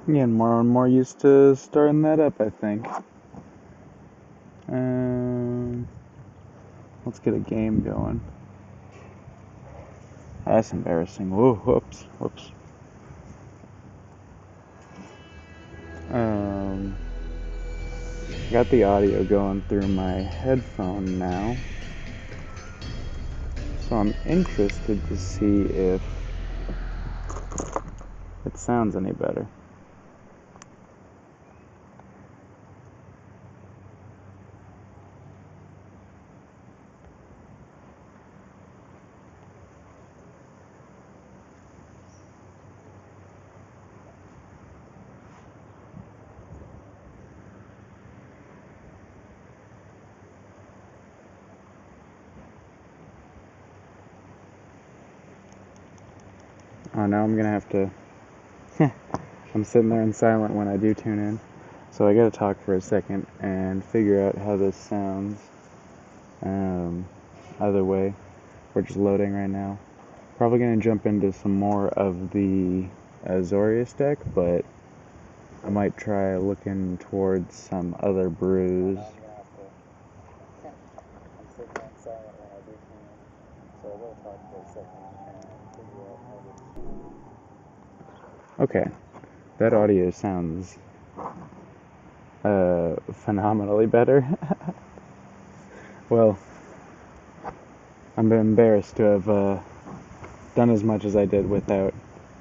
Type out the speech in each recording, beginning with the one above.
Getting more and more used to starting that up, I think. Let's get a game going. That's embarrassing. Whoa, whoops. Got the audio going through my headphone now. So I'm interested to see if it sounds any better. Oh, now I'm gonna have to... I'm sitting there in silent when I do tune in. So I gotta talk for a second and figure out how this sounds. Either way, we're just loading right now. Probably gonna jump into some more of the Azorius deck, but I might try looking towards some other brews. Okay, that audio sounds phenomenally better. Well, I'm embarrassed to have done as much as I did without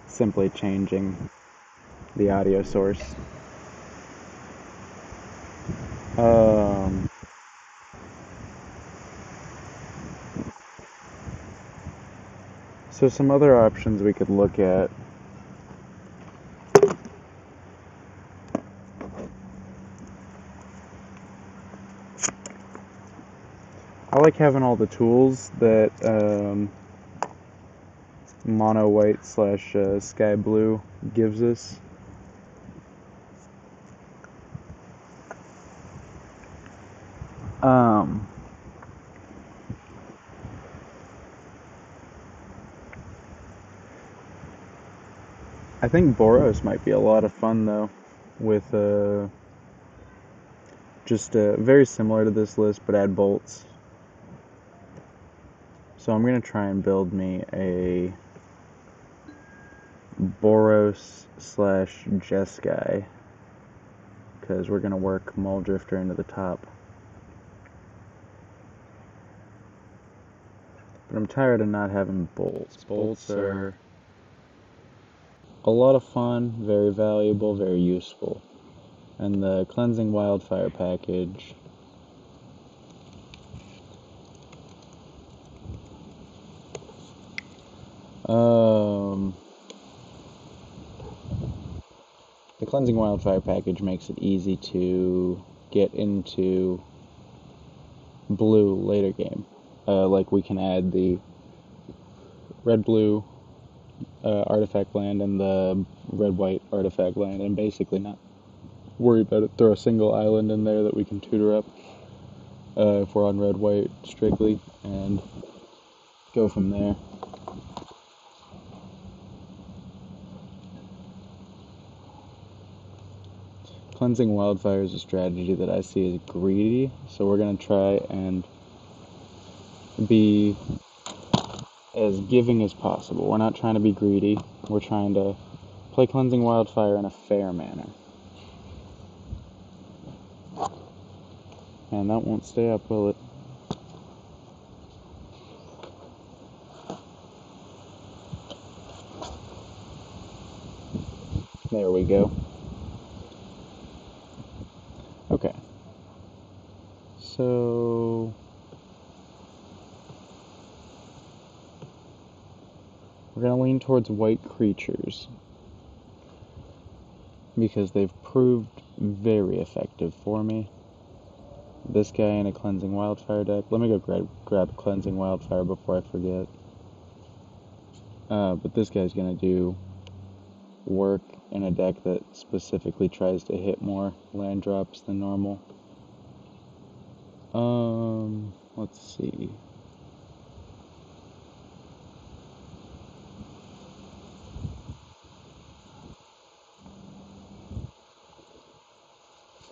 simply changing the audio source. So some other options we could look at. I like having all the tools that mono white / sky blue gives us. I think Boros might be a lot of fun though, with just very similar to this list, but add bolts. So I'm gonna try and build me a Boros / Jeskai, because we're gonna work Mole Drifter into the top. But I'm tired of not having bolts. Bolts are a lot of fun, very valuable, very useful. And the Cleansing Wildfire package the Cleansing Wildfire package makes it easy to get into blue later game. Like we can add the red-blue artifact land and the red-white artifact land and basically not worry about it. Throw a single island in there that we can tutor up if we're on red-white strictly, and go from there. Cleansing Wildfire is a strategy that I see as greedy, so we're going to try and be as giving as possible. We're not trying to be greedy, we're trying to play Cleansing Wildfire in a fair manner. And that won't stay up, will it? There we go. Okay. So we're going to lean towards white creatures because they've proved very effective for me. This guy in a Cleansing Wildfire deck. Let me go grab Cleansing Wildfire before I forget. But this guy's going to do work in a deck that specifically tries to hit more land drops than normal. Let's see.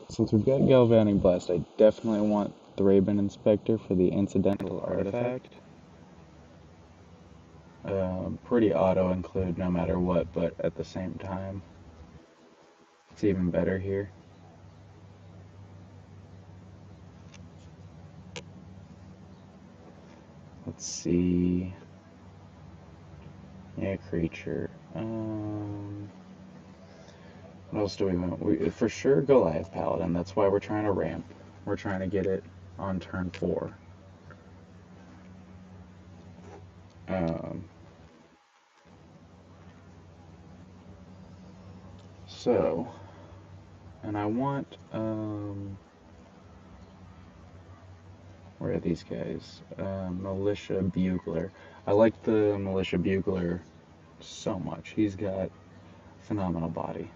Since we've got Galvanic Blast, I definitely want the Raven Inspector for the incidental artifact. Pretty auto-include no matter what, but at the same time, it's even better here. Let's see. Yeah, creature. What else do we want? For sure Goliath Paladin. That's why we're trying to ramp. We're trying to get it on turn 4. So, and I want, where are these guys? Militia Bugler. I like the Militia Bugler so much. He's got phenomenal body.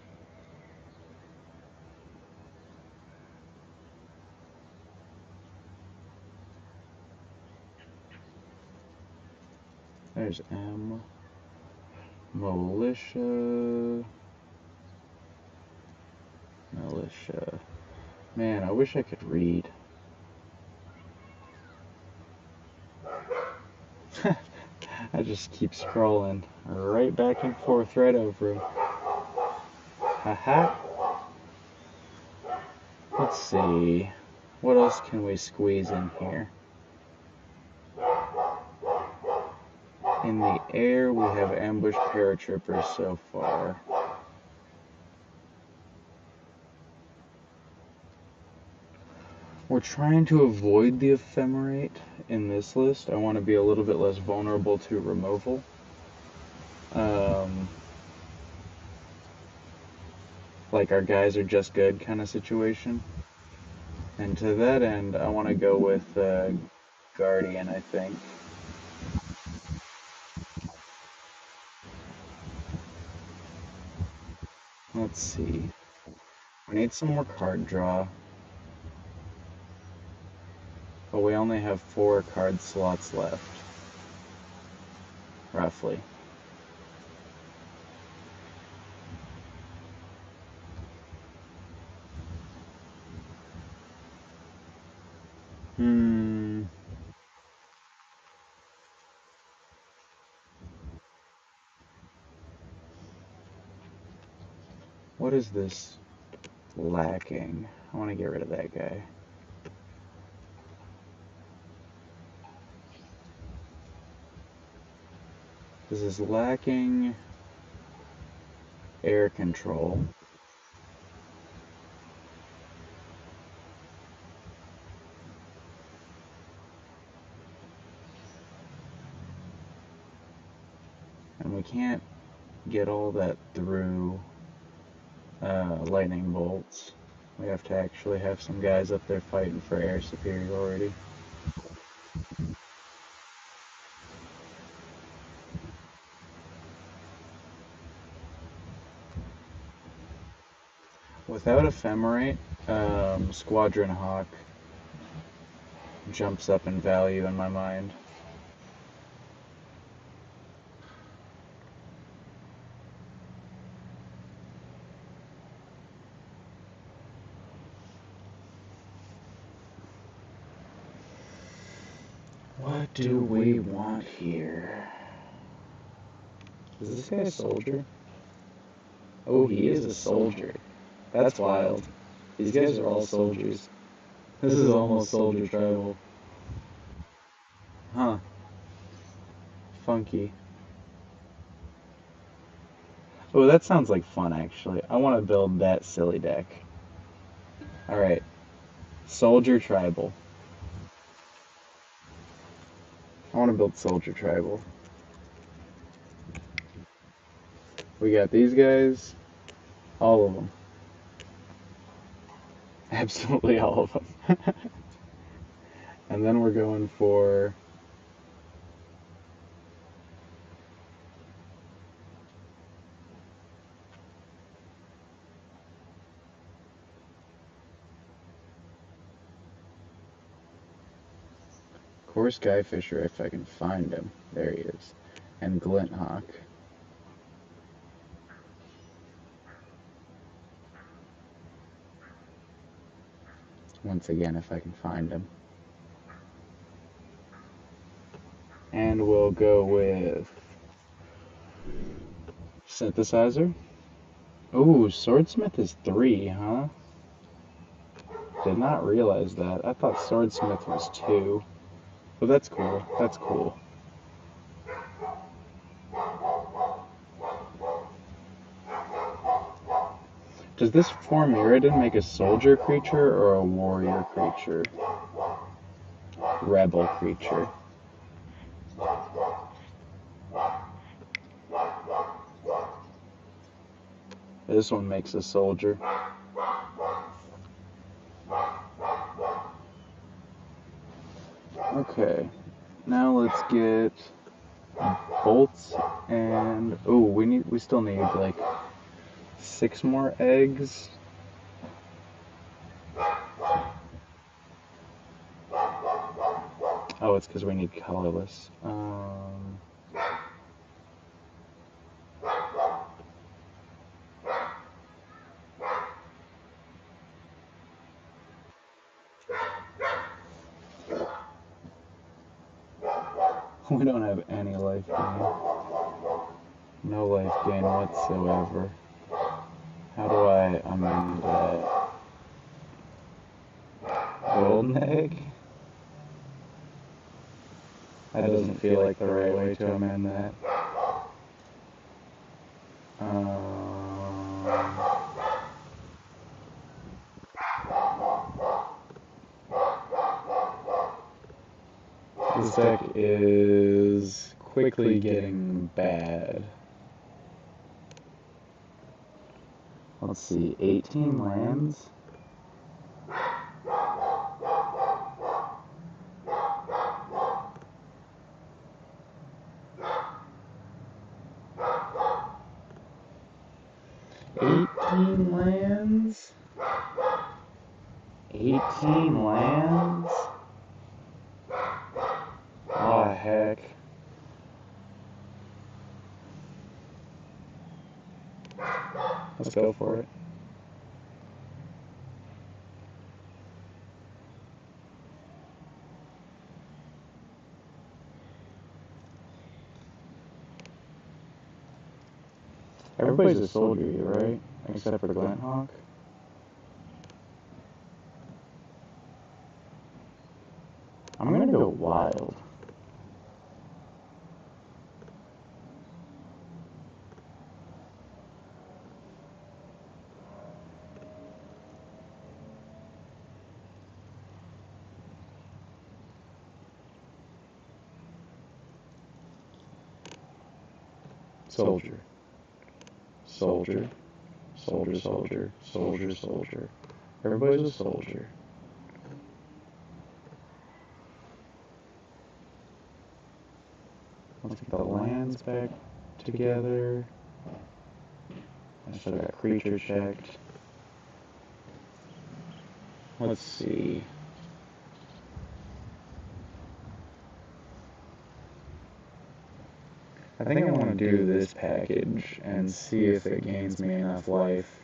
There's M. Militia. Man, I wish I could read. I just keep scrolling right back and forth right over them. Haha. Let's see. What else can we squeeze in here? In the air, we have ambush paratroopers so far. We're trying to avoid the ephemerate in this list. I want to be a little bit less vulnerable to removal. Like our guys are just good kind of situation. And to that end, I want to go with Guardian, I think. Let's see. We need some more card draw. But we only have 4 card slots left. Roughly. What is this lacking? I want to get rid of that guy. This is lacking air control. And we can't get all that through lightning bolts. We have to actually have some guys up there fighting for air superiority. Without ephemerate, Squadron Hawk jumps up in value in my mind. What do we want here? Is this guy a soldier? Oh, he is a soldier. That's wild. These guys are all soldiers. This is almost soldier tribal. Huh. Funky. Oh, that sounds like fun, actually. I want to build that silly deck. Alright. Soldier tribal. I want to build soldier tribal. We got these guys. All of them. Absolutely all of them. And then we're going for... Core Skyfisher, if I can find him. There he is. And Glinthawk. Once again, if I can find them. And we'll go with synthesizer. Ooh, swordsmith is 3, huh? Did not realize that. I thought swordsmith was 2. But that's cool. That's cool. Does this form Mirrodin make a soldier creature or a warrior creature? Rebel creature. This one makes a soldier. Okay, now let's get bolts and we still need like 6 more eggs. Oh, it's because we need colorless. We don't have any life gain. No life gain whatsoever. How do I amend that? Golden egg? That doesn't feel like the right way to amend that. This deck is quickly getting bad. Let's see, 18 lands? $18 lands? 18 lands? Oh, heck. Let's go for it. Everybody's a soldier here, right? Except for Glenthawk. I'm gonna go wild. Soldier. Soldier. Soldier, soldier, soldier, soldier. Everybody's a soldier. Let's get the lands back together. I still got creature checked. Let's see. I think I want to do this package and see if it gains me enough life.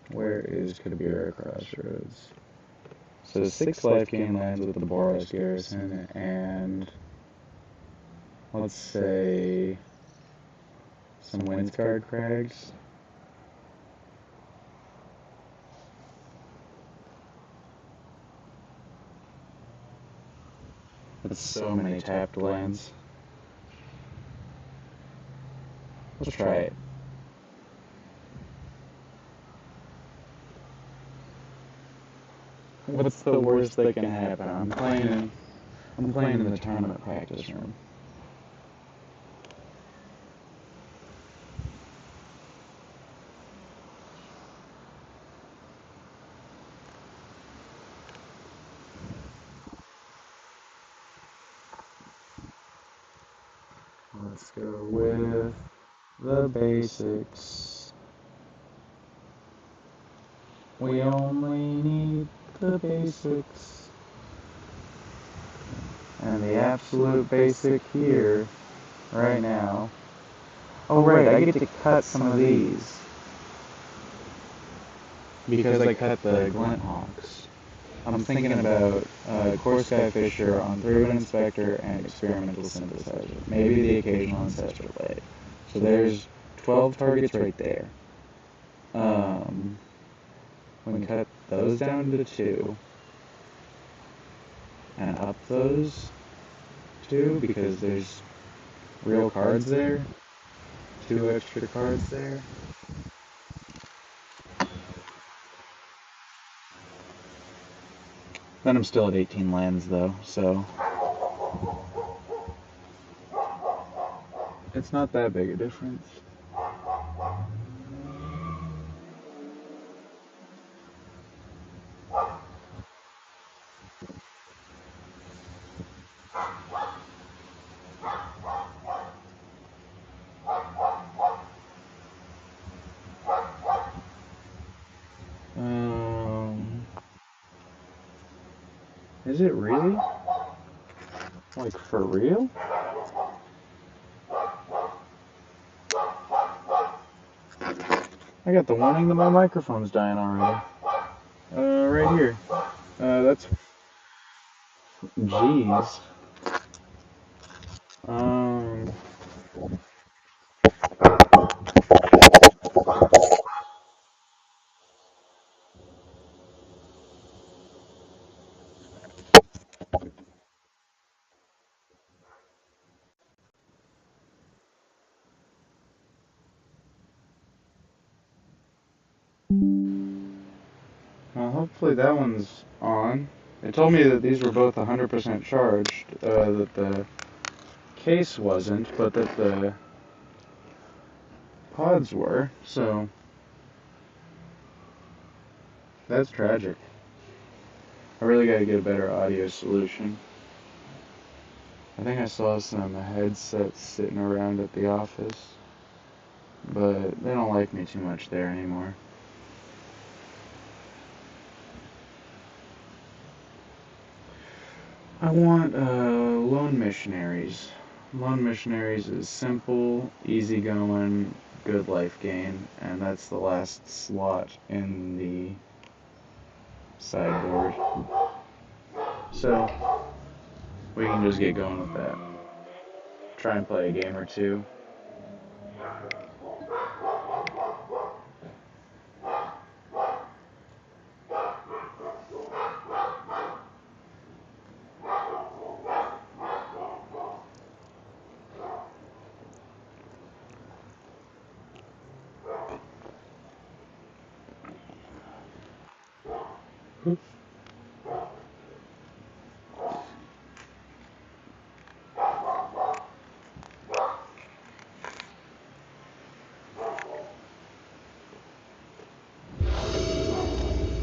Where is Kabira Crossroads? So 6 life gain lands with the Boros Garrison and let's say some Windscarred Crags. That's so many tapped lands. Let's try it. What's the worst that can happen? I'm playing in the tournament practice room. Let's go with the basics. We only need the basics. And the absolute basic here, right now. Oh right, I get to cut some of these. because I cut the glint hawks, I'm thinking about core sky fisher on through an inspector and experimental synthesizer. Maybe the occasional ancestor blade. So there's 12 targets right there. We can cut those down to 2 and up those 2 because there's real cards there. 2 extra cards there. Then I'm still at 18 lands though, so it's not that big a difference. Is it really? Like, for real? I got the warning that my microphone's dying already. Right here. That's... Jeez. Well, hopefully that one's on. It told me that these were both 100% charged, that the case wasn't, but that the pods were, so that's tragic. I really gotta get a better audio solution. I think I saw some headsets sitting around at the office, but they don't like me too much there anymore. I want Lone Missionaries. Lone Missionaries is simple, easygoing, good life gain, and that's the last slot in the sideboard. So, we can just get going with that. Try and play a game or two.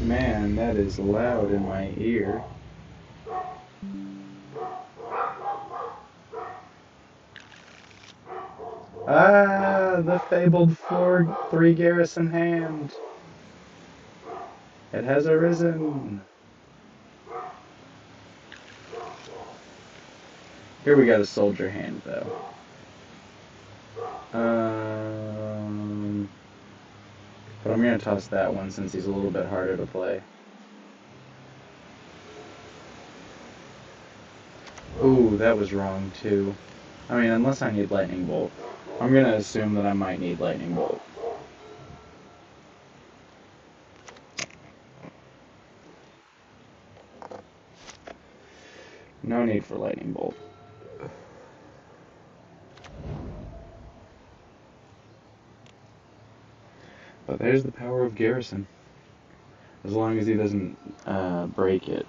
Man, that is loud in my ear. Ah, the fabled 4/3 garrison hand. It has arisen. Here we got a soldier hand, though. But I'm going to toss that one since he's a little bit harder to play. Ooh, that was wrong, too. I mean, unless I need Lightning Bolt. I'm going to assume that I might need Lightning Bolt. No need for Lightning Bolt. But there's the power of Garrison. As long as he doesn't break it.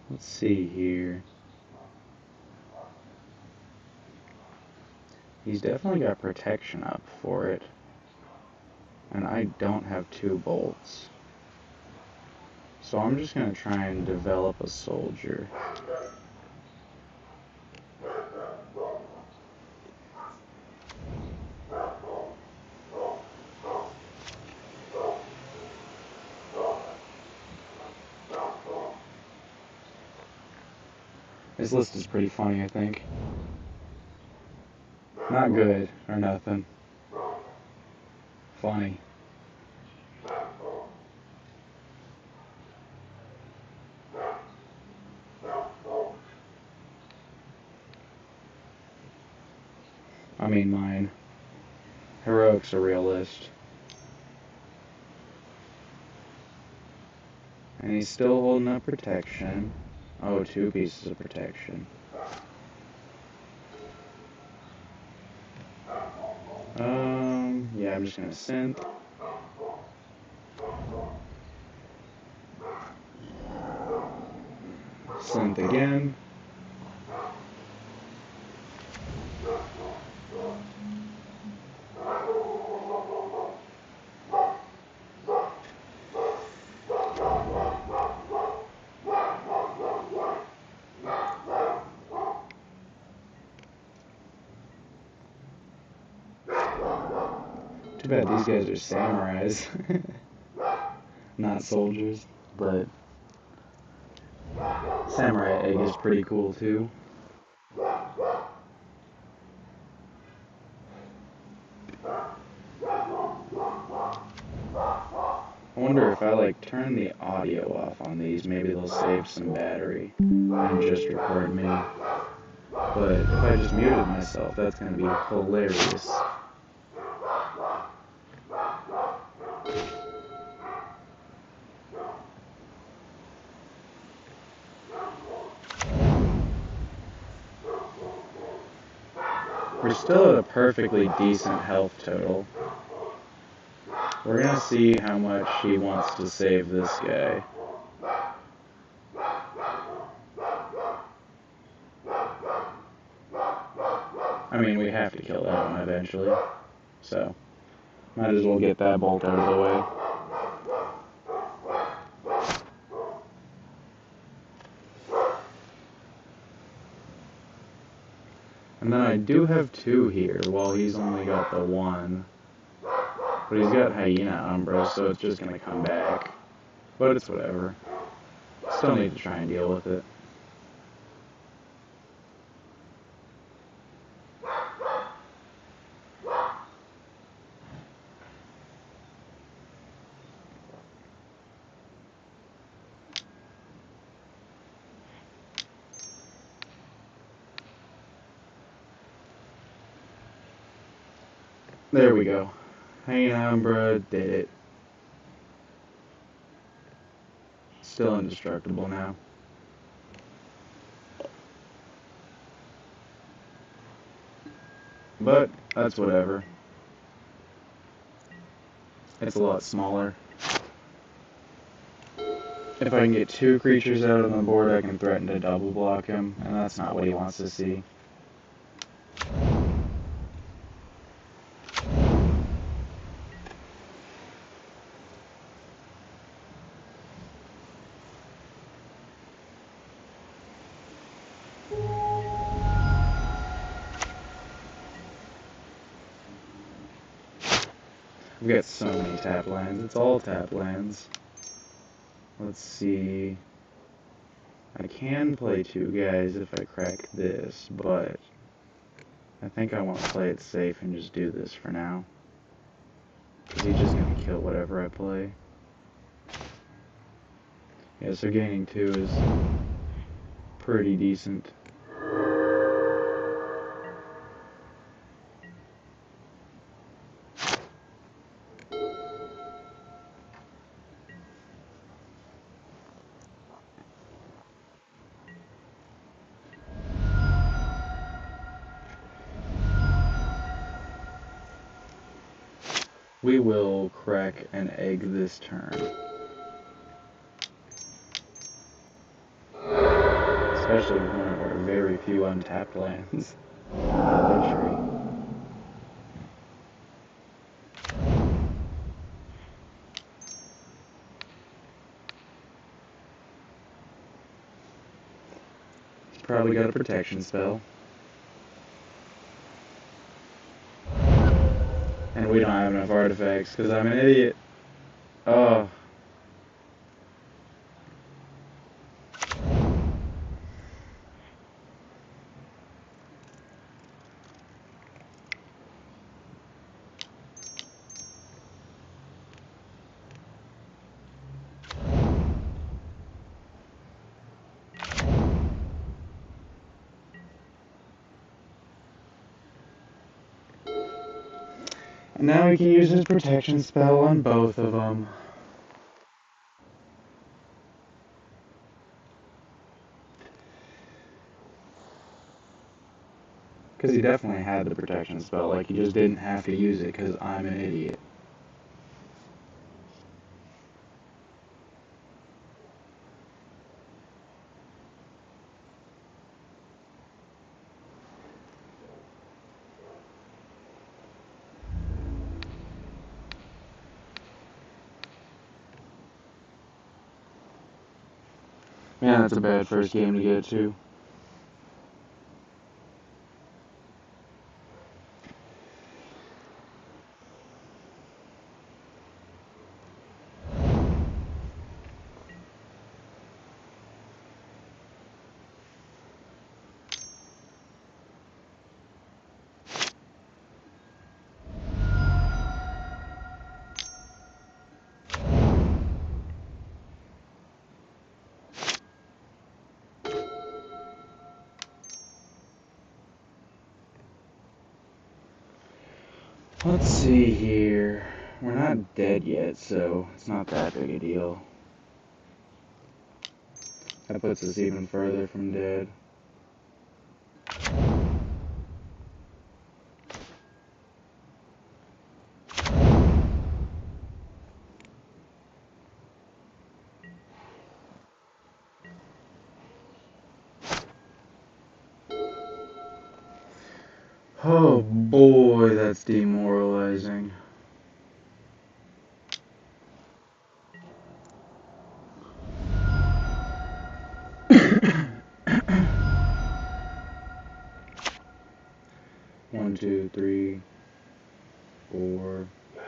Let's see here. He's definitely got protection up for it. And I don't have 2 bolts. So I'm just going to try and develop a soldier. This list is pretty funny, I think. Not good or nothing. Funny. I mean mine. Heroic's a real list. And he's still holding up protection. Oh, 2 pieces of protection. Yeah, I'm just gonna synth. Synth again. Too bad these guys are samurais. Not soldiers, but samurai egg is pretty cool too. I wonder if I like turn the audio off on these, maybe they'll save some battery and just record me. But if I just muted myself, that's gonna be hilarious. We're still at a perfectly decent health total. We're gonna see how much he wants to save this guy. I mean, we have to kill that one eventually, so might as well get that bolt out of the way. And then I do have 2 here, while he's only got the 1. But he's got Hyena Umbra, so it's just gonna come back. But it's whatever. Still need to try and deal with it. There we go. Hyena Umbra did it. Still indestructible now. But that's whatever. It's a lot smaller. If I can get 2 creatures out on the board, I can threaten to double block him, and that's not what he wants to see. We've got so many tap lands. It's all tap lands. Let's see. I can play 2 guys if I crack this, but I think I want to play it safe and just do this for now. Because he's just going to kill whatever I play. Yeah, so gaining 2 is pretty decent. We will crack an egg this turn. Especially with one of our very few untapped lands. Luxury. He's probably got a protection spell. And we don't have enough artifacts, because I'm an idiot. Oh. Now he can use his protection spell on both of them. Because he definitely had the protection spell, like he just didn't have to use it because I'm an idiot. Yeah, that's a bad first game to get to. Let's see here. We're not dead yet, so it's not that big a deal. That puts us even further from dead. Oh boy, that's demoralizing. One, two, three, 4,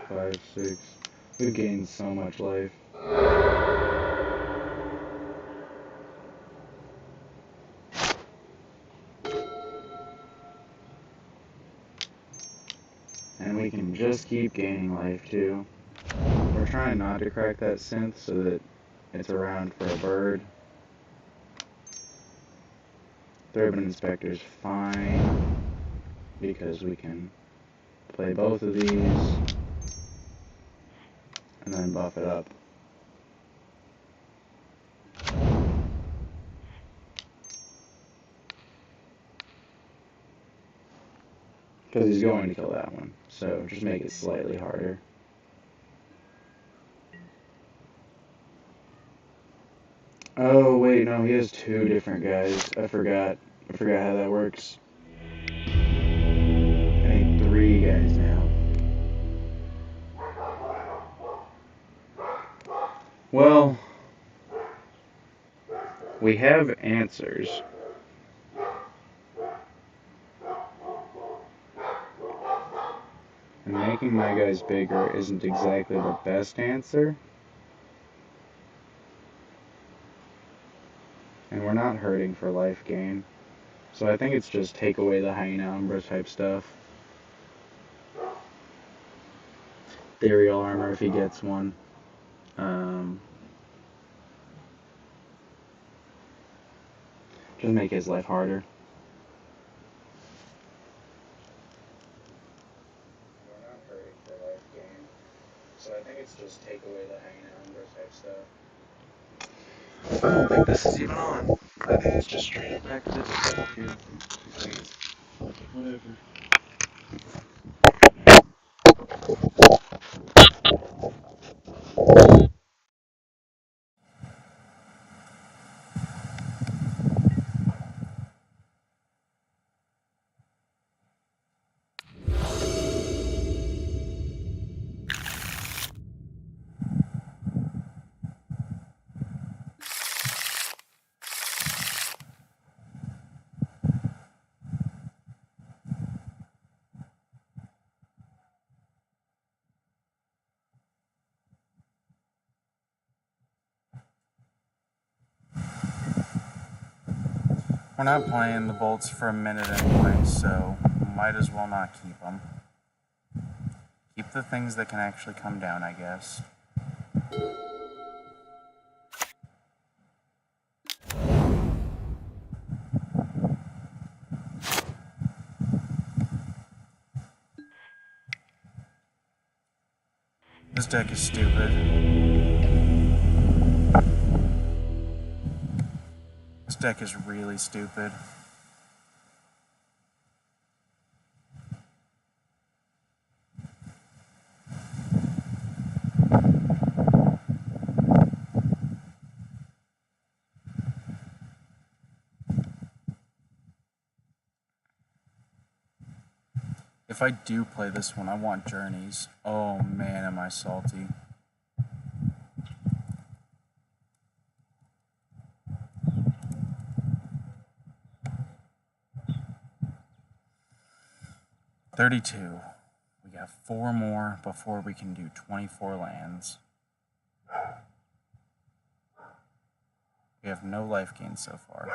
5, 6. We've gained so much life. And we can just keep gaining life too. We're trying not to crack that synth so that it's around for a bird. Thurban Inspector's fine because we can play both of these and then buff it up. Because he's going to kill that one, so just make it slightly harder. Oh wait, no, he has 2 different guys. I forgot how that works. I need 3 guys now. Well, we have answers. And making my guys bigger isn't exactly the best answer. And we're not hurting for life gain. So I think it's just take away the Hyena Umbra type stuff. Ethereal armor if he gets one. Just make his life harder. We're not hurting for life gain. So I think it's just take away the Hyena Umbra type stuff. I don't think this is even on. I think it's just straight up back to the Whatever. We're not playing the bolts for a minute anyway, so might as well not keep them. Keep the things that can actually come down, I guess. This deck is stupid. This deck is really stupid. If I do play this one, I want Journeys. Oh man, am I salty. $32. We got 4 more before we can do 24 lands. We have no life gain so far.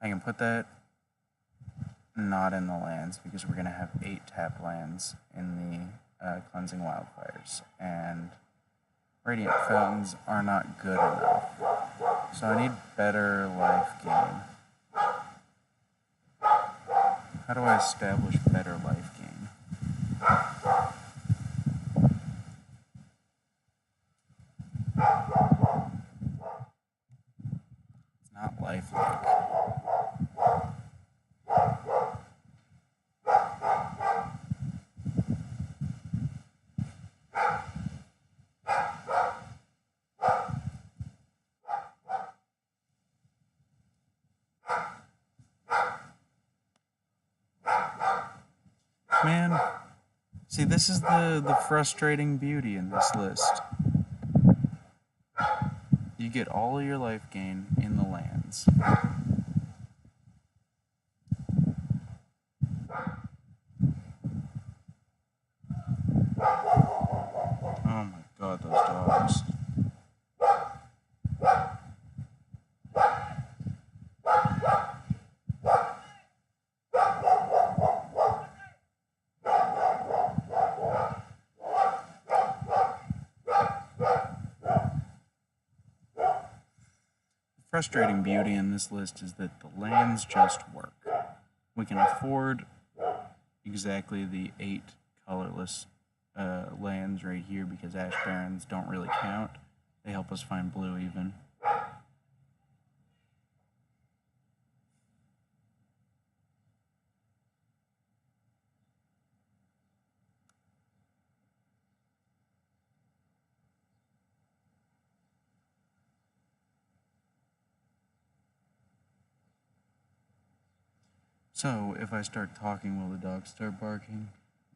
I can put that not in the lands because we're going to have 8 tap lands in the Cleansing Wildfires. And Radiant Fountains are not good enough. So I need better life gain. How do I establish better life gain? It's not lifelink. Man, see, this is the frustrating beauty in this list. You get all of your life gain in the lands. Oh my god, those dogs. Frustrating beauty in this list is that the lands just work. We can afford exactly the 8 colorless lands right here because Ash Barrens don't really count. They help us find blue even. So, if I start talking, will the dogs start barking?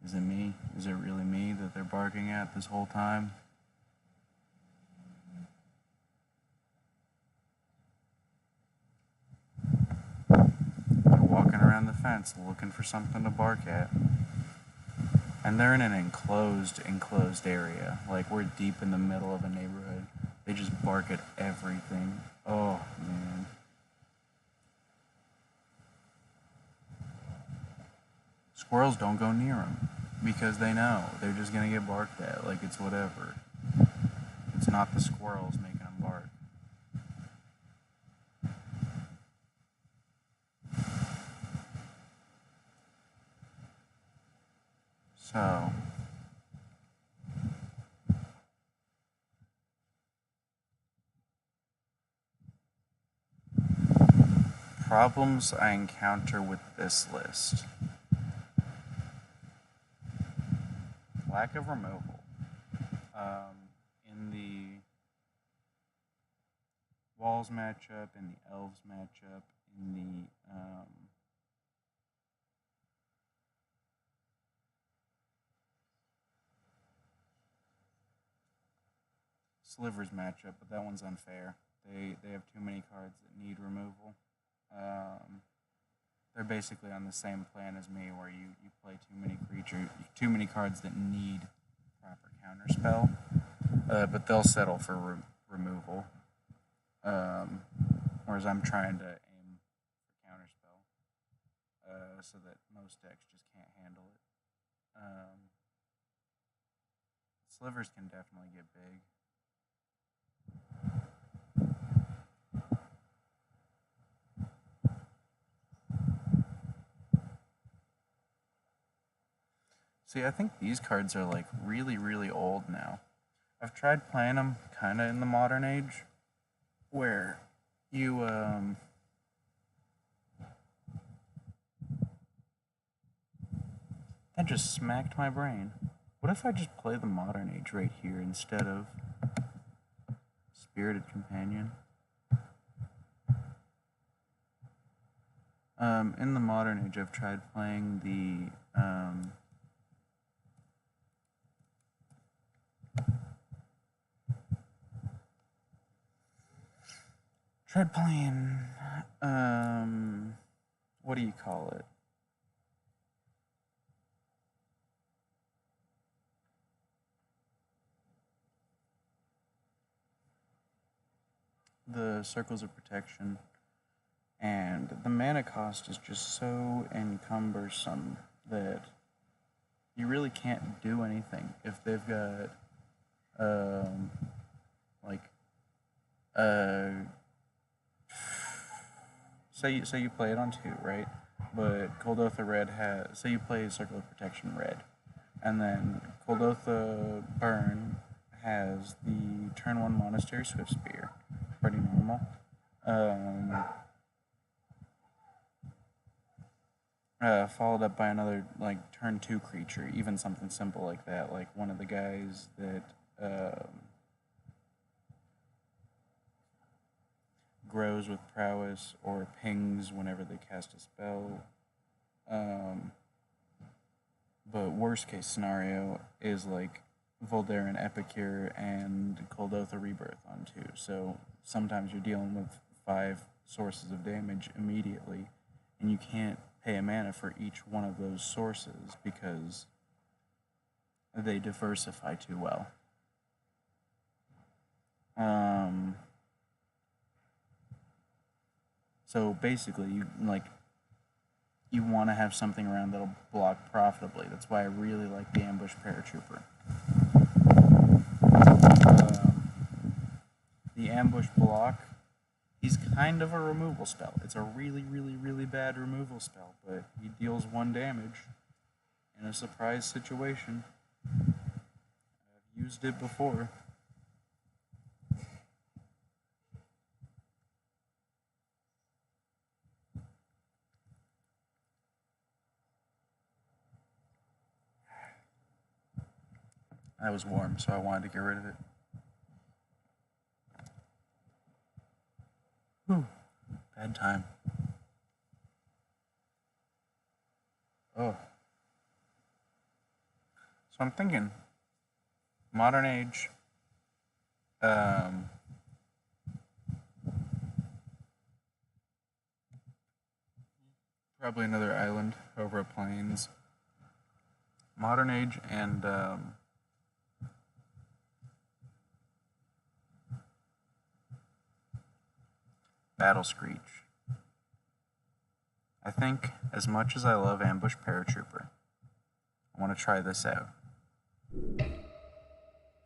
Is it me? Is it really me that they're barking at this whole time? They're walking around the fence looking for something to bark at. And they're in an enclosed area. Like, we're deep in the middle of a neighborhood. They just bark at everything. Oh, man. Squirrels don't go near them because they know they're just going to get barked at. Like, it's whatever. It's not the squirrels making them bark. So, problems I encounter with this list. Lack of removal. In the Walls matchup, in the Elves matchup, in the Slivers matchup, but that one's unfair. They have too many cards that need removal. They're basically on the same plan as me, where you play too many cards that need proper counterspell, but they'll settle for removal. Whereas I'm trying to aim for counterspell, so that most decks just can't handle it. Slivers can definitely get big. See, I think these cards are like really, really old now. I've tried playing them kind of in the modern age, where you, that just smacked my brain. What if I just play the modern age right here instead of Spirited Companion? In the modern age, I've tried playing the, what do you call it? The Circles of Protection. And the mana cost is just so encumbersome that you really can't do anything if they've got, say you play it on 2, right? But Kuldotha Red has, say you play Circle of Protection Red, and then Kuldotha Burn has the turn 1 Monastery Swift Spear. Pretty normal. Followed up by another, like, turn 2 creature, even something simple like that, like one of the guys that, grows with prowess or pings whenever they cast a spell. But worst case scenario is like Voldaren Epicure and Kuldotha Rebirth on 2. So sometimes you're dealing with 5 sources of damage immediately, and you can't pay a mana for each one of those sources because they diversify too well. So basically, you want to have something around that'll block profitably. That's why I really like the Ambush Paratrooper. The Ambush block, he's kind of a removal spell. It's a really, really, really bad removal spell, but he deals 1 damage in a surprise situation. I've used it before. That was warm, so I wanted to get rid of it. Whew. Bad time. Oh. So I'm thinking, modern age, probably another island over a plains. Modern age and, Battle Screech. I think, as much as I love Ambush Paratrooper, I want to try this out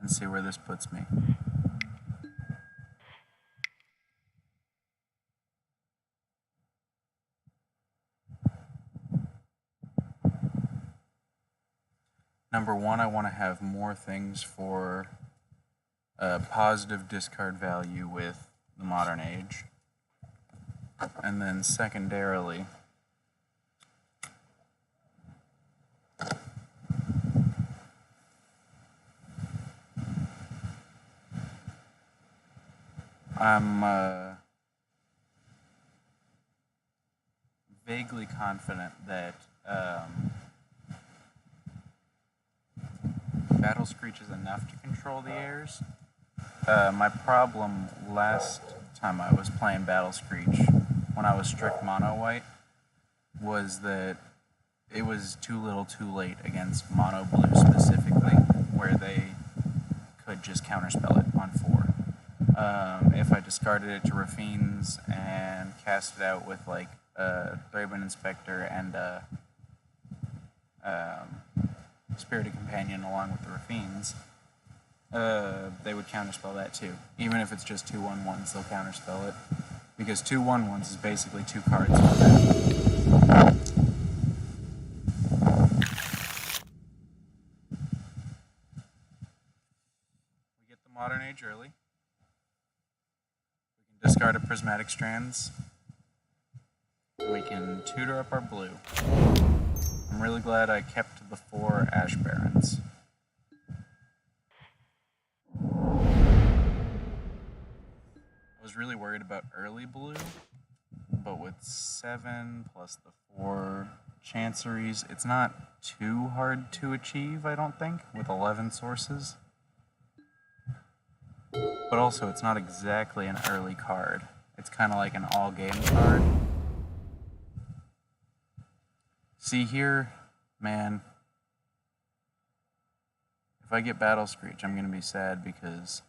and see where this puts me. Number 1, I want to have more things for positive discard value with the modern age. And then secondarily, I'm vaguely confident that Battle Screech is enough to control the airs. My problem last time I was playing Battle Screech, when I was strict mono white, was that it was too little too late against mono blue specifically, where they could just counterspell it on 4. If I discarded it to Raffine's and cast it out with like Thraben Inspector and Spirited Companion along with the Raffine's, they would counterspell that too. Even if it's just 2/1/1s, they'll counterspell it. Because 2/1/1s is basically 2 cards in the back. discard a prismatic strands. We can tutor up our blue. I'm really glad I kept the 4 Ash Barons. I was really worried about early blue, but with 7 plus the 4 Chanceries, it's not too hard to achieve, I don't think, with 11 sources. But also, it's not exactly an early card. It's kind of like an all-game card. See here, man, if I get Battle Screech, I'm going to be sad because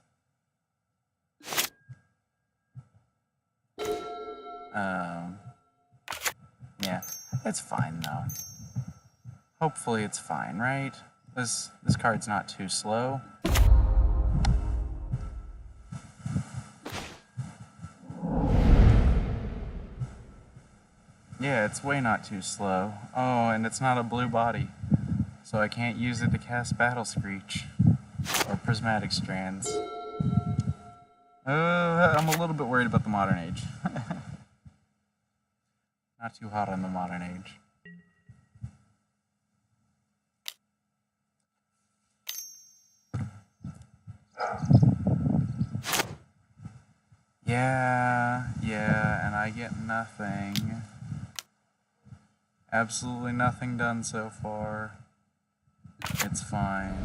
yeah, it's fine though. Hopefully it's fine, right? This card's not too slow. Yeah, it's way not too slow. Oh, and it's not a blue body, so I can't use it to cast Battle Screech or Prismatic Strands. I'm a little bit worried about the Modern Age. Not too hot on the Modern Age. Yeah, and I get nothing. Absolutely nothing done so far. It's fine.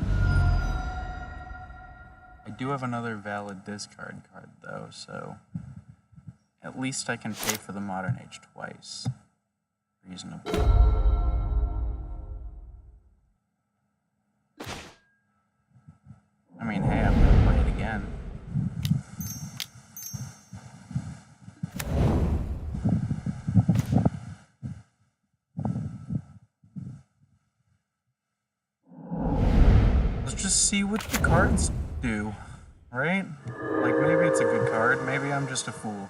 I do have another valid discard card though, so at least I can pay for the Modern Age twice. Reasonable. I mean, hey, I'm gonna play it again. Let's just see what the cards do, right? Like, maybe it's a good card, maybe I'm just a fool.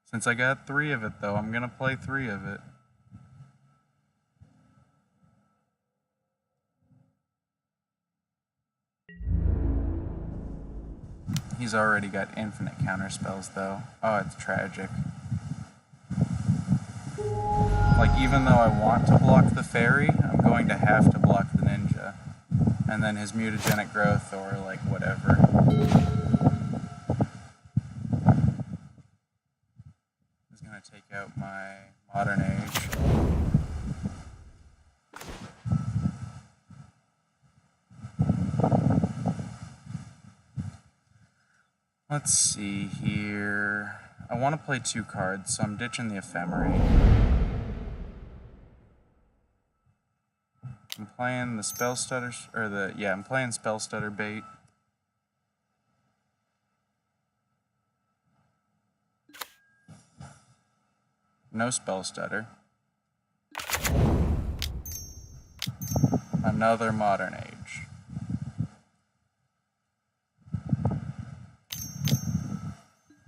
Since I got 3 of it, though, I'm gonna play 3 of it. He's already got infinite counterspells, though. Oh, it's tragic. Like, even though I want to block the fairy, I'm going to have to block the ninja. And then his mutagenic growth, or, like, whatever. He's gonna take out my Modern Age. Let's see here. I want to play 2 cards, so I'm ditching the Ephemerate. I'm playing the Spell Stutter, I'm playing Spell Stutter Bait. No Spell Stutter. Another Modern Age.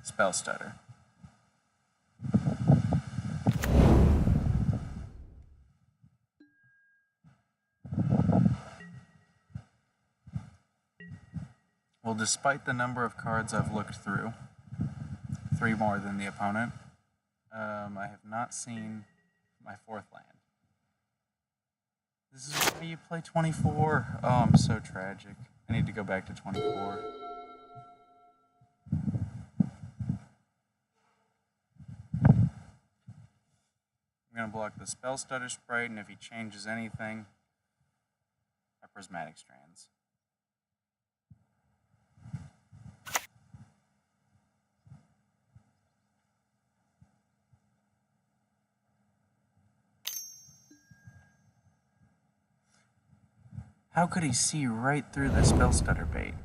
Spell Stutter. Well, despite the number of cards I've looked through, 3 more than the opponent, I have not seen my 4th land. This is why you play 24. Oh, I'm so tragic. I need to go back to 24. I'm going to block the Spell Stutter Sprite, and if he changes anything, my Prismatic Strands. How could he see right through the Spell Stutter Bait?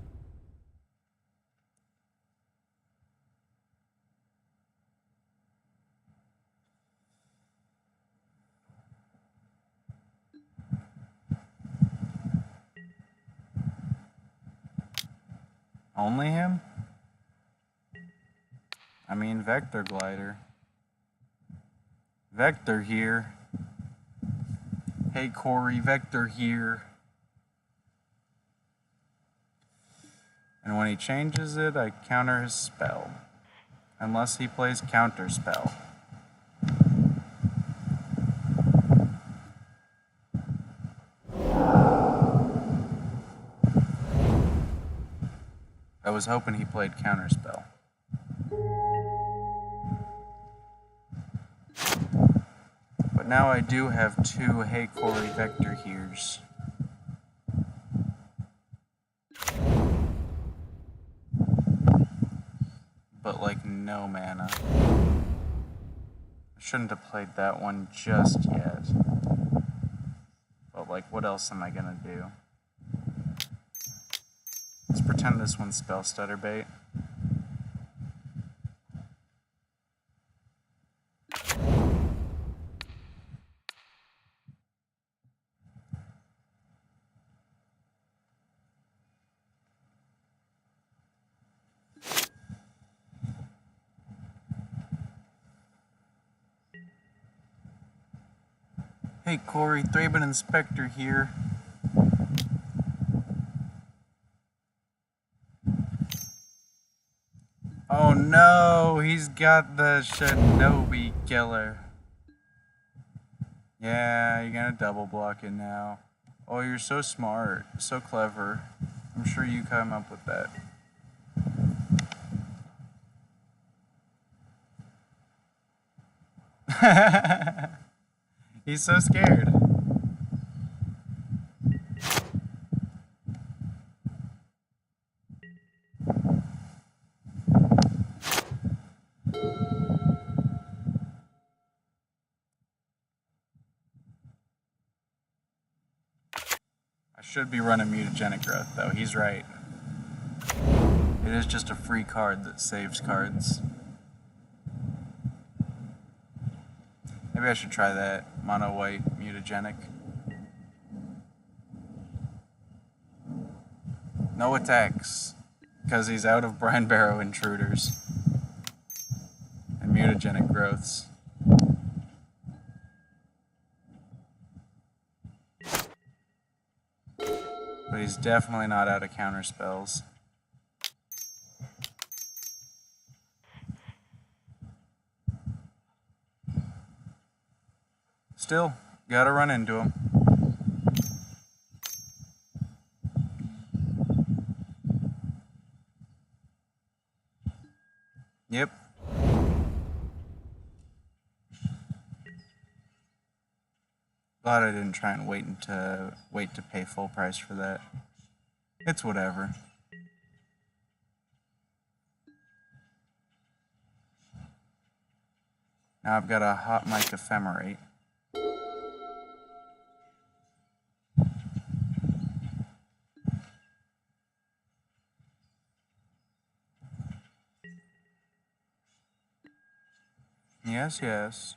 Only him? I mean, Vector Glider. Vector here. Hey Corey, Vector here. And when he changes it, I counter his spell. Unless he plays counter spell. I was hoping he played counter spell. But now I do have two Hey Corey Vector here's. But like no mana. I shouldn't have played that one just yet. But like what else am I gonna do? Let's pretend this one's spell stutter bait. Hey Corey, Thraben Inspector here. Oh no, he's got the Shinobi Killer. Yeah, you're gonna double block it now. Oh, you're so smart, so clever. I'm sure you come up with that. He's so scared. I should be running Mutagenic Growth, though. He's right. It is just a free card that saves cards. Maybe I should try that. Mono white Mutagenic. No attacks. Because he's out of Brine Barrow Intruders. And Mutagenic Growths. But he's definitely not out of counter spells. Still, gotta run into him. Yep. Glad I didn't try and wait to pay full price for that. It's whatever. Now I've got a Hot Mic Ephemerate. Yes, yes.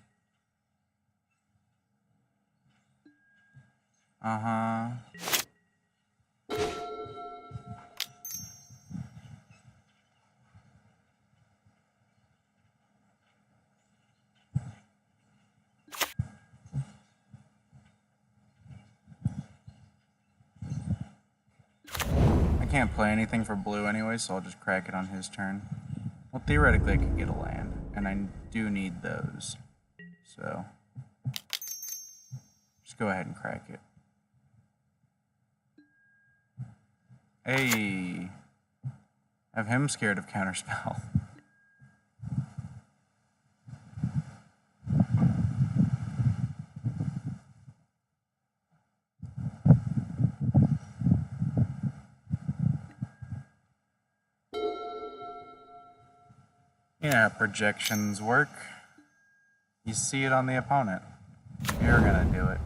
Uh-huh. I can't play anything for blue anyway, so I'll just crack it on his turn. Well, theoretically I could get a land, and I do need those. So, just go ahead and crack it. Hey, have him scared of counterspell. Yeah, projections work. You see it on the opponent. You're gonna do it.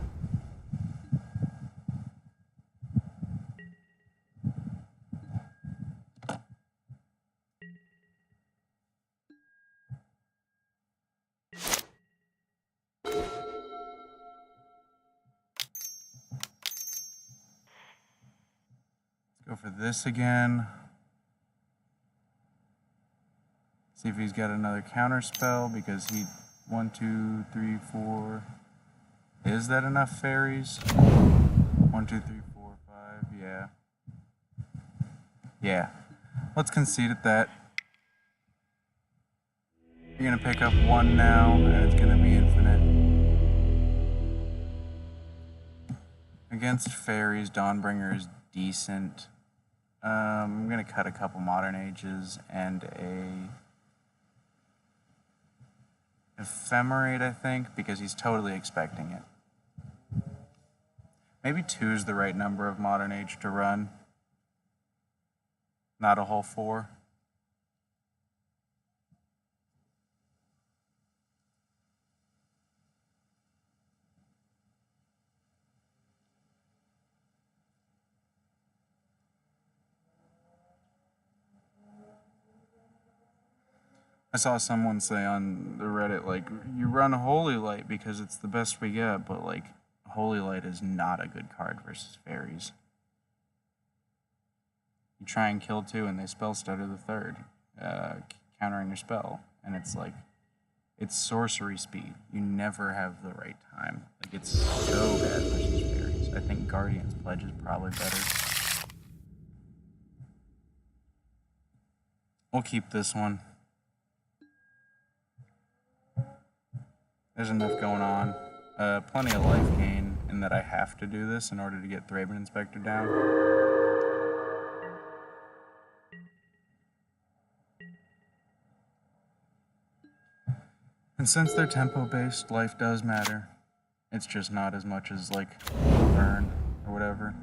Go for this again. See if he's got another counter spell because he 1, 2, 3, 4. Is that enough fairies? 1, 2, 3, 4, 5, yeah. Yeah. Let's concede at that. You're gonna pick up 1 now, and it's gonna be infinite. Against fairies, Dawnbringer is decent. I'm gonna cut a couple Modern Ages and a Ephemerate, I think, because he's totally expecting it. Maybe 2 is the right number of Modern Age to run. Not a whole 4. I saw someone say on the Reddit, like, you run Holy Light because it's the best we get, but, like, Holy Light is not a good card versus fairies. You try and kill 2 and they spell stutter the 3rd, countering your spell. And it's like, it's sorcery speed. You never have the right time. Like, it's so bad versus fairies. I think Guardian's Pledge is probably better. We'll keep this one. There's enough going on. Plenty of life gain in that I have to do this in order to get Thraben Inspector down. And since they're tempo-based, life does matter. It's just not as much as, like, burn or whatever.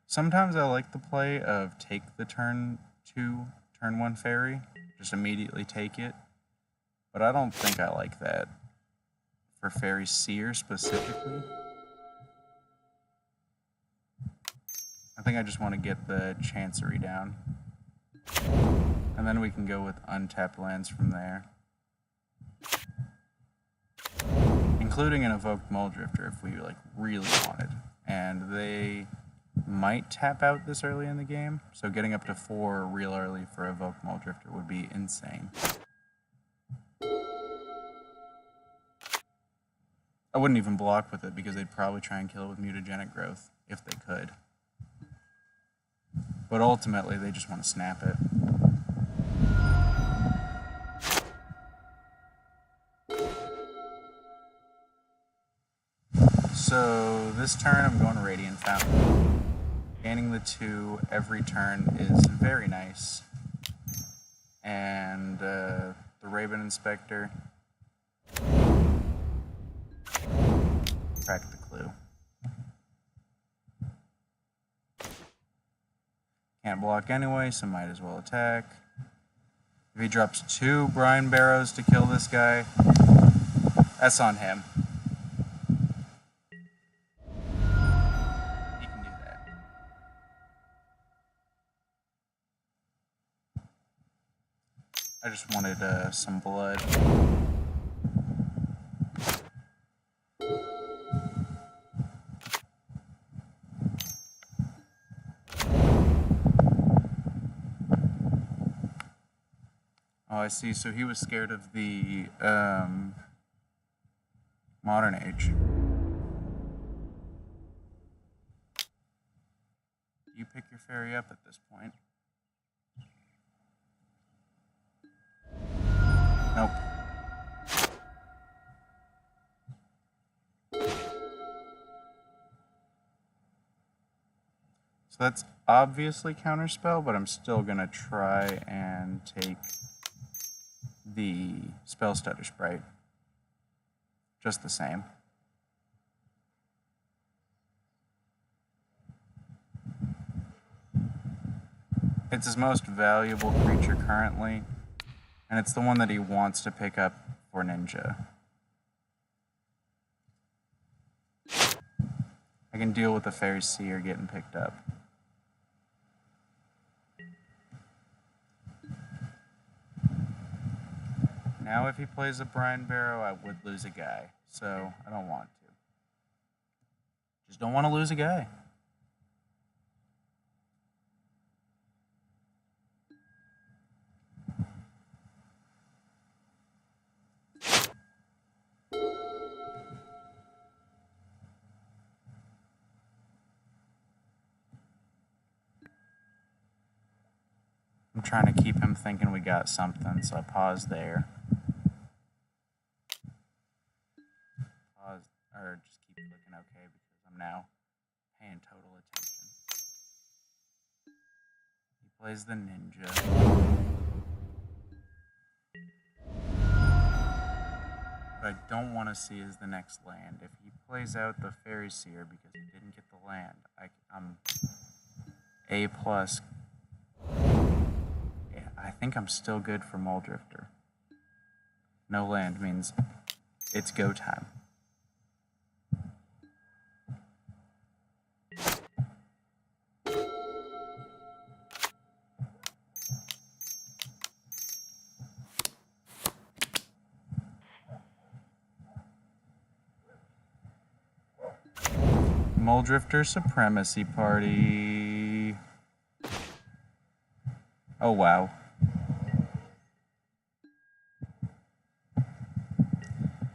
Sometimes I like the play of take the turn 2, turn 1 fairy, just immediately take it. But I don't think I like that for Fairy Seer specifically. I think I just want to get the Chancery down. And then we can go with untapped lands from there. Including an Evoked Mulldrifter if we like really wanted. And they might tap out this early in the game, so getting up to 4 real early for Evoked Mulldrifter would be insane. I wouldn't even block with it because they'd probably try and kill it with Mutagenic Growth if they could. But ultimately, they just want to snap it. So this turn I'm going to Radiant Fountain. Gaining the 2 every turn is very nice. And the Thraben Inspector. Crack the clue. Can't block anyway, so might as well attack. If he drops 2 Brine Barrows to kill this guy, that's on him. He can do that. I just wanted some blood. Oh, I see. So he was scared of the Modern Age. You pick your fairy up at this point. Nope. So that's obviously counterspell, but I'm still gonna try and take the Spell Stutter Sprite. Just the same. It's his most valuable creature currently, and it's the one that he wants to pick up for Ninja. I can deal with the Fairy Seer getting picked up. Now if he plays a Brine Barrow, I would lose a guy, so I don't want to. Just don't want to lose a guy. trying to keep him thinking we got something, so I paused there. Pause, or just keep clicking OK because I'm now paying total attention. He plays the ninja. What I don't want to see is the next land. If he plays out the Fairy Seer because he didn't get the land, I'm A+. Yeah, I think I'm still good for Mole Drifter. No land means it's go time. Mole Drifter Supremacy Party. Oh wow.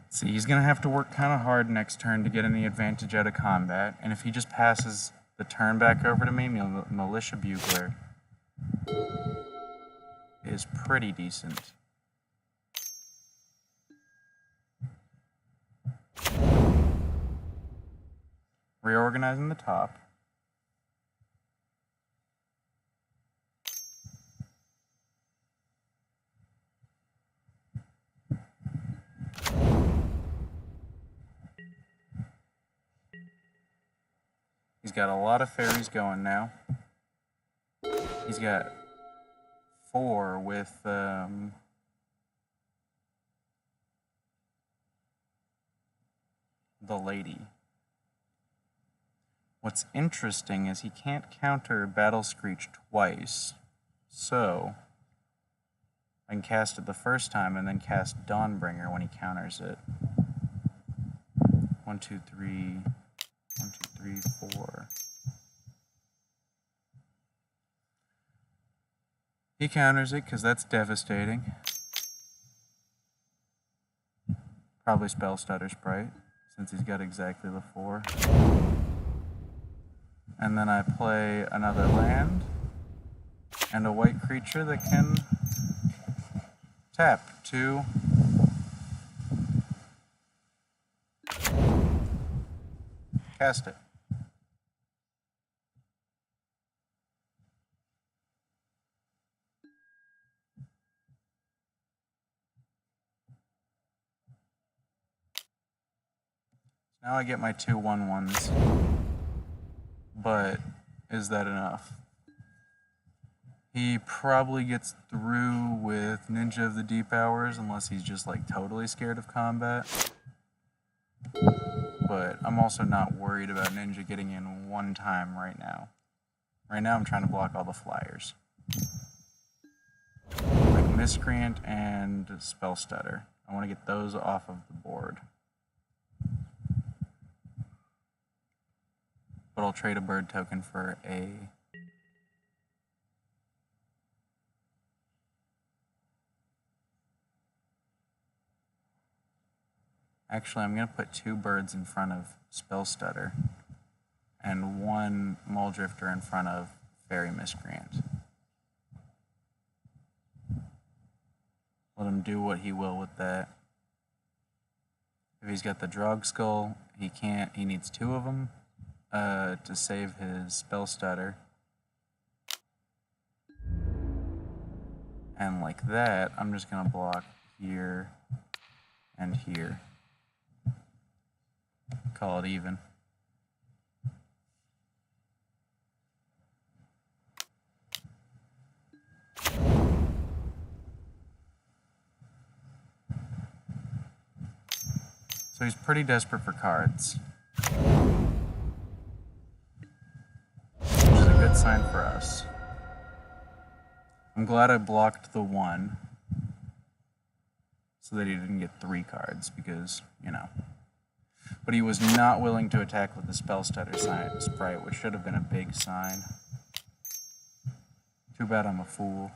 See, he's gonna have to work kind of hard next turn to get any advantage out of combat, and if he just passes the turn back over to me, Militia Bugler is pretty decent. Reorganizing the top. He's got a lot of fairies going now. He's got 4 with the lady. What's interesting is he can't counter Battle Screech twice, so I can cast it the first time and then cast Dawnbringer when he counters it. 1, 2, 3, 1, 2, 3, 4. He counters it because that's devastating. Probably Spell Stutter Sprite, since he's got exactly the 4. And then I play another land and a white creature that can tap to cast it. Now I get my 2 1/1s. But is that enough? He probably gets through with Ninja of the Deep Hours unless he's just like totally scared of combat. But I'm also not worried about Ninja getting in one time right now. Right now I'm trying to block all the flyers. Like Miscreant and Spell Stutter. I want to get those off of the board. But I'll trade a bird token for a Actually, I'm going to put 2 birds in front of Spell Stutter and 1 Mole Drifter in front of Fairy Miscreant. Let him do what he will with that. If he's got the Drog Skull, he can't. He needs 2 of them to save his Spell Stutter. And like that, I'm just going to block here and here. Call it even. So he's pretty desperate for cards, which is a good sign for us. I'm glad I blocked the 1 so that he didn't get 3 cards because, you know. But he was not willing to attack with the Spell Stutter Sprite, which should have been a big sign. Too bad I'm a fool.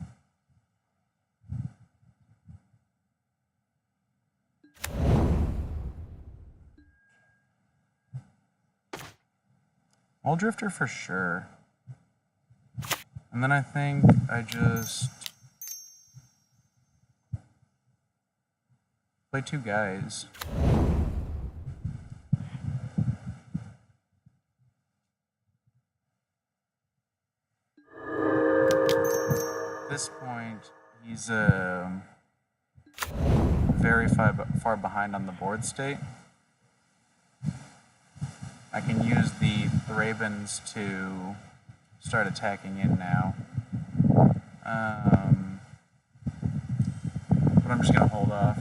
Mole Drifter for sure. And then I think I just Play two guys. At this point, he's very far behind on the board state. I can use the Thrabins to start attacking in now. But I'm just going to hold off.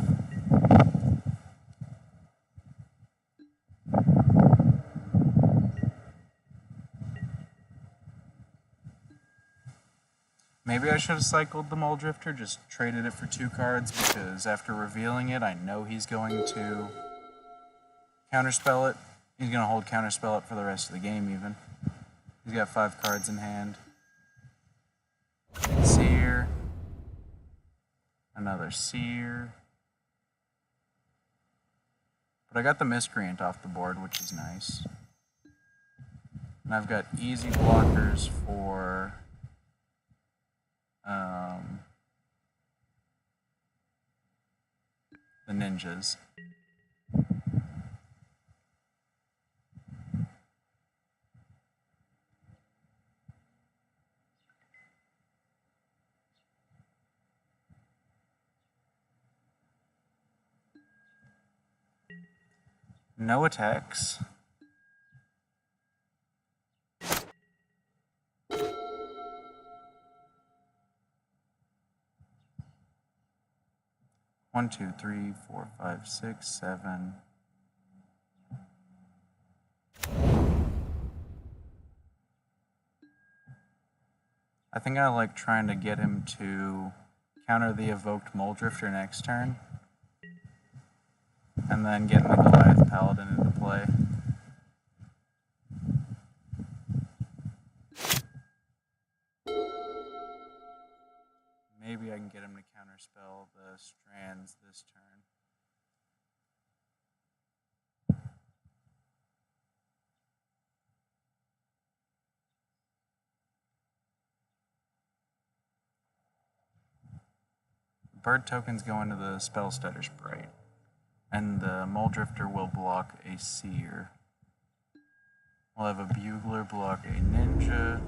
Maybe I should have cycled the Mole Drifter, just traded it for 2 cards, because after revealing it, I know he's going to counterspell it. He's going to hold counterspell it for the rest of the game, even. He's got 5 cards in hand. Seer. Another Seer. But I got the Miscreant off the board, which is nice. And I've got easy blockers for the ninjas. No attacks. One, two, three, 4, 5, 6, 7. I think I like trying to get him to counter the evoked Mole Drifter next turn, and then getting the Goliath Paladin into play. Maybe I can get him to counterspell the strands this turn. Bird tokens go into the Spell Stutter Sprite, and the Mole Drifter will block a Seer. We'll have a Bugler block a Ninja.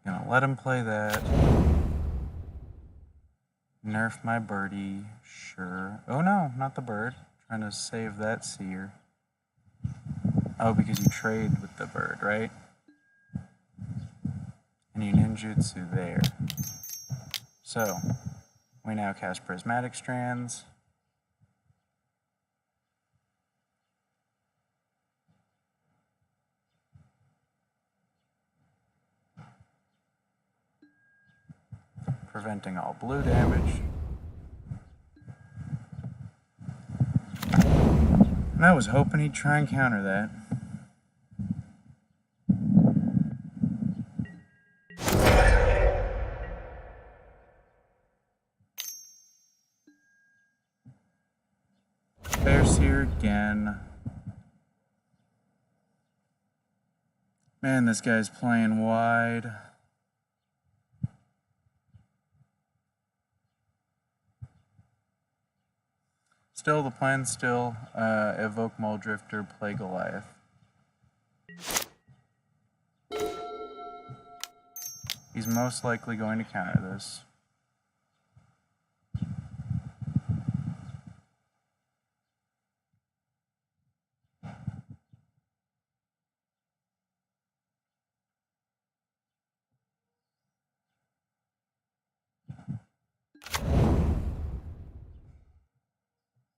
Gonna let him play that. Nerf my birdie, sure. Oh no, not the bird. Trying to save that Seer. Oh, because you trade with the bird, right? And you ninjutsu there. So, we now cast Prismatic Strands. Preventing all blue damage. And I was hoping he'd try and counter that. Bear's here again. Man, this guy's playing wide. Still, the plan's still evoke Mole Drifter, play Goliath. He's most likely going to counter this.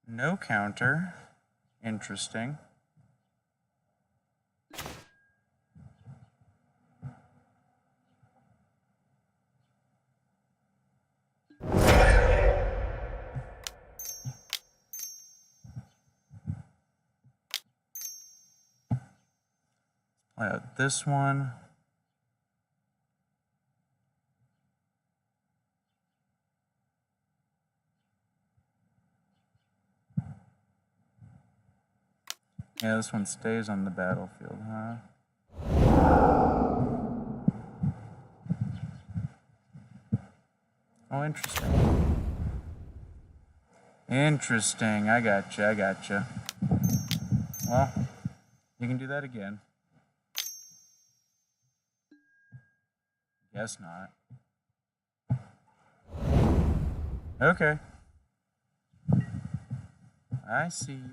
No counter. Interesting. Play out this one. Yeah, this one stays on the battlefield, huh? Oh, interesting. Interesting. I gotcha. Well, you can do that again. Guess not. Okay. I see you.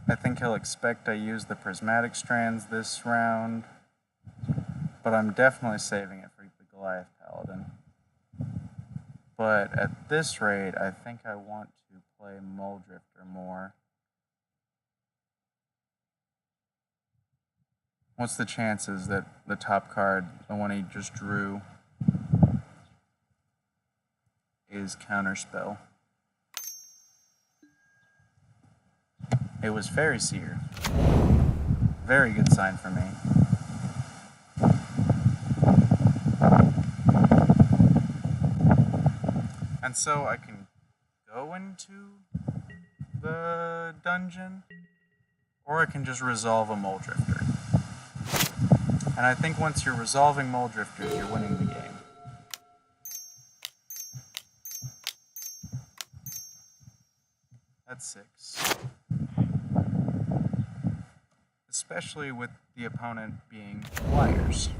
I think he'll expect I use the prismatic strands this round, but I'm definitely saving it for the Goliath Paladin. But at this rate, I think I want to play Mole Drifter more. What's the chances that the top card, the one he just drew, is Counterspell? It was Fairy Seer. Very good sign for me. And so I can go into the dungeon, or I can just resolve a Mole Drifter. And I think once you're resolving Mole Drifters, you're winning the game. That's 6. Especially with the opponent being flyers.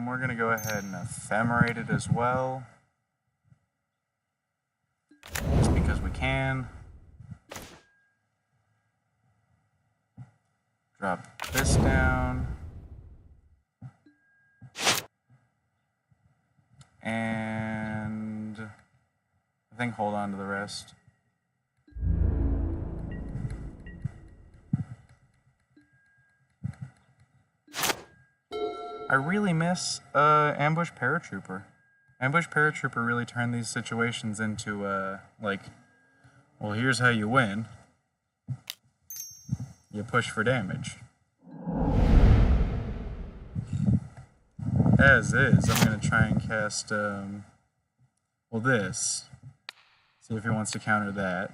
We're going to go ahead and ephemerate it as well. Just because we can. Drop this down. And I think hold on to the rest. I really miss Ambush Paratrooper. Ambush Paratrooper really turned these situations into, like, well, here's how you win. You push for damage. As is, I'm going to try and cast, well, this. See if he wants to counter that.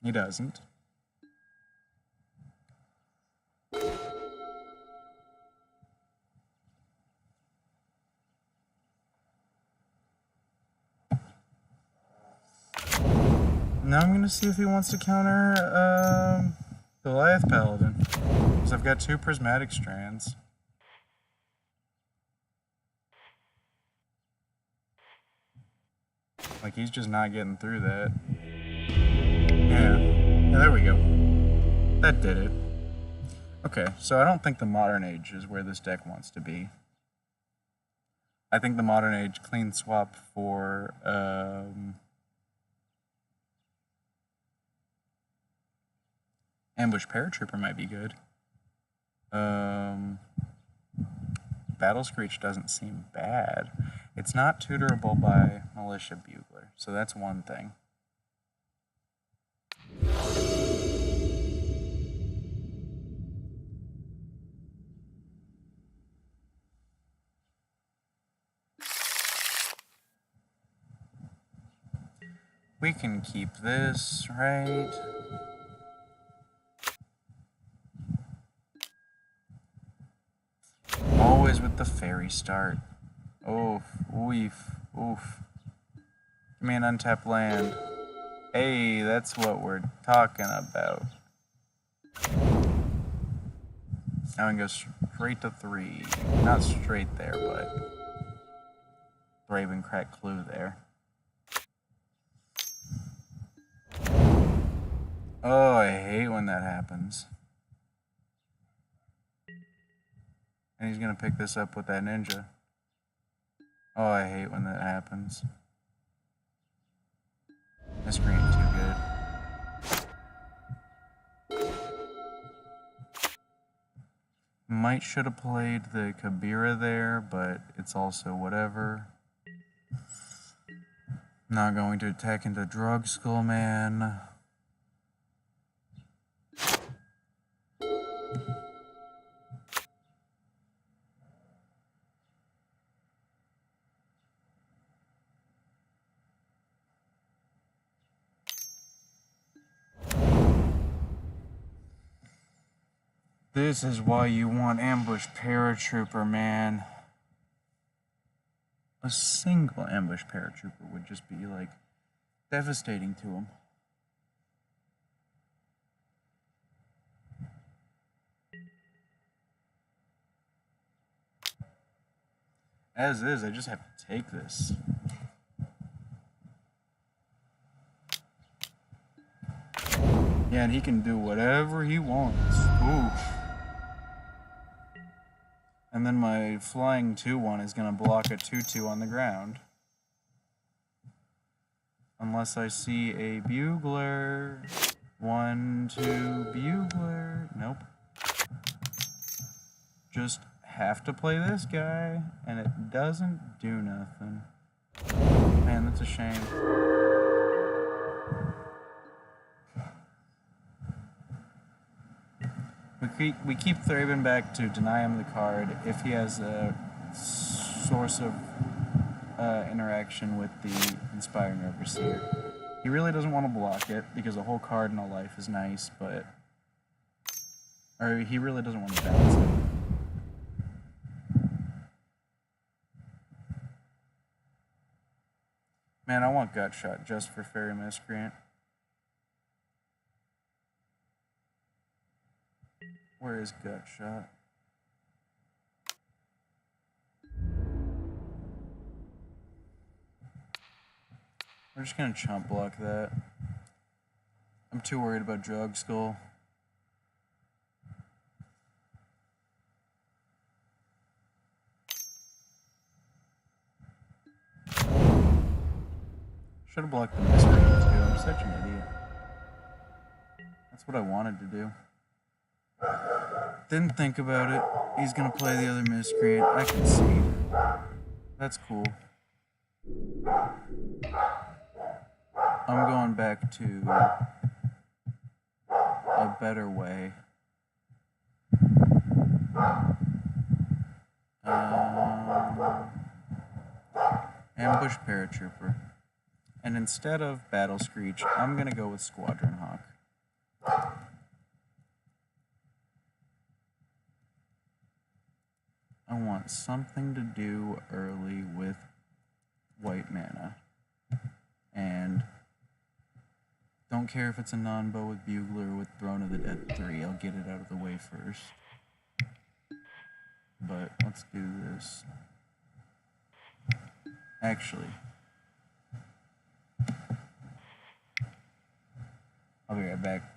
He doesn't. Now I'm going to see if he wants to counter Goliath Paladin. Because I've got 2 prismatic strands. Like, he's just not getting through that. Yeah, there we go. That did it. Okay, so I don't think the Modern Age is where this deck wants to be. I think the Modern Age clean swap for Ambush Paratrooper might be good. Battle Screech doesn't seem bad. It's not tutorable by Militia Bugler, so that's one thing. We can keep this, right? Always with the fairy start. Oof, oof. Give me an untapped land. Hey, that's what we're talking about. Now we can go straight to 3. Not straight there, but Raven Crack Clue there. Oh, I hate when that happens. And he's gonna pick this up with that ninja. Oh, I hate when that happens. This green too good. Might should have played the Kabira there, but it's also whatever. Not going to attack into Drug Skull Man. This is why you want ambush paratrooper, man. A single ambush paratrooper would just be like devastating to him. As is, I just have to take this. Yeah, and he can do whatever he wants. Ooh. And then my flying 2-1 is going to block a 2-2 on the ground. Unless I see a bugler. 1-2 bugler. Nope. Just have to play this guy, and it doesn't do nothing. Man, that's a shame. We keep Thraben back to deny him the card if he has a source of interaction with the Inspiring Overseer. He really doesn't want to block it because a whole card in a life is nice, but... Or he really doesn't want to balance it. Man, I want Gut Shot just for Fairy Miscreant. Where is Gut Shot? We're just gonna chump block that. I'm too worried about Drug Skull. Should have blocked the Miscreant too. I'm such an idiot. That's what I wanted to do. Didn't think about it. He's gonna play the other Miscreant. I can see. That's cool. I'm going back to a better way. Ambush Paratrooper. And instead of Battle Screech, I'm gonna go with Squadron Hawk. I want something to do early with white mana. And don't care if it's a non-bow with Bugler or with Throne of the Dead 3, I'll get it out of the way first. But let's do this. Actually, I'll be right back.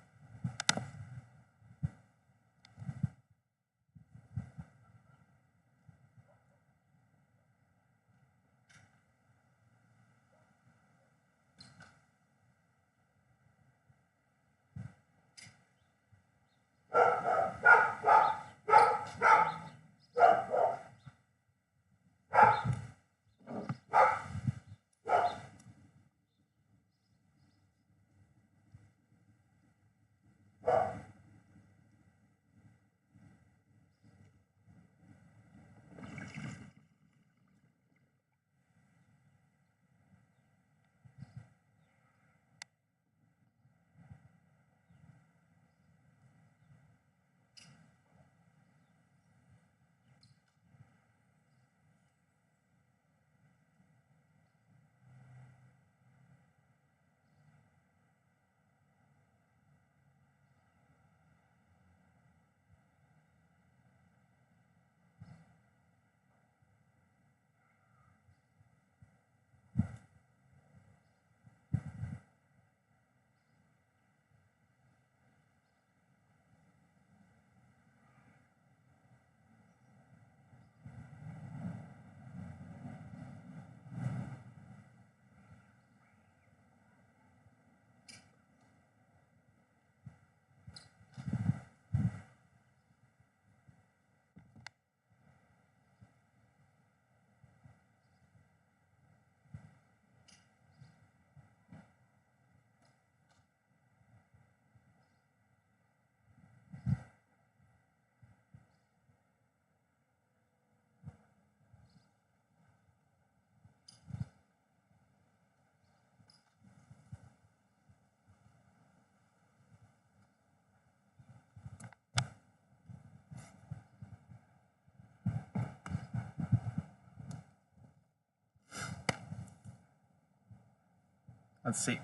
Let's see.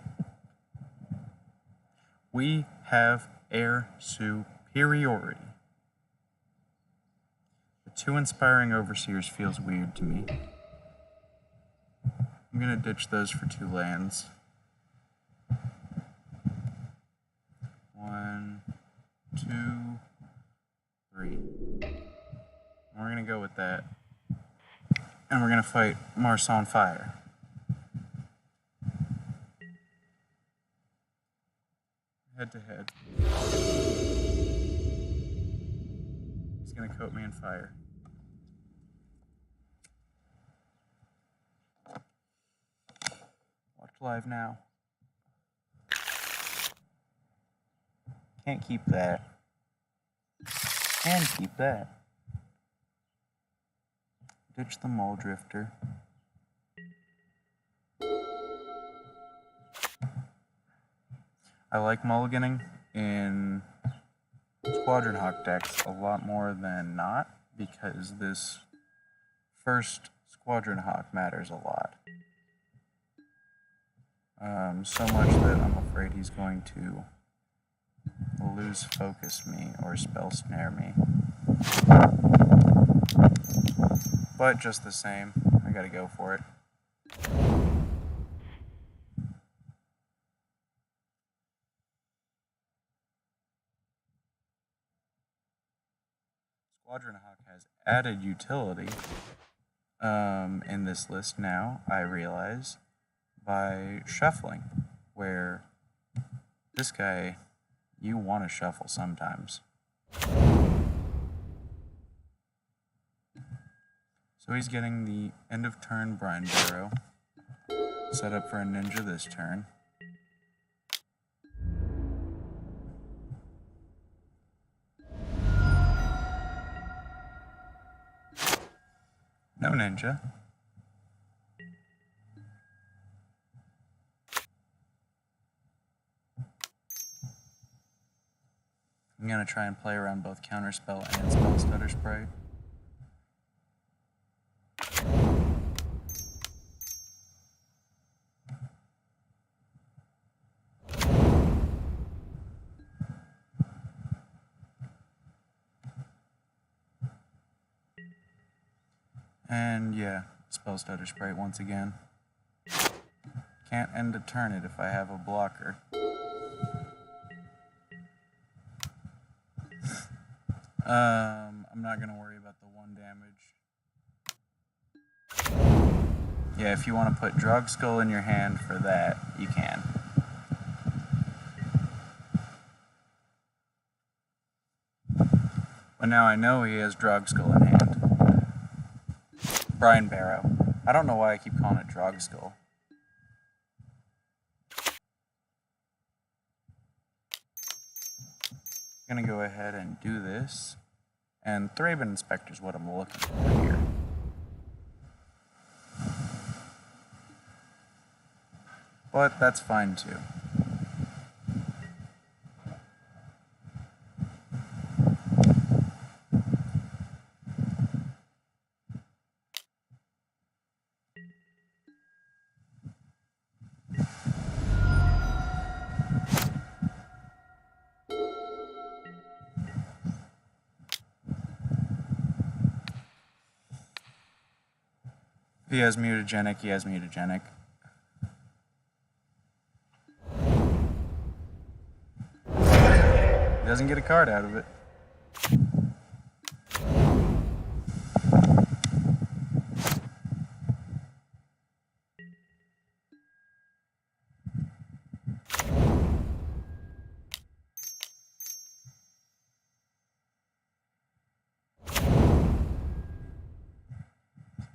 We have air superiority. The 2 inspiring overseers feels weird to me. I'm gonna ditch those for 2 lands. 1, 2, 3. We're gonna go with that. And we're gonna fight Mars on Fire. Head to head. He's gonna coat me in fire. Watch live now. Can't keep that. Can keep that. Ditch the Mole Drifter. I like mulliganing in Squadron Hawk decks a lot more than not, because this first Squadron Hawk matters a lot. So much that I'm afraid he's going to lose focus me or spell snare me. But just the same, I gotta go for it. Squadron Hawk has added utility in this list now, I realize, by shuffling, where this guy, you want to shuffle sometimes. So he's getting the end of turn Brine Barrow, set up for a ninja this turn. No ninja. I'm gonna try and play around both Counterspell and Spell Stutter Sprite. And yeah, Spell Stutter Sprite once again. Can't end a turn it if I have a blocker. I'm not gonna worry about the 1 damage. Yeah, if you want to put Drog Skull in your hand for that, you can. But now I know he has Drog Skull in hand. Brine Barrow. I don't know why I keep calling it Drog Skull. I'm gonna go ahead and do this. And Thraben Inspector is what I'm looking for here. But that's fine too. If he has mutagenic, he has mutagenic. He doesn't get a card out of it.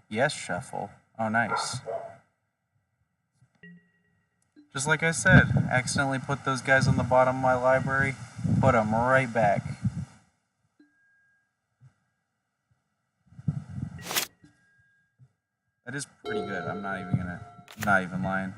Yes, shuffle. Oh, nice. Just like I said, accidentally put those guys on the bottom of my library, put them right back. That is pretty good. I'm not even lying.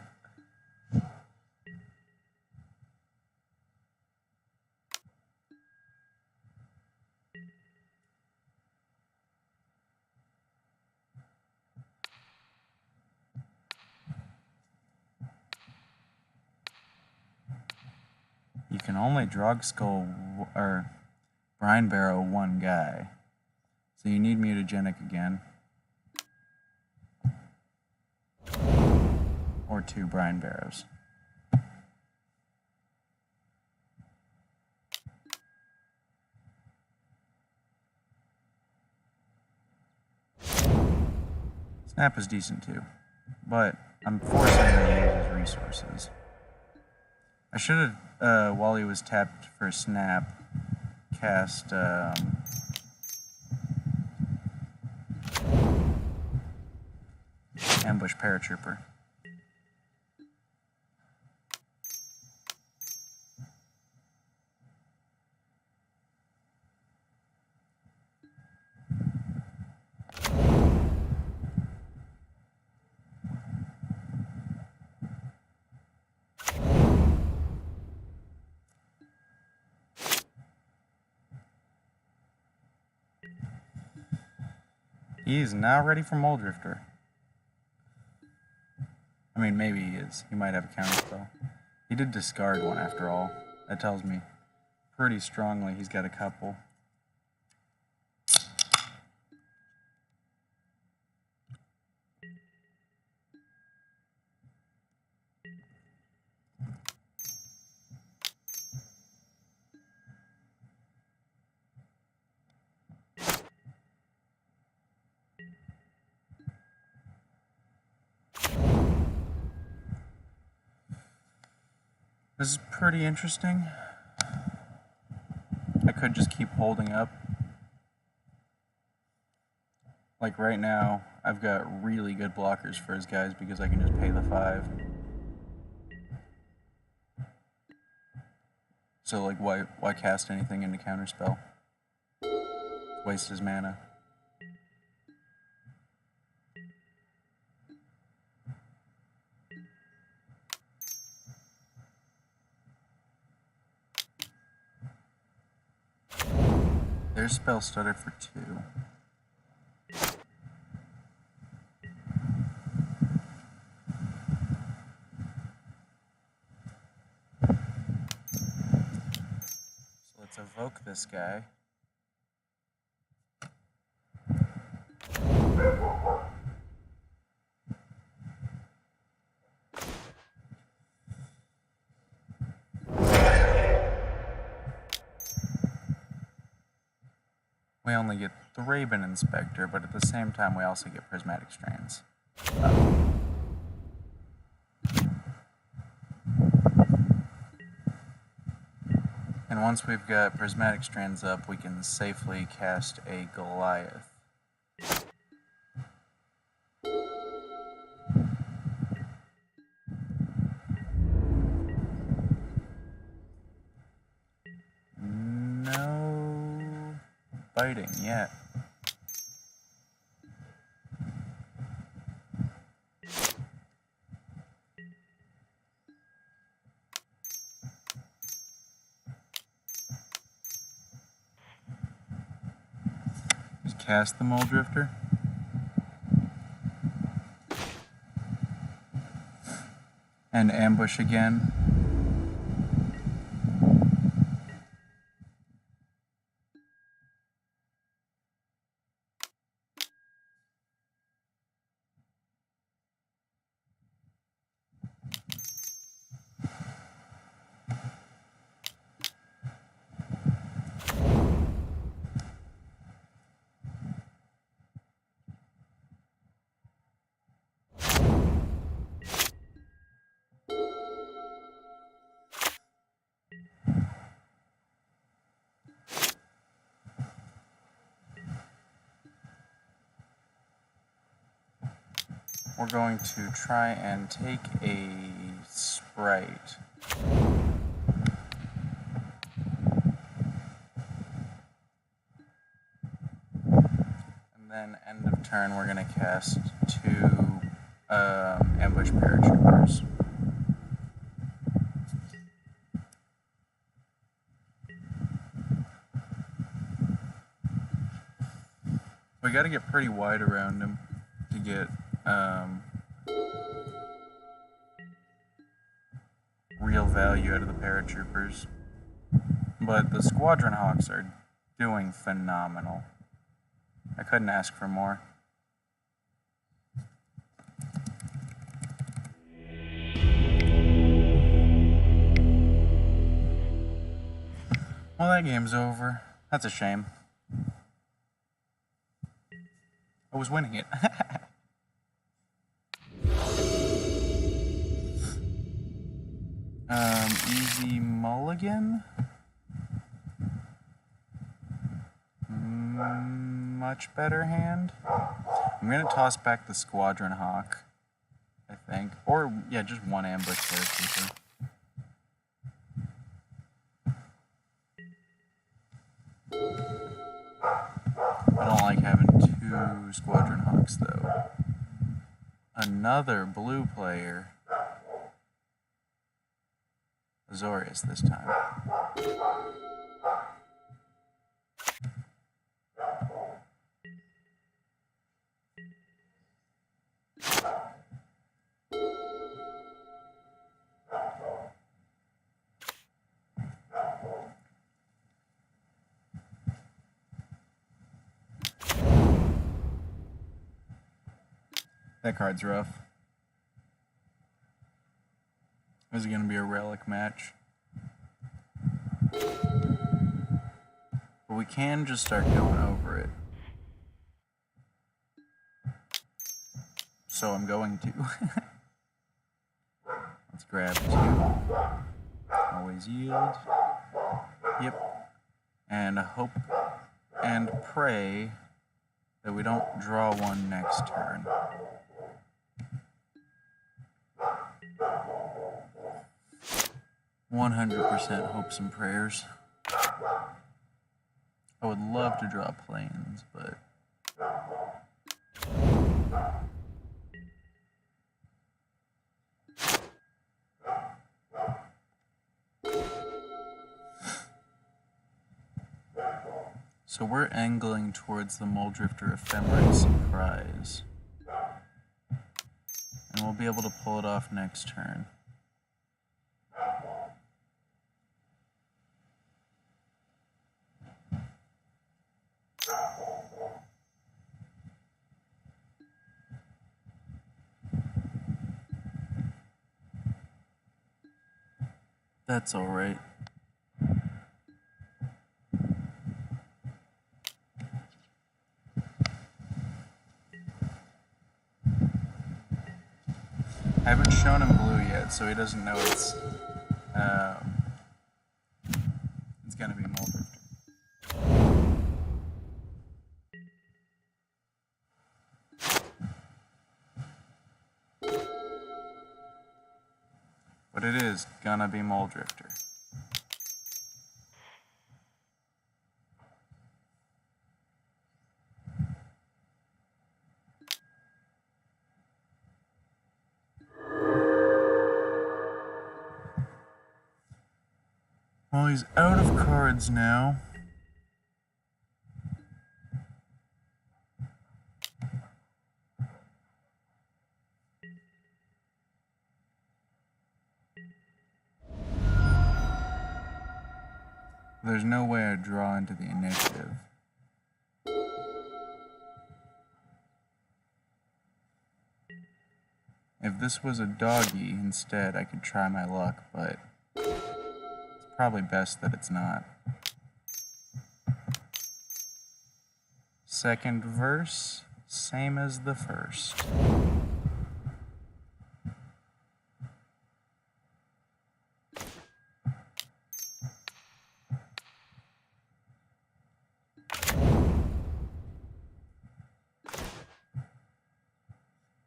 only Drug Skull or Brine Barrow one guy. So you need mutagenic again. Or 2 Brine Barrows. Snap is decent too, but I'm forcing him to use his resources. I should have, while he was tapped for Snap, cast Ambush Paratrooper. He's not ready for Mole Drifter. I mean, maybe he is. He might have a counter spell. He did discard one after all. That tells me pretty strongly he's got a couple. This is pretty interesting. I could just keep holding up. Like right now, I've got really good blockers for his guys because I can just pay the 5. So like why cast anything into counterspell? Waste his mana. There's spell stutter for 2. So let's evoke this guy. We only get the Raven Inspector, but at the same time we also get Prismatic Strands. And once we've got Prismatic Strands up, we can safely cast a Goliath. No biting yet. Just cast the Mole Drifter. And ambush again. We're going to try and take a Sprite. And then end of turn we're going to cast 2 Ambush Paratroopers. We got to get pretty wide around him to get real value out of the paratroopers. But the Squadron Hawks are doing phenomenal. I couldn't ask for more. Well, that game's over. That's a shame. I was winning it. Easy mulligan? Much better hand. I'm gonna toss back the Squadron Hawk, I think. Or, yeah, just one ambush paratrooper. I don't like having two Squadron Hawks, though. Another blue player. Azorius this time. That card's rough. This is going to be a relic match. But we can just start going over it. So I'm going to. Let's grab two. Always yield. Yep. And hope and pray that we don't draw one next turn. %, hopes and prayers. I would love to draw planes, but so we're angling towards the Mulldrifter Ephemerate Surprise. And we'll be able to pull it off next turn. That's alright. I haven't shown him blue yet, so he doesn't know it's gonna be Mulldrifter. But it is gonna be Mulldrifter. Well, he's out of cards now. There's no way I draw into the initiative. If this was a doggy instead, I could try my luck, but it's probably best that it's not. Second verse, same as the first.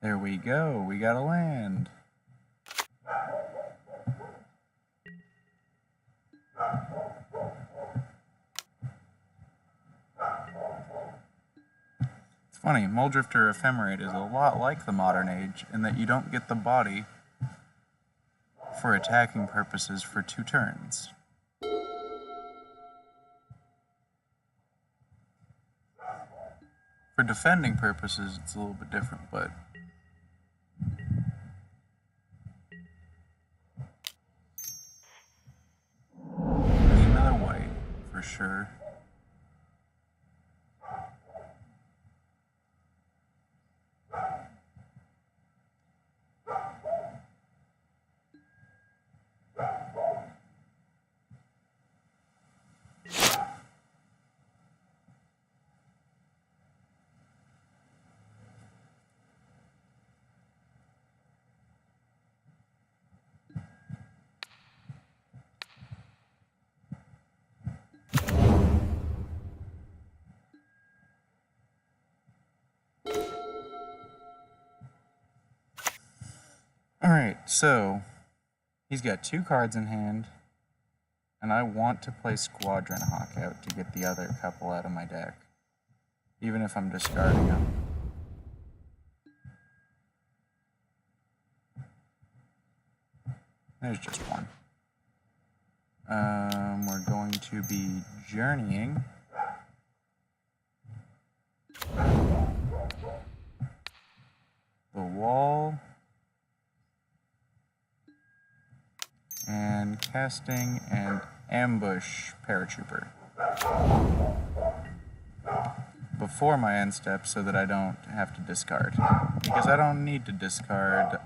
There we go, we got a land. It's funny, Mulldrifter Ephemerate is a lot like the Modern Age in that you don't get the body for attacking purposes for 2 turns. For defending purposes, it's a little bit different, but another white. sure. Alright, so he's got 2 cards in hand, and I want to play Squadron Hawk out to get the other couple out of my deck, even if I'm discarding them. There's just one. We're going to be journeying. The wall. And casting an ambush paratrooper before my end step so that I don't have to discard. Because I don't need to discard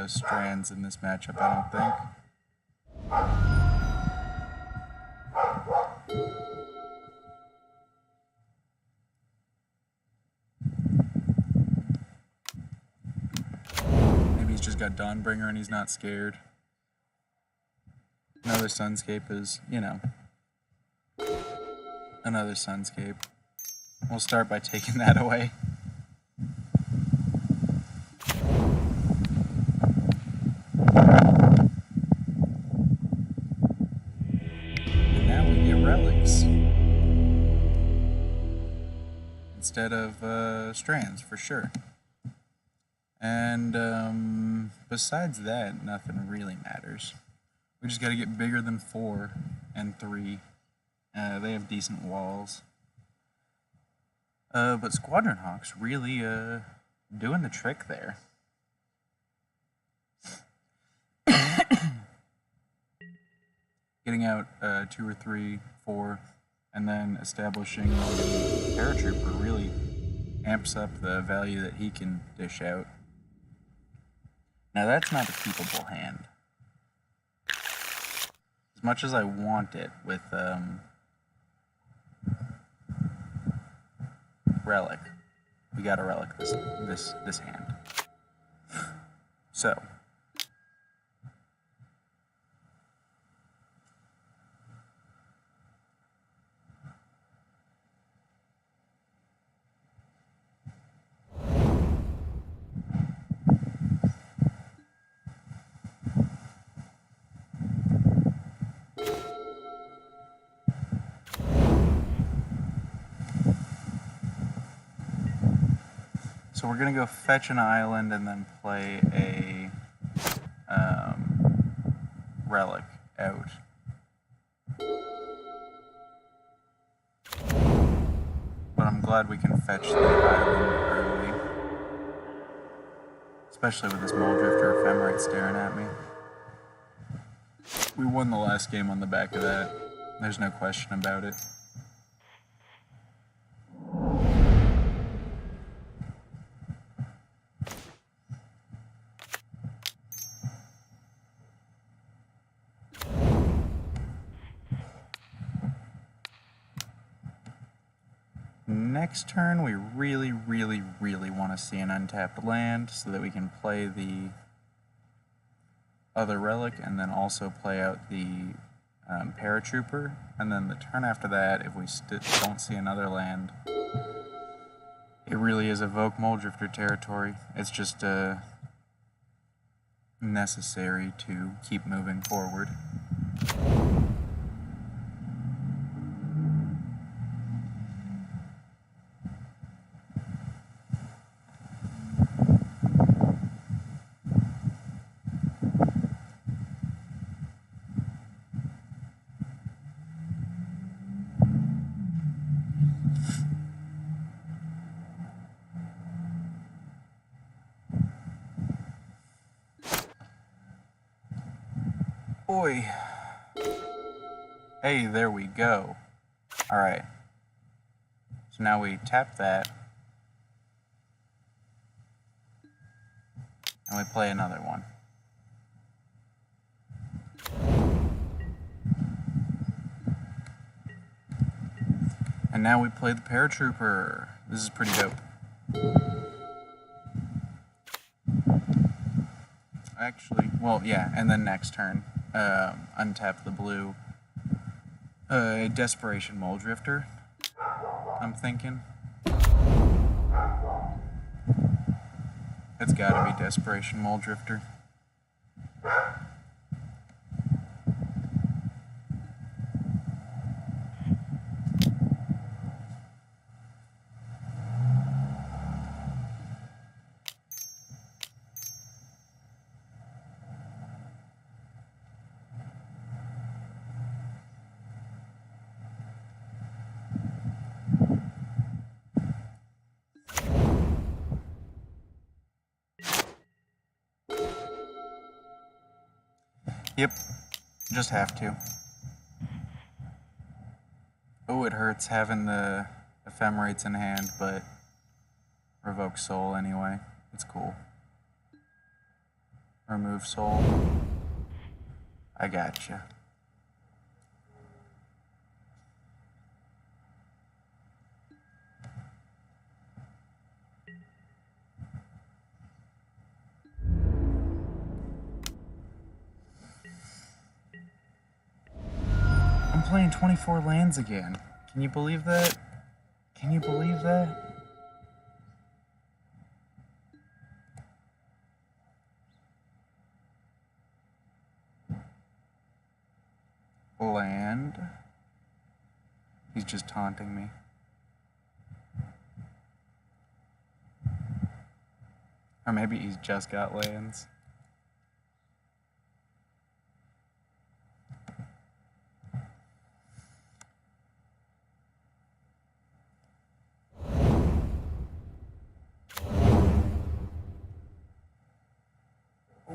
strands in this matchup, I don't think. Maybe he's just got Dawnbringer and he's not scared. Another Sunscape is, you know, another Sunscape. We'll start by taking that away. And now we get relics instead of strands, for sure. And besides that, nothing really matters. We just gotta get bigger than 4 and 3. They have decent walls. But Squadron Hawk's really doing the trick there. Getting out 2 or 3, 4, and then establishing the paratrooper really amps up the value that he can dish out. Now that's not a keepable hand. As much as I want it with relic, we got a relic this hand. So we're going to go fetch an island and then play a relic out. But I'm glad we can fetch the island early. Especially with this Moldrifter Ephemerate staring at me. We won the last game on the back of that. There's no question about it. Next turn, we really want to see an untapped land so that we can play the other relic and then also play out the paratrooper. And then the turn after that, if we don't see another land, it really is Evoke Moldrifter territory. It's just necessary to keep moving forward. Boy. Hey, there we go. Alright. So now we tap that. And we play another one. And now we play the paratrooper. This is pretty dope. Actually, well, yeah, and then next turn, untap the blue. Desperation Mole Drifter, I'm thinking. It's gotta be Desperation Mole Drifter. Yep, just have to. Oh, it hurts having the ephemerates in hand, but revoke soul anyway. It's cool. Remove soul. I gotcha. I'm playing 24 lands again. Can you believe that? Can you believe that? Land. He's just taunting me. Or maybe he's just got lands.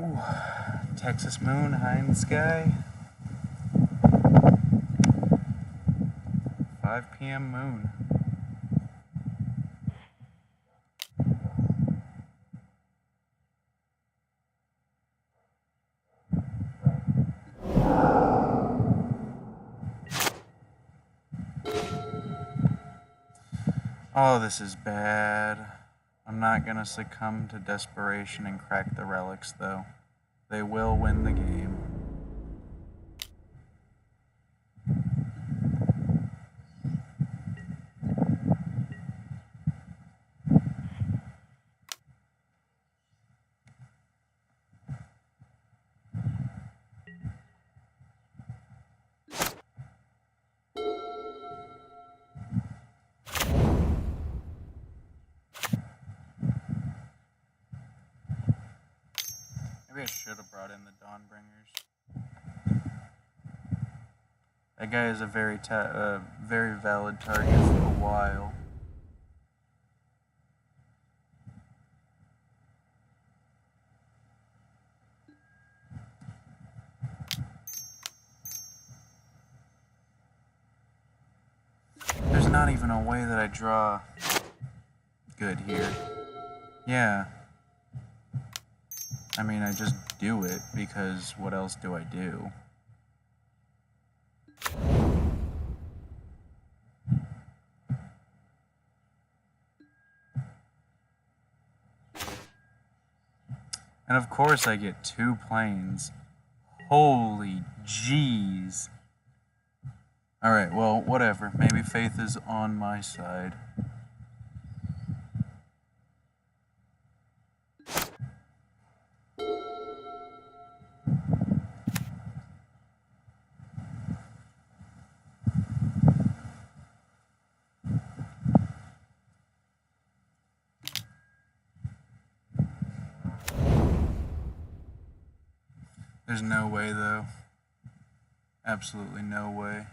Ooh, Texas moon high in the sky. 5 p.m. moon. Oh, this is bad. I'm not gonna succumb to desperation and crack the relics, though. They will win the game. Maybe I should have brought in the Dawnbringers. That guy is a very valid target for a while. There's not even a way that I draw good here. Yeah. I mean, I just do it, because what else do I do? And of course I get 2 planes. Holy jeez. Alright, well, whatever. Maybe faith is on my side. There's no way, though. Absolutely no way.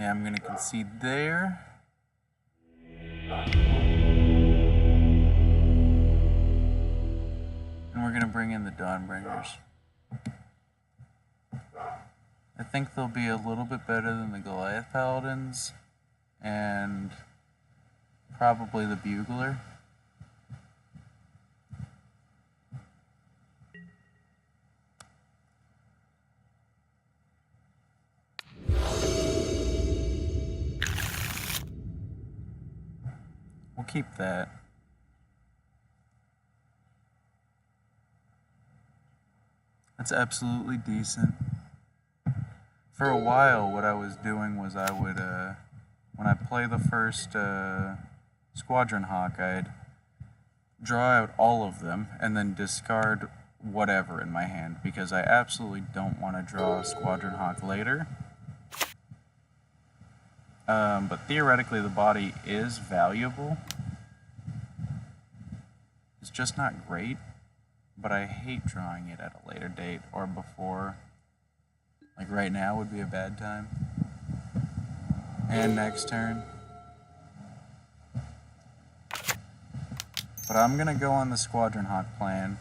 Yeah, I'm gonna concede there. And we're gonna bring in the Dawnbringers. I think they'll be a little bit better than the Goliath Paladins, and probably the Bugler. We'll keep that. That's absolutely decent. For a while, what I was doing was I would, when I play the first Squadron Hawk, I'd draw out all of them and then discard whatever in my hand, because I absolutely don't want to draw Squadron Hawk later. But theoretically, the body is valuable. It's just not great, but I hate drawing it at a later date or before. Like right now would be a bad time. And next turn. But I'm gonna go on the Squadron Hawk plan.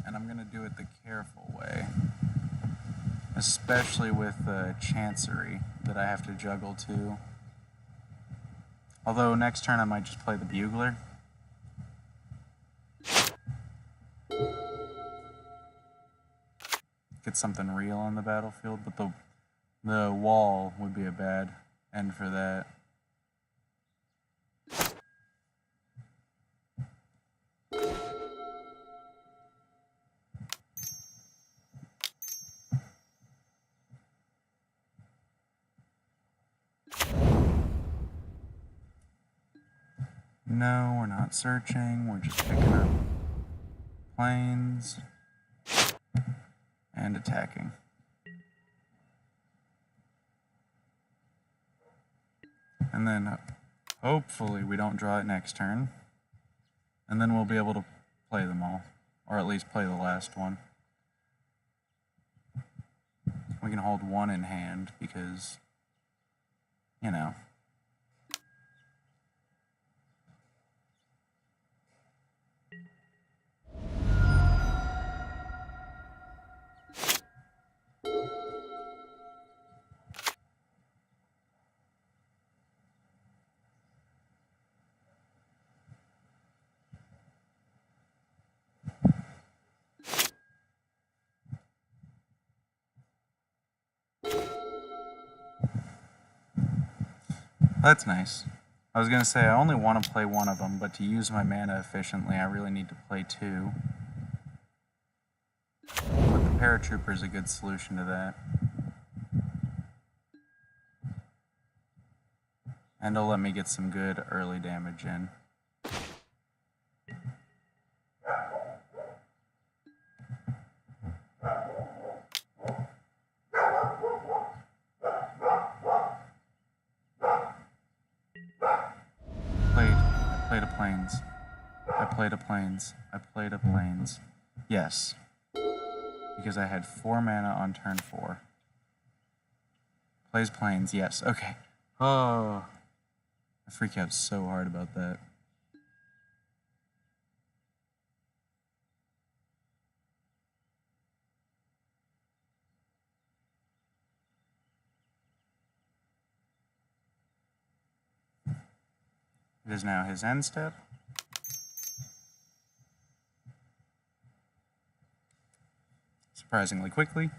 And I'm gonna do it the careful way. Especially with the Chancery that I have to juggle too. Although next turn I might just play the Bugler. Get something real on the battlefield, but the wall would be a bad end for that. No, we're not searching, we're just picking up planes and attacking. And then hopefully we don't draw it next turn. And then we'll be able to play them all, or at least play the last one. We can hold one in hand because, you know. That's nice. I was gonna say I only want to play one of them, but to use my mana efficiently, I really need to play two. But the Paratrooper is a good solution to that. And it'll let me get some good early damage in. I played a planes. I played a planes. I played a planes. Yes. Because I had 4 mana on turn 4. Plays planes, yes. Okay. Oh. I freak out so hard about that. It is now his end step. Surprisingly quickly.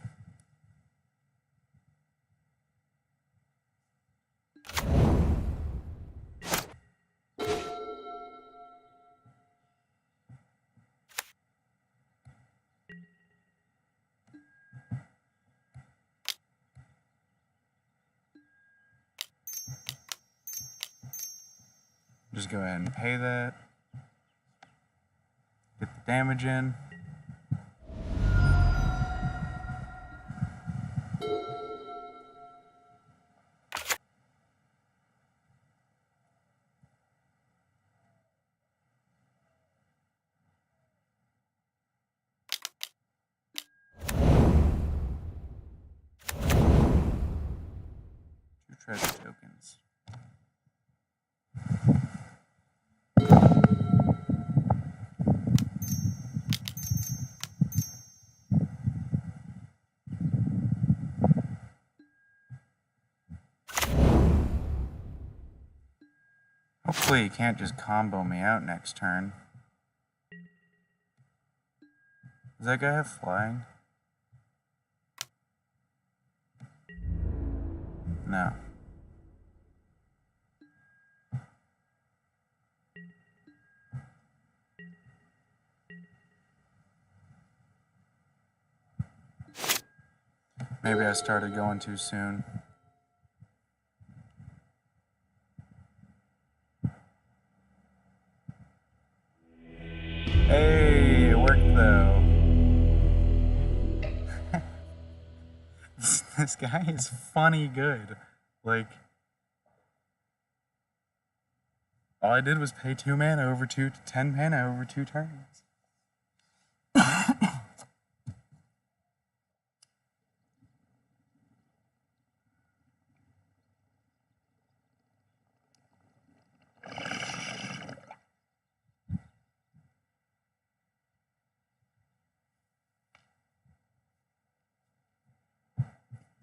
Just go ahead and pay that. Get the damage in. treasure tokens. Hopefully he can't just combo me out next turn. Does that guy have flying? No. Maybe I started going too soon. Hey, it worked though. This guy is funny good. Like, all I did was pay 2 mana over 10 mana over 2 turns.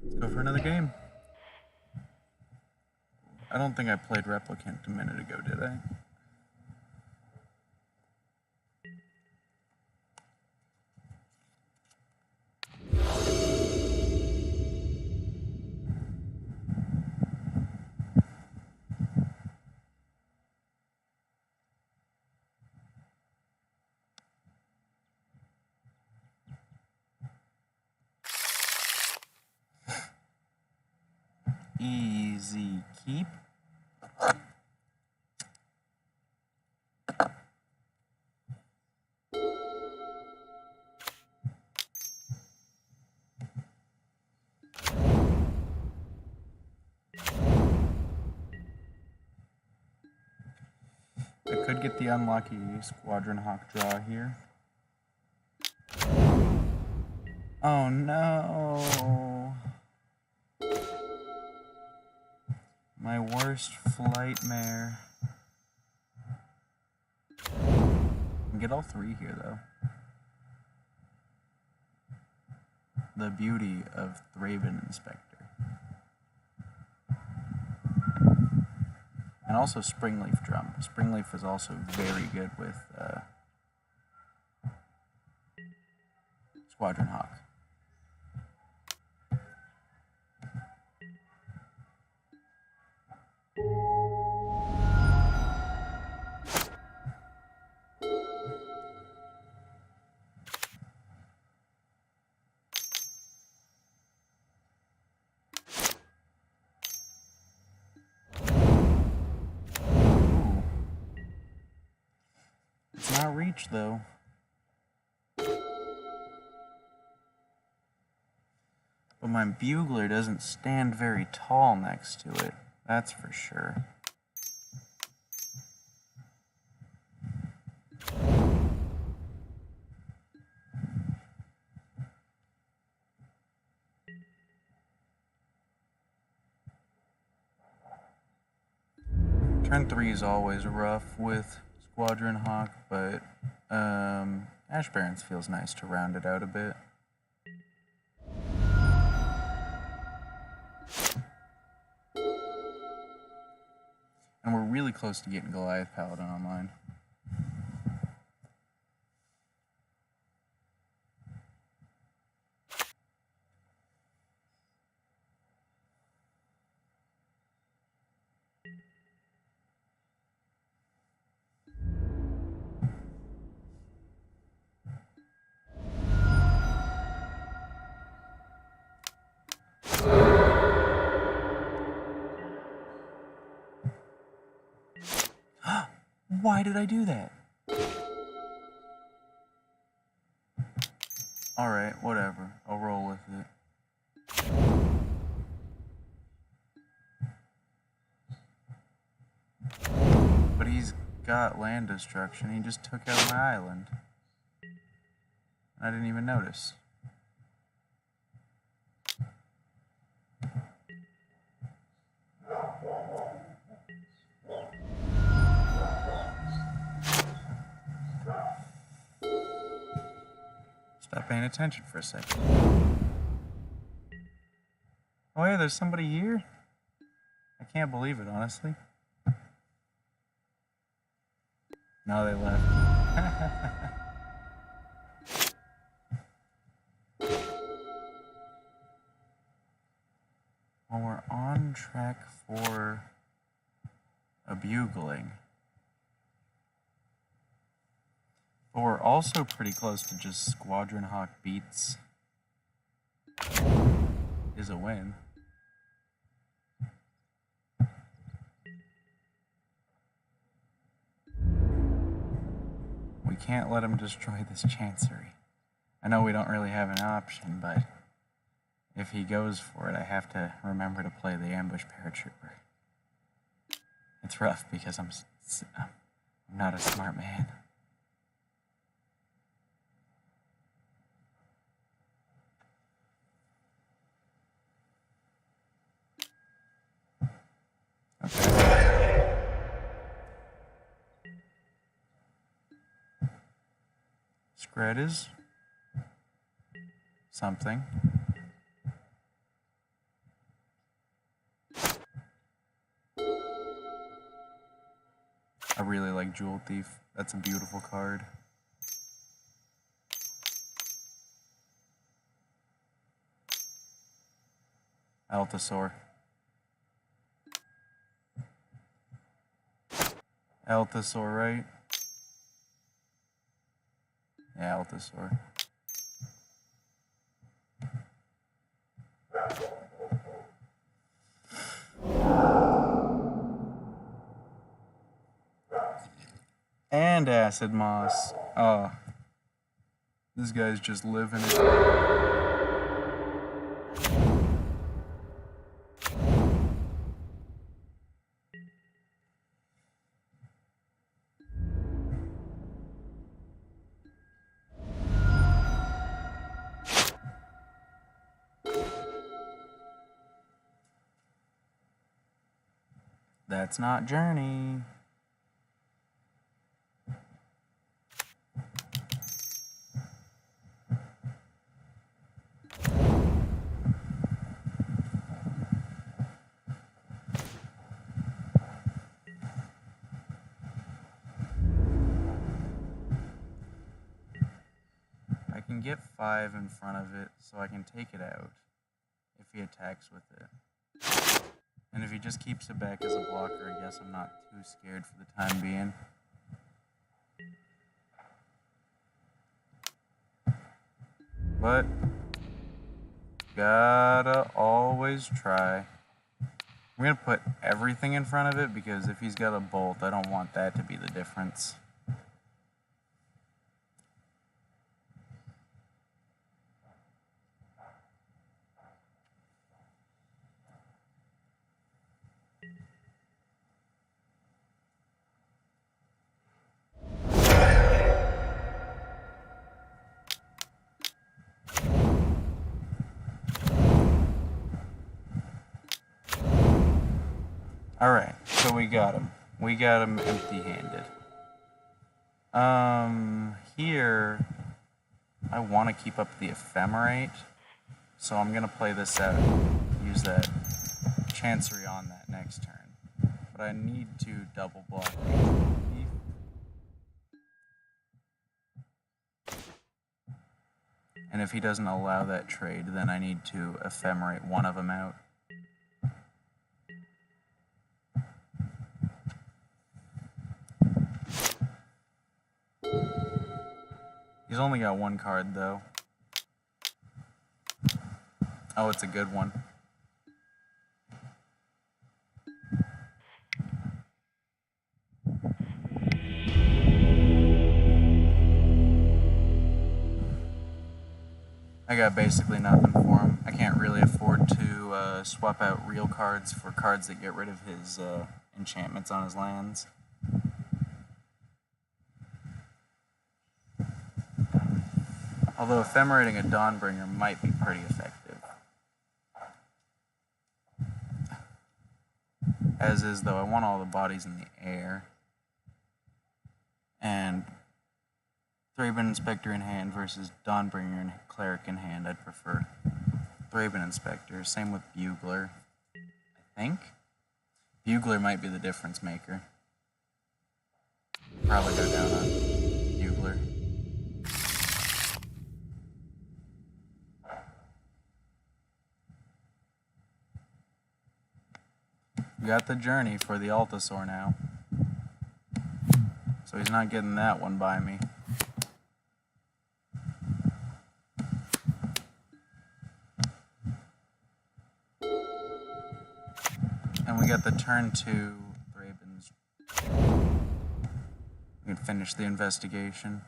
Let's go for another game. I don't think I played Replicant a minute ago, did I? Easy keep. I could get the unlucky Squadron Hawk draw here. Oh no! My worst flightmare. I can get all 3 here though. The beauty of Thraben Inspector. And also Springleaf Drum. Springleaf is also very good with Squadron Hawk. It's not reach though. But my bugler doesn't stand very tall next to it, that's for sure. Turn 3 is always rough with Squadron Hawk, but Ash Barrens feels nice to round it out a bit. And we're really close to getting Goliath Paladin online. Why did I do that? Alright, whatever. I'll roll with it. But he's got land destruction. He just took out my island. I didn't even notice. paying attention for a second. Oh yeah, there's somebody here? I can't believe it, honestly. No, they left. Well, we're on track for a bugling. But we're also pretty close to just Squadron Hawk beats is a win. We can't let him destroy this Chancery. I know we don't really have an option, but if he goes for it, I have to remember to play the ambush paratrooper. It's rough because I'm not a smart man. Okay. Scred is something. I really like Jewel Thief. That's a beautiful card. Altasaur. Altasaur, right? Yeah, Altasaur. And Acid Moss. Oh. This guy's just living it. That's not Journey. I can get 5 in front of it, so I can take it out if he attacks with it. And if he just keeps it back as a blocker, I guess I'm not too scared for the time being. But gotta always try. I'm gonna put everything in front of it because if he's got a bolt, I don't want that to be the difference. Alright, so we got him. We got him empty-handed. Here, I want to keep up the Ephemerate, so I'm going to play this out, use that Chancery on that next turn. But I need to double block Thief. And if he doesn't allow that trade, then I need to Ephemerate one of them out. He's only got one card, though. Oh, it's a good one. I got basically nothing for him. I can't really afford to swap out real cards for cards that get rid of his enchantments on his lands. Although ephemerating a Dawnbringer might be pretty effective. As is, though, I want all the bodies in the air. And Thraben Inspector in hand versus Dawnbringer and Cleric in hand. I'd prefer Thraben Inspector. Same with Bugler, I think. Bugler might be the difference maker. Probably go down on Bugler. We got the journey for the Altasaur now. So he's not getting that one by me. And we got the turn 2 Thraben's. We can finish the investigation.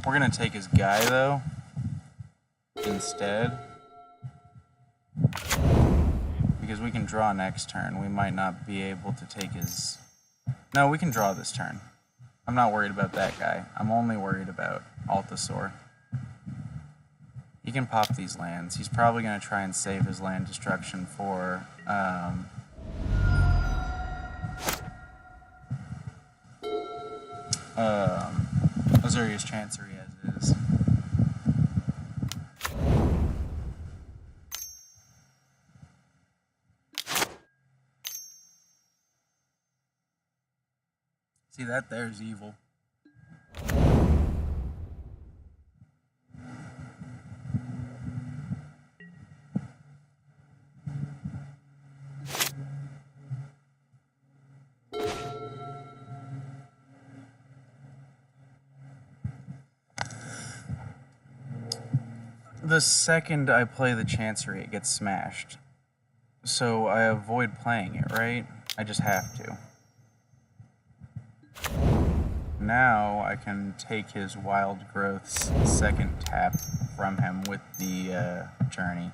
We're going to take his guy, though, instead. Because we can draw next turn. We might not be able to take his... No, we can draw this turn. I'm not worried about that guy. I'm only worried about Altasaur. He can pop these lands. He's probably going to try and save his land destruction for... Azuria's Chancery as is. See, that there's evil. The second I play the Chancery, it gets smashed. So I avoid playing it, right? I just have to. Now I can take his Wild Growth's second tap from him with the Journey.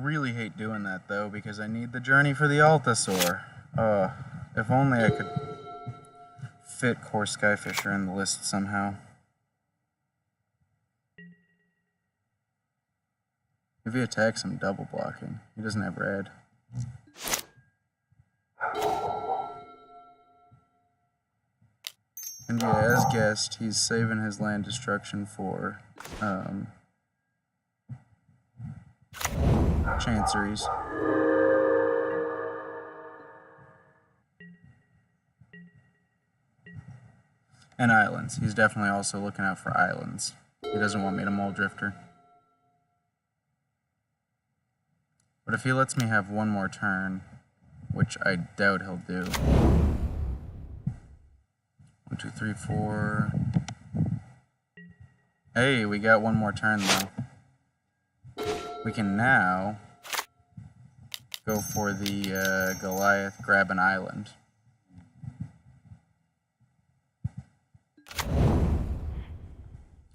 Really hate doing that though, because I need the Journey for the Altasaur. If only I could fit Core Skyfisher in the list somehow. If he attacks, I'm double blocking. He doesn't have red. And yeah, as guessed, he's saving his land destruction for Chanceries. And islands. He's definitely also looking out for islands. He doesn't want me to Mole Drifter. But if he lets me have one more turn, which I doubt he'll do. 1, 2, 3, 4. Hey, we got one more turn though. We can now go for the Goliath, grab an island.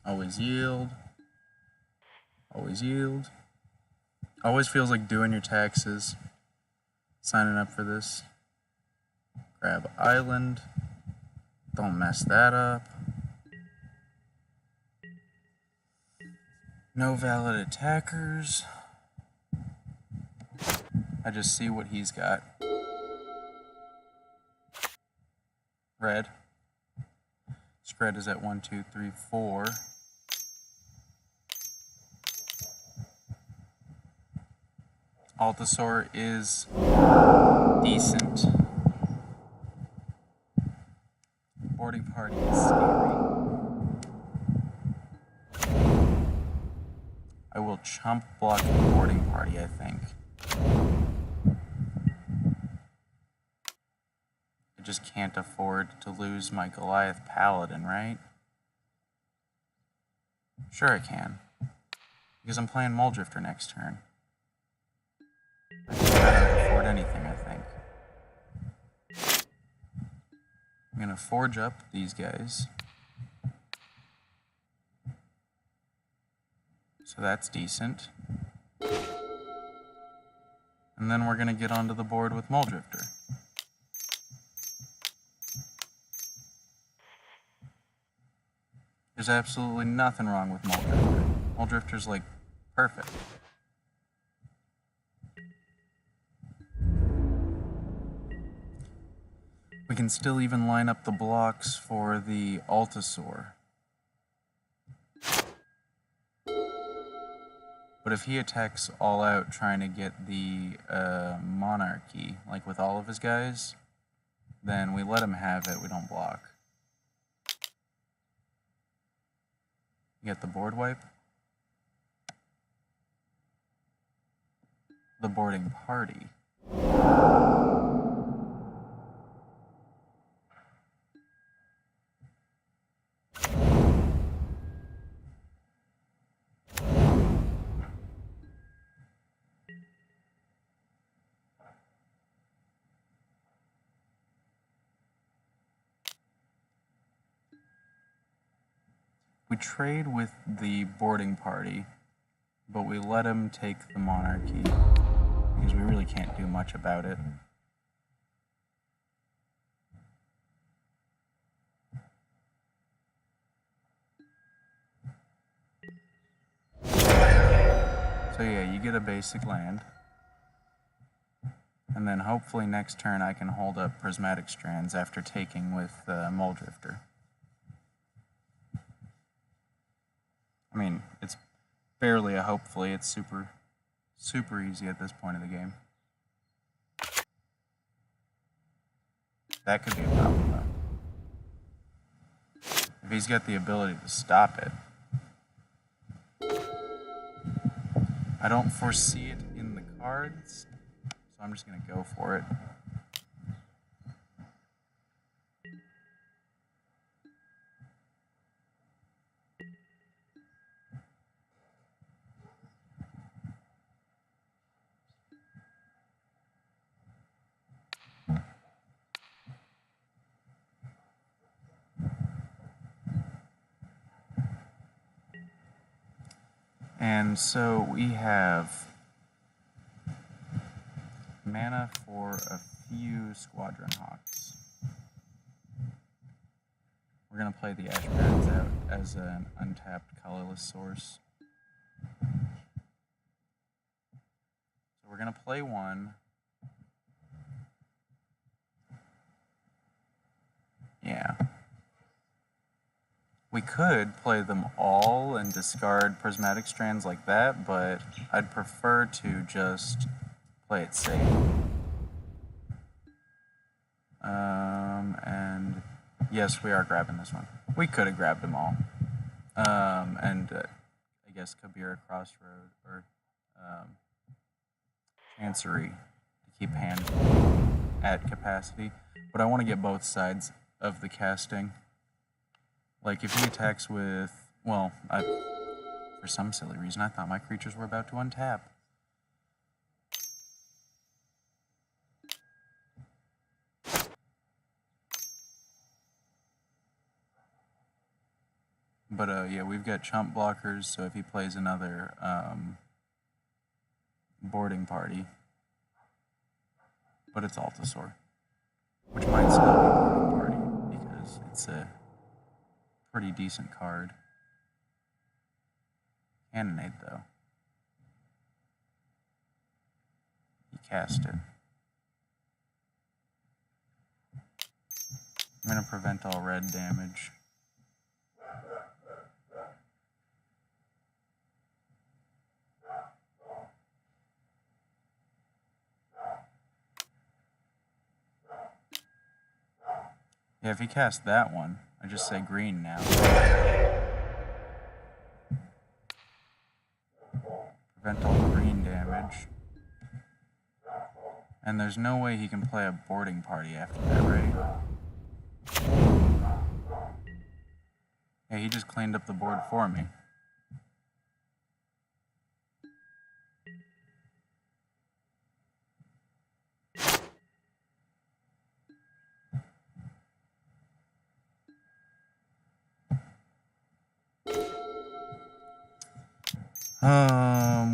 Always yield. Always yield. Always feels like doing your taxes. Signing up for this. Grab island. Don't mess that up. No valid attackers. I just see what he's got. Red. Spread is at 1, 2, 3, 4. Altasaur is decent. Boarding party is scary. I will chump block the boarding party, I think. I just can't afford to lose my Goliath Paladin, right? Sure I can. Because I'm playing Mole Drifter next turn. I can't afford anything, I think. I'm gonna forge up these guys. So that's decent. And then we're going to get onto the board with Mole Drifter. There's absolutely nothing wrong with Mole Drifter. Mole Drifter's like perfect. We can still even line up the blocks for the Altasaur. But if he attacks all out trying to get the Monarchy, like with all of his guys, then we let him have it, we don't block. You get the board wipe. The boarding party. We trade with the boarding party, but we let him take the Monarchy, because we really can't do much about it. So yeah, you get a basic land. And then hopefully next turn I can hold up Prismatic Strands after taking with Mole Drifter. I mean, it's barely a hopefully, it's super easy at this point of the game. That could be a problem though. If he's got the ability to stop it. I don't foresee it in the cards, so I'm just going to go for it. And so we have mana for a few Squadron Hawks. We're going to play the Ash Barrens out as an untapped colorless source. So we're going to play one. Yeah. We could play them all and discard Prismatic Strands like that, but I'd prefer to just play it safe. And yes, we are grabbing this one. We could have grabbed them all. I guess Kabira Crossroad or Chancery to keep hand at capacity. But I want to get both sides of the casting. Like if he attacks with, well, for some silly reason I thought my creatures were about to untap. But yeah, we've got chump blockers, so if he plays another boarding party, but it's Altasaur, which might still be boarding party because it's a pretty decent card. Cannonade though. He cast it. I'm gonna prevent all red damage. Yeah, if he casts that one, I just say green now. Prevent all green damage. And there's no way he can play a boarding party after that, right? Yeah, he just cleaned up the board for me.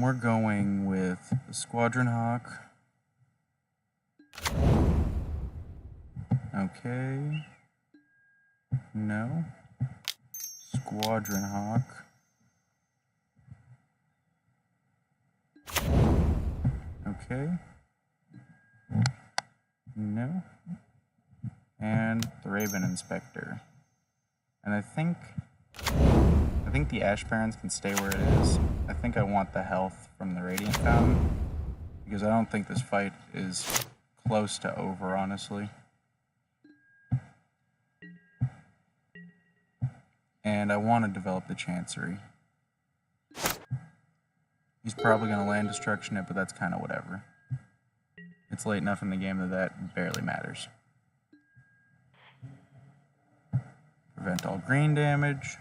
We're going with the Squadron Hawk, Okay. No. Squadron Hawk. Okay. No. And the Raven Inspector. And I think the Ash Barons can stay where it is. I think I want the health from the Radiant Fountain, because I don't think this fight is close to over, honestly. And I want to develop the Chancery. He's probably going to land destruction it, but that's kind of whatever. It's late enough in the game that barely matters. Prevent all green damage.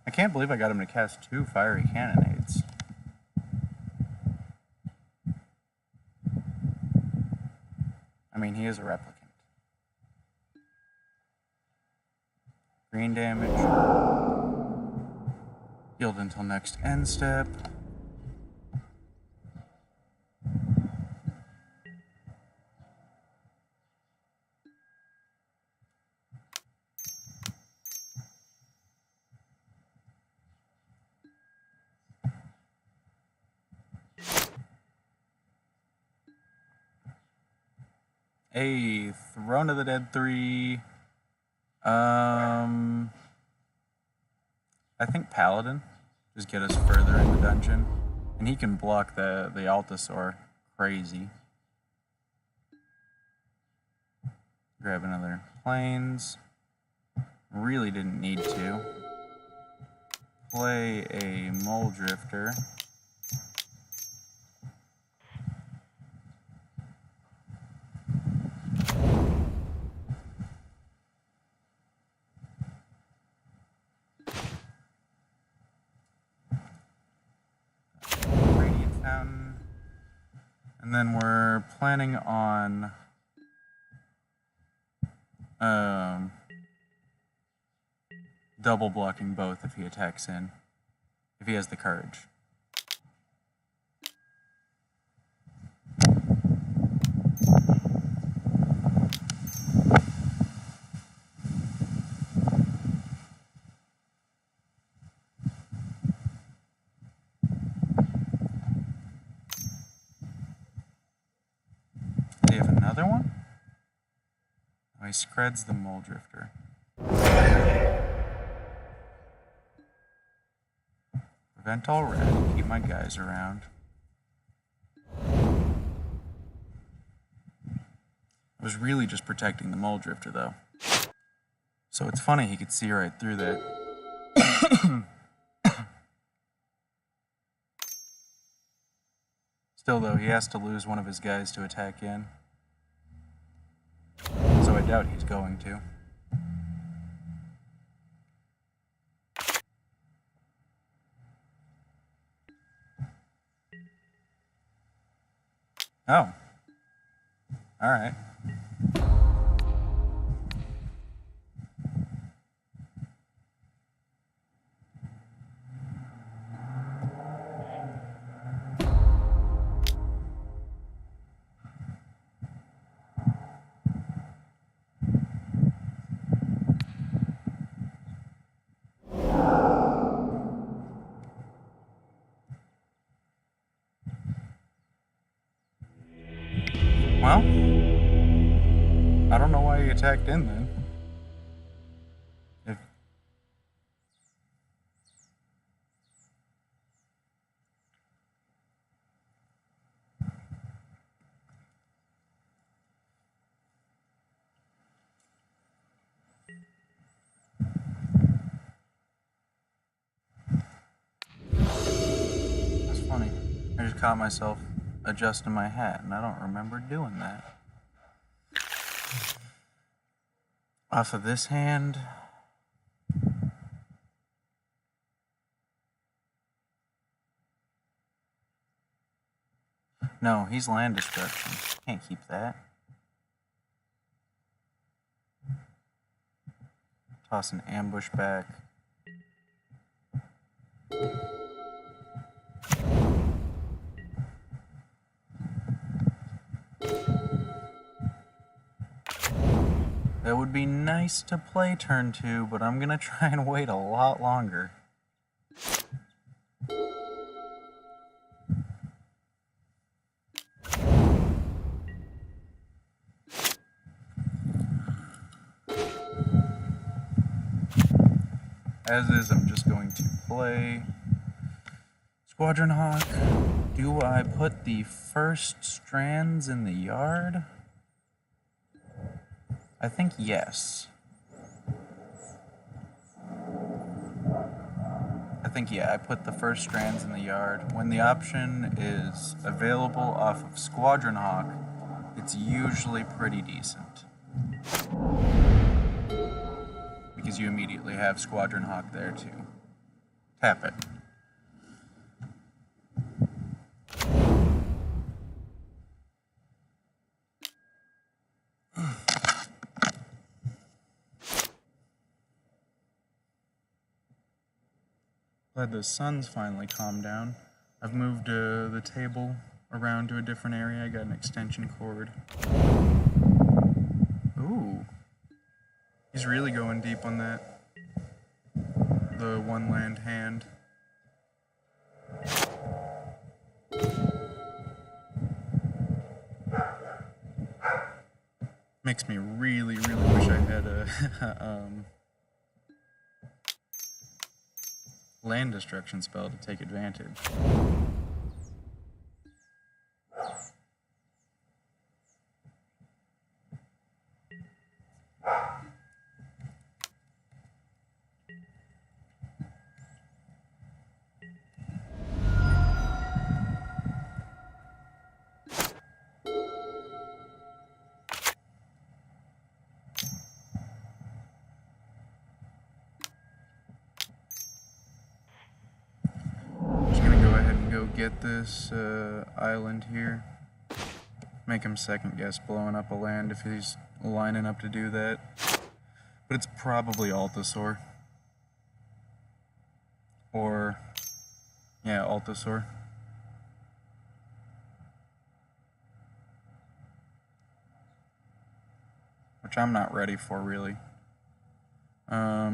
I can't believe I got him to cast 2 fiery cannonades. I mean, he is a replicant. Green damage. Healed until next end step. A Throne of the Dead 3. I think Paladin. Just get us further in the dungeon. And he can block the Altasaur. Crazy. Grab another Plains. Really didn't need to. Play a Mole Drifter. Radiant Fountain. And then we're planning on double blocking both if he attacks in. If he has the courage. Do you have another one? Oh, he screds the Mole Drifter. Prevent all red, keep my guys around. I was really just protecting the Mole Drifter, though. So it's funny he could see right through that. Still, though, he has to lose one of his guys to attack in. So I doubt he's going to. Oh. Alright. Well, I don't know why he attacked in then. That's funny. I just caught myself adjusting my hat, and I don't remember doing that. Off of this hand. No, he's land destruction. Can't keep that. Toss an ambush back. That would be nice to play turn 2, but I'm gonna try and wait a lot longer. As is, I'm just going to play Squadron Hawk. Do I put the first strands in the yard? I think yes. I put the first strands in the yard. When the option is available off of Squadron Hawk, it's usually pretty decent, because you immediately have Squadron Hawk there to tap it. Glad the sun's finally calmed down. I've moved the table around to a different area. I got an extension cord. Ooh. He's really going deep on that. The one land hand. Makes me really, really wish I had a land destruction spell to take advantage. Get this island here. Make him second guess blowing up a land if he's lining up to do that. But it's probably Altasaur. Or, yeah, Altasaur. Which I'm not ready for, really.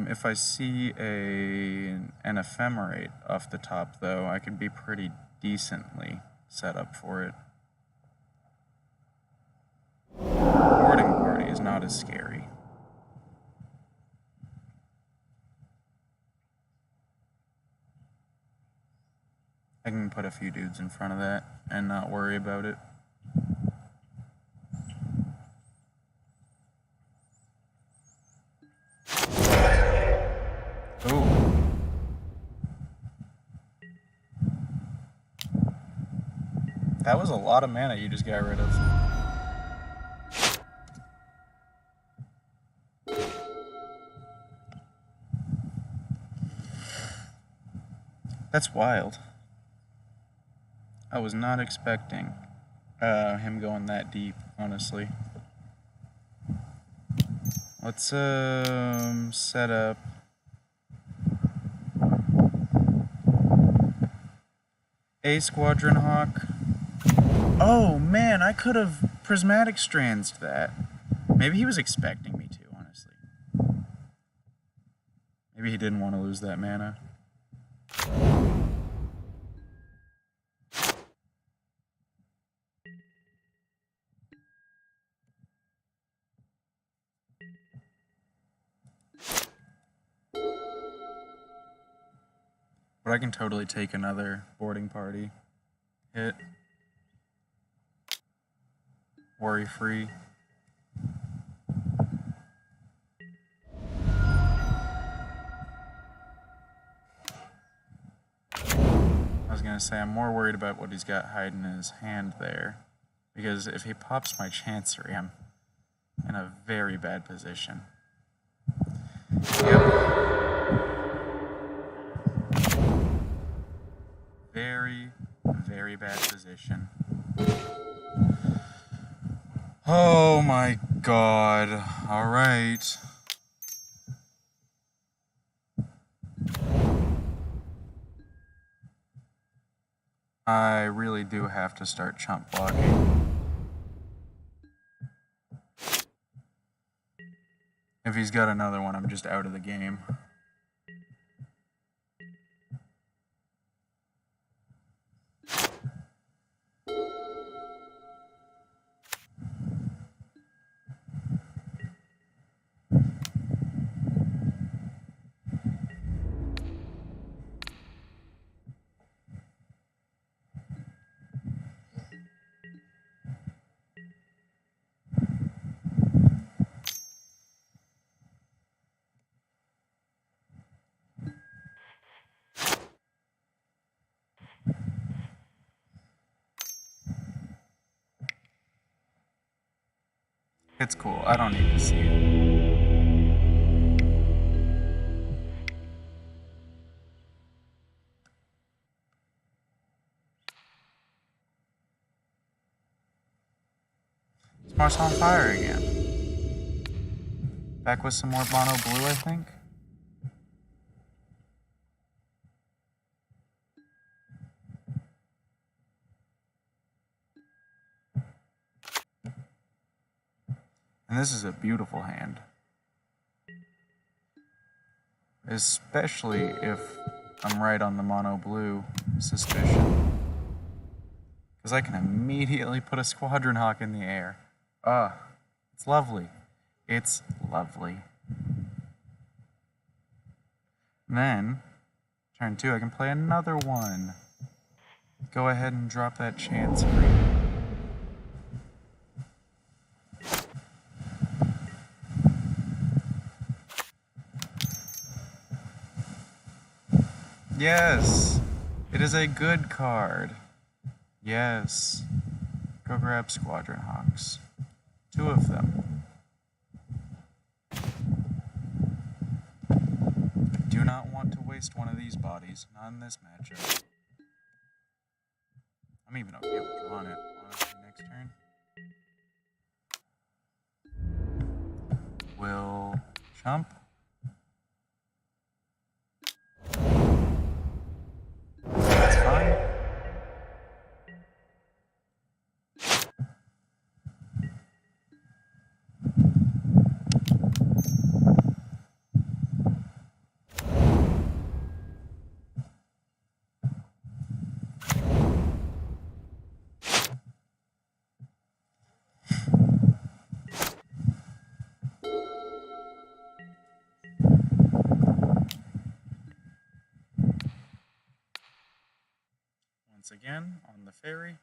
If I see an ephemerate off the top, though, I could be pretty decently set up for it. Boarding party is not as scary. I can put a few dudes in front of that and not worry about it. Ooh. That was a lot of mana you just got rid of. That's wild. I was not expecting him going that deep, honestly. Let's set up a Squadron Hawk. Oh man, I could have Prismatic Strands that. Maybe he was expecting me to, honestly. Maybe he didn't want to lose that mana. But I can totally take another boarding party hit. Worry free. I was gonna say, I'm more worried about what he's got hiding in his hand there. Because if he pops my Chancery, I'm in a very bad position. Yep. Very, very bad position. Oh my god. Alright. I really do have to start chump blocking. If he's got another one, I'm just out of the game. It's cool. I don't need to see it. Mars on fire again. Back with some more mono blue, I think. And this is a beautiful hand. Especially if I'm right on the mono blue suspicion. Because I can immediately put a Squadron Hawk in the air. It's lovely. It's lovely. And then, turn 2, I can play another one. Go ahead and drop that Chancery. Yes! It is a good card. Yes. Go grab Squadron Hawks. 2 of them. I do not want to waste one of these bodies. Not in this matchup. I'm even okay with drawing it, honestly, next turn. Will chump. That's fine. Once again, on the ferry.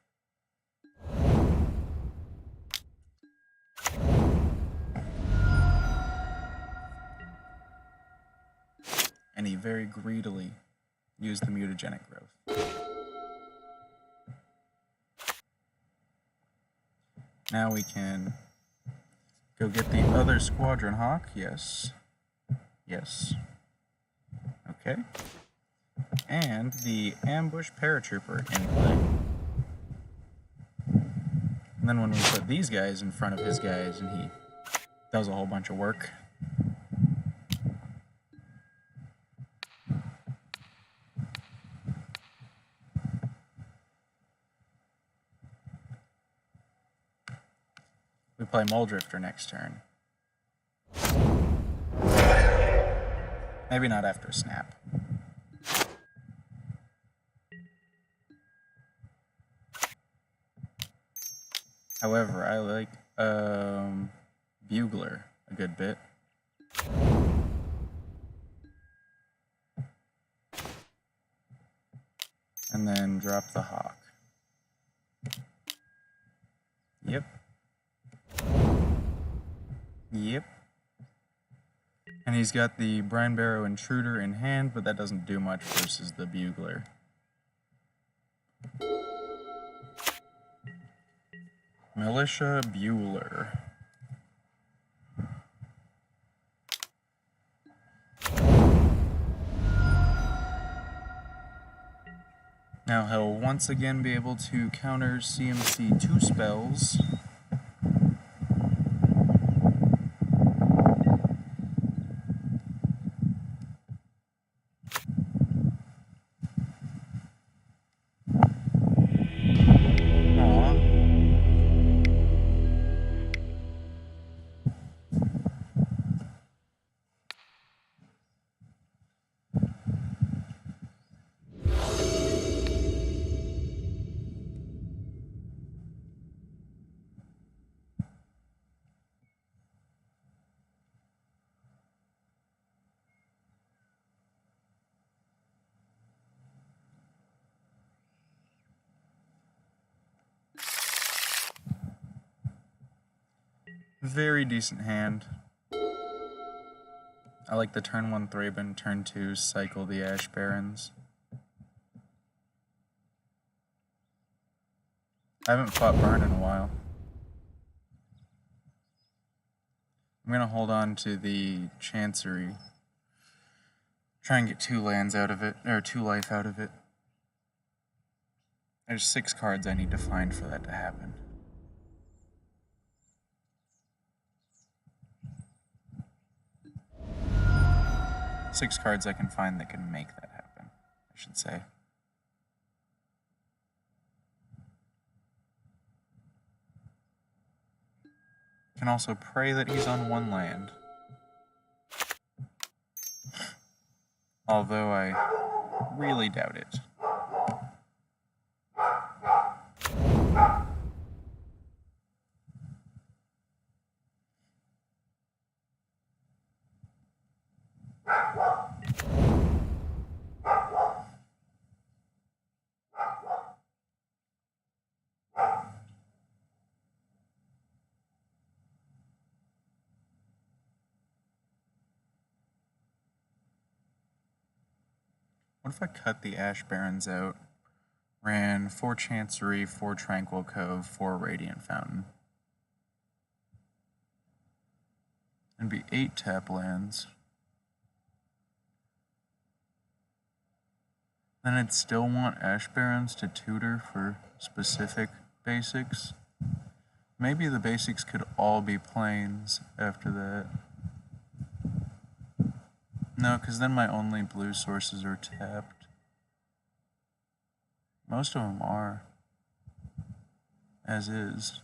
And he very greedily used the mutagenic growth. Now we can go get the other Squadron Hawk. Yes. Yes. Okay. And the ambush paratrooper in play. And then when we put these guys in front of his guys and he does a whole bunch of work. We play Muldrifter next turn. Maybe not after snap. However, I like Bugler a good bit. And then drop the Hawk. Yep. Yep. And he's got the Brine Barrow Intruder in hand, but that doesn't do much versus the Bugler. Militia Bueller. Now he'll once again be able to counter CMC 2 spells. Very decent hand. I like the turn 1 Thraben, turn 2 cycle the Ash Barons. I haven't fought Burn in a while. I'm gonna hold on to the Chancery. Try and get 2 lands out of it, or 2 life out of it. There's 6 cards I need to find for that to happen. Six cards I can find that can make that happen, I should say. Can also pray that he's on 1 land. Although I really doubt it. What if I cut the Ash Barons out, ran 4 Chancery, 4 Tranquil Cove, 4 Radiant Fountain? It'd be 8 tap lands. Then I'd still want Ash Barons to tutor for specific basics. Maybe the basics could all be plains after that. No, because then my only blue sources are tapped. Most of them are. As is.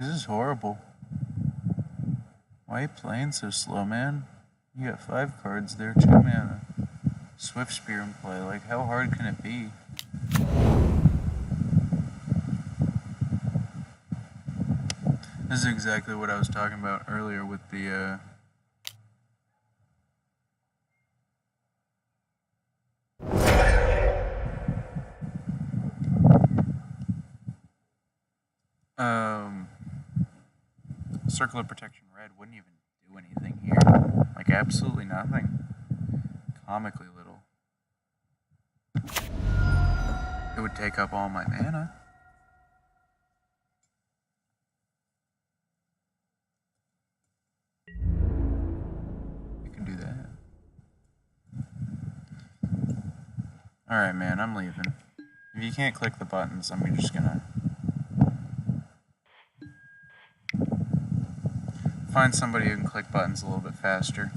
This is horrible. Why are you playing so slow, man? You got 5 cards there, 2 mana. Swift Spear in play, like how hard can it be? This is exactly what I was talking about earlier with the Circle of Protection Red wouldn't even do anything here. Like, absolutely nothing. Comically little. It would take up all my mana. You can do that. Alright, man, I'm leaving. If you can't click the buttons, I'm just gonna find somebody who can click buttons a little bit faster.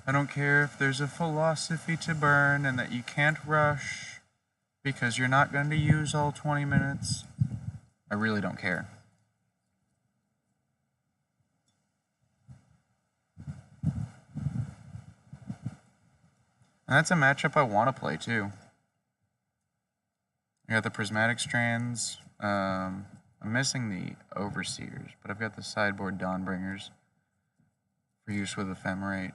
I don't care if there's a philosophy to burn and that you can't rush because you're not going to use all 20 minutes. I really don't care. And that's a matchup I want to play too. I got the Prismatic Strands. I'm missing the Overseers, but I've got the sideboard Dawnbringers for use with Ephemerate.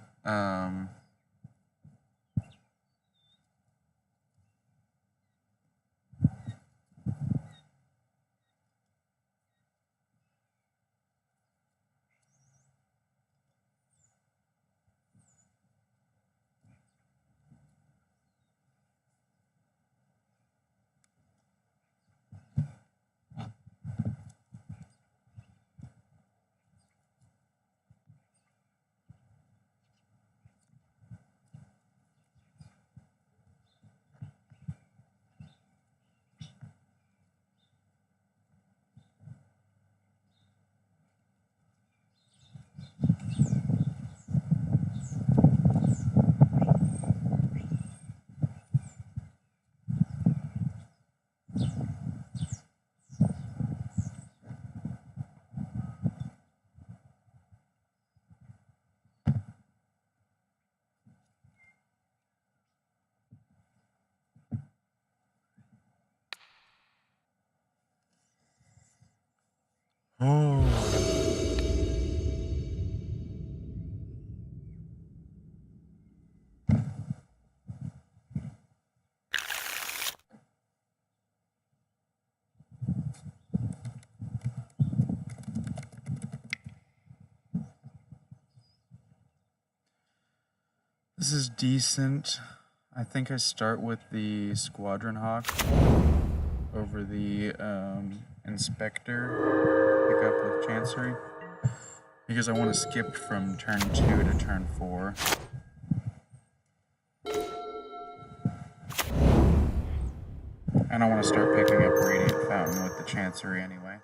This is decent. I think I start with the Squadron Hawk over the Inspector, pick up with Chancery, because I want to skip from turn 2 to turn 4. And I want to start picking up Radiant Fountain with the Chancery anyway.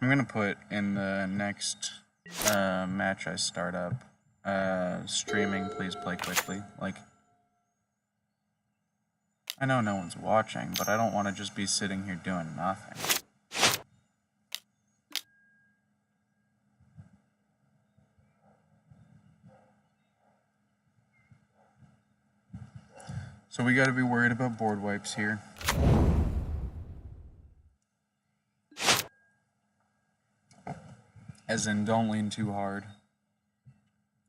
I'm gonna put in the next match I start up, streaming, please play quickly. Like, I know no one's watching, but I don't want to just be sitting here doing nothing. So we gotta be worried about board wipes here. As in, don't lean too hard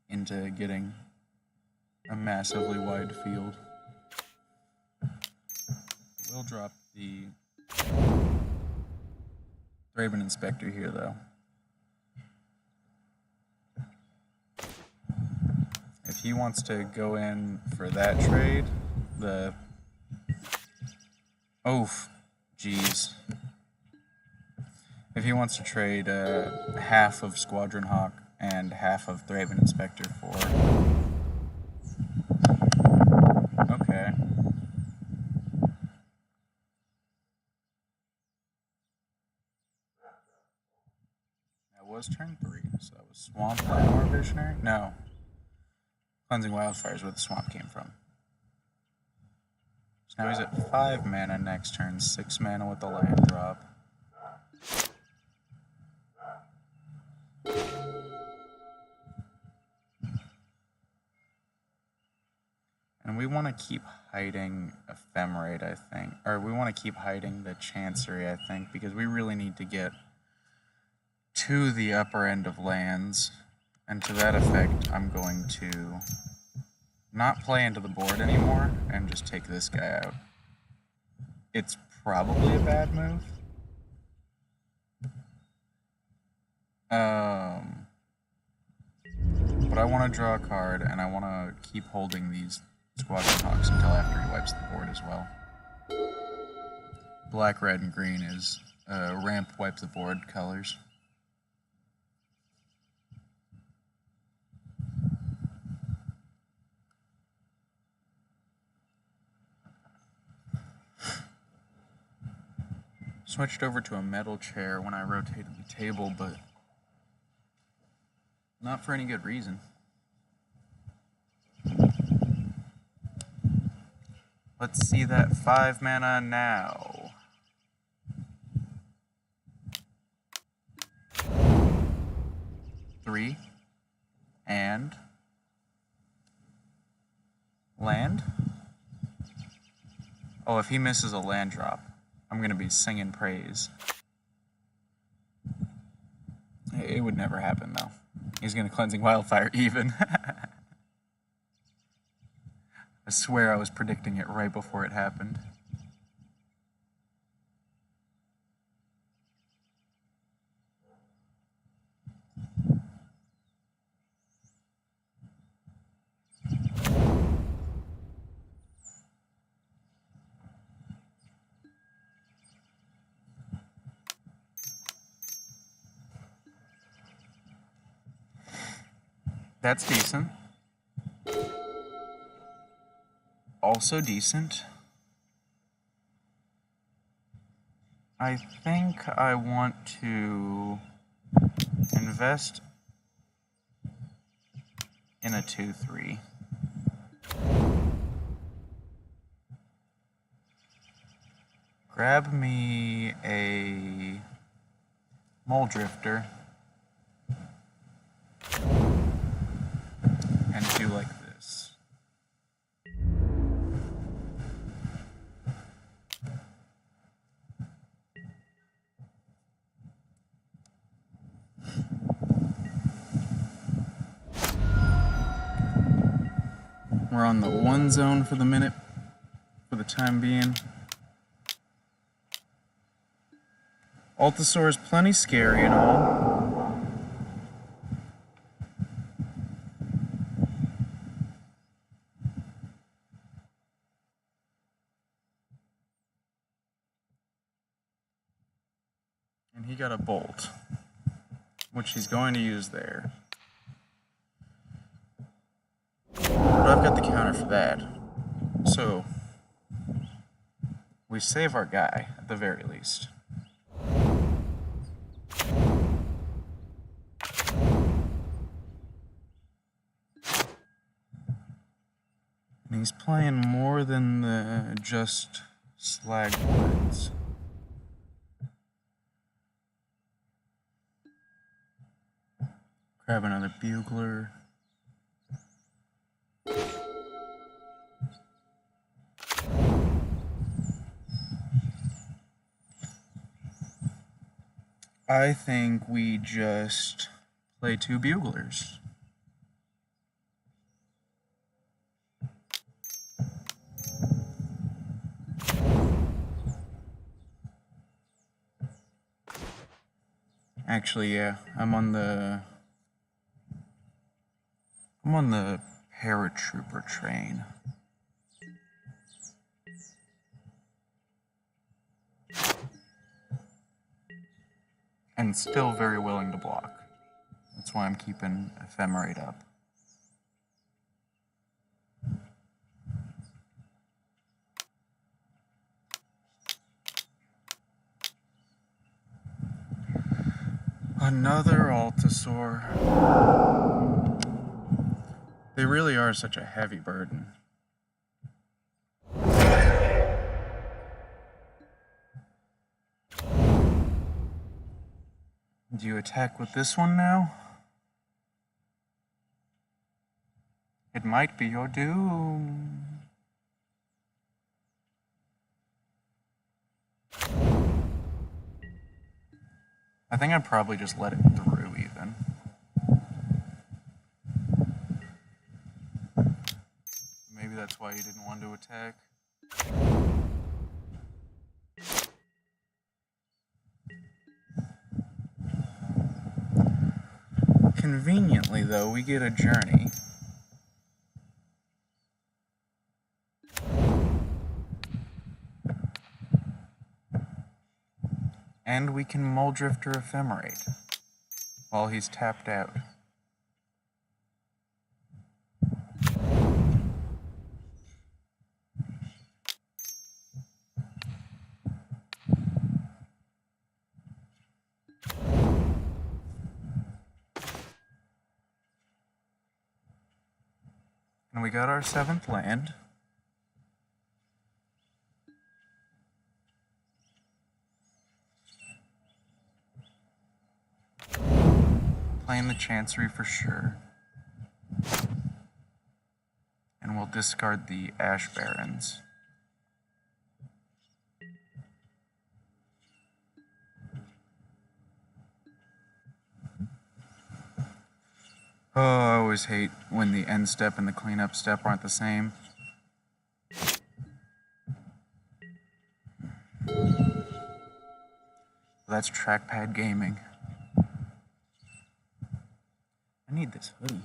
into getting a massively wide field. We'll drop the Thraben Inspector here, though. If he wants to go in for that trade, the... Oof. Jeez. If he wants to trade half of Squadron Hawk and half of Thraben Inspector for... Okay. That was turn 3, so that was Swamp Llanowar Visionary? No. Cleansing Wildfire is where the swamp came from. So now he's at 5 mana next turn, 6 mana with the land drop. And we want to keep hiding Ephemerate, I think. Or we want to keep hiding the Chancery, I think, because we really need to get to the upper end of lands. And to that effect, I'm going to not play into the board anymore and just take this guy out. It's probably a bad move. But I want to draw a card, and I want to keep holding these Squadron Hawks until after he wipes the board as well. Black, red, and green is ramp wipe the board colors. Switched over to a metal chair when I rotated the table, but not for any good reason. Let's see that 5 mana now. Three. And land? Oh, if he misses a land drop, I'm gonna be singing praise. It would never happen, though. He's gonna Cleansing Wildfire even. I swear I was predicting it right before it happened. That's decent. Also decent. I think I want to invest in a 2/3. Grab me a Mole Drifter and do like this. We're on the 1 zone for the minute, for the time being. Altasaur is plenty scary and all. And he got a bolt, which he's going to use there. But I've got the counter for that. So, we save our guy, at the very least. And he's playing more than the just slag woods. Grab another bugler. I think we just play 2 buglers. Actually, yeah, I'm on the paratrooper train. And still very willing to block. That's why I'm keeping Ephemerate up. Another Altasaur. They really are such a heavy burden. Do you attack with this one now? It might be your doom. I think I'd probably just let it through, even. Maybe that's why he didn't want to attack. Conveniently, though, we get a journey. And we can Muldrifter Ephemerate while he's tapped out. And we got our 7th land. Playing the Chancery for sure. And we'll discard the Ash Barrens. Oh, I always hate when the end step and the cleanup step aren't the same. That's trackpad gaming. I need this hoodie.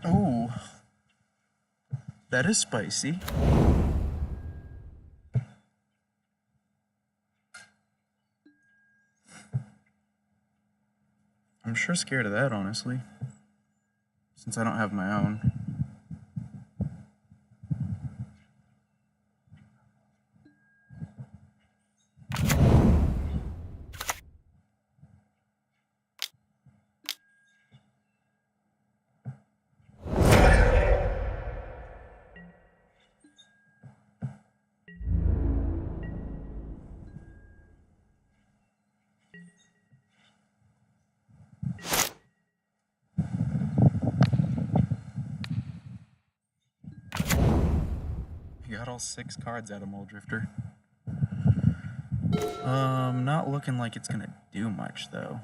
Oh, that is spicy. I'm sure scared of that, honestly, since I don't have my own. got all 6 cards out of Mole Drifter. Not looking like it's gonna do much, though.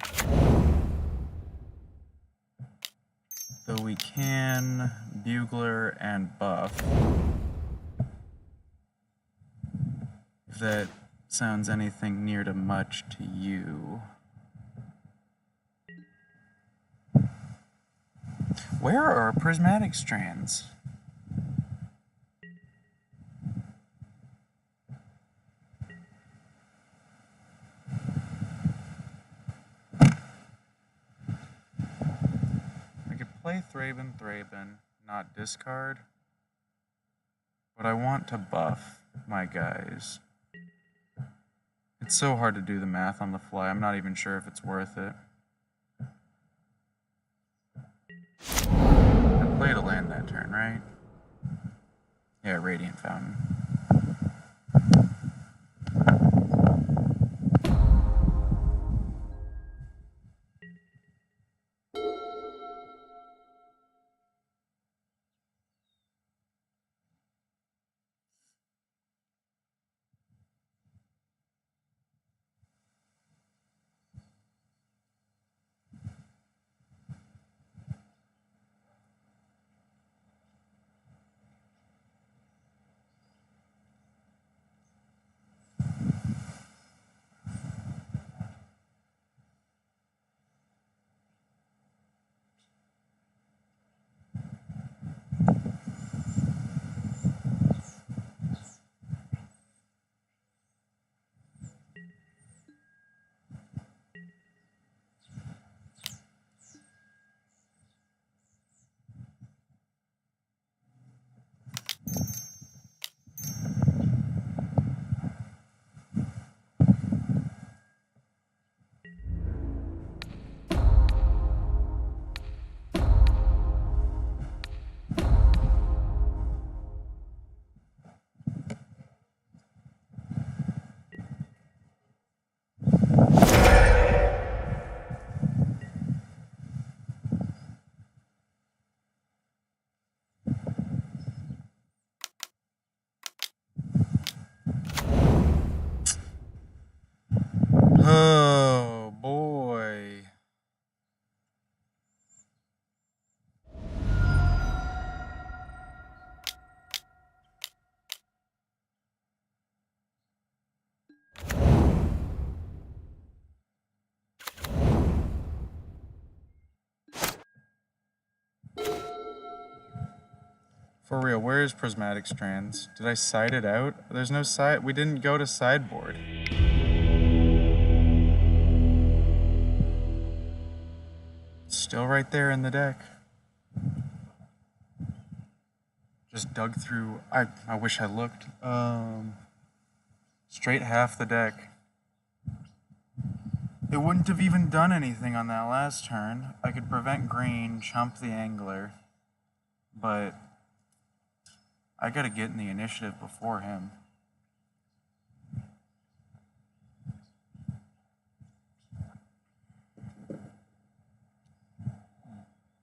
Though we can Bugler and buff. If that sounds anything near to much to you. Where are our prismatic strands? I could play Thraben, not discard. But I want to buff my guys. It's so hard to do the math on the fly. I'm not even sure if it's worth it. I played a land that turn, right? Yeah, Radiant Fountain. Oh, boy. For real, where is Prismatic Strands? Did I side it out? There's no side. We didn't go to sideboard. It's still right there in the deck. Just dug through. I wish I looked. Straight half the deck. It wouldn't have even done anything on that last turn. I could prevent green, chump the angler, but I gotta get in the initiative before him.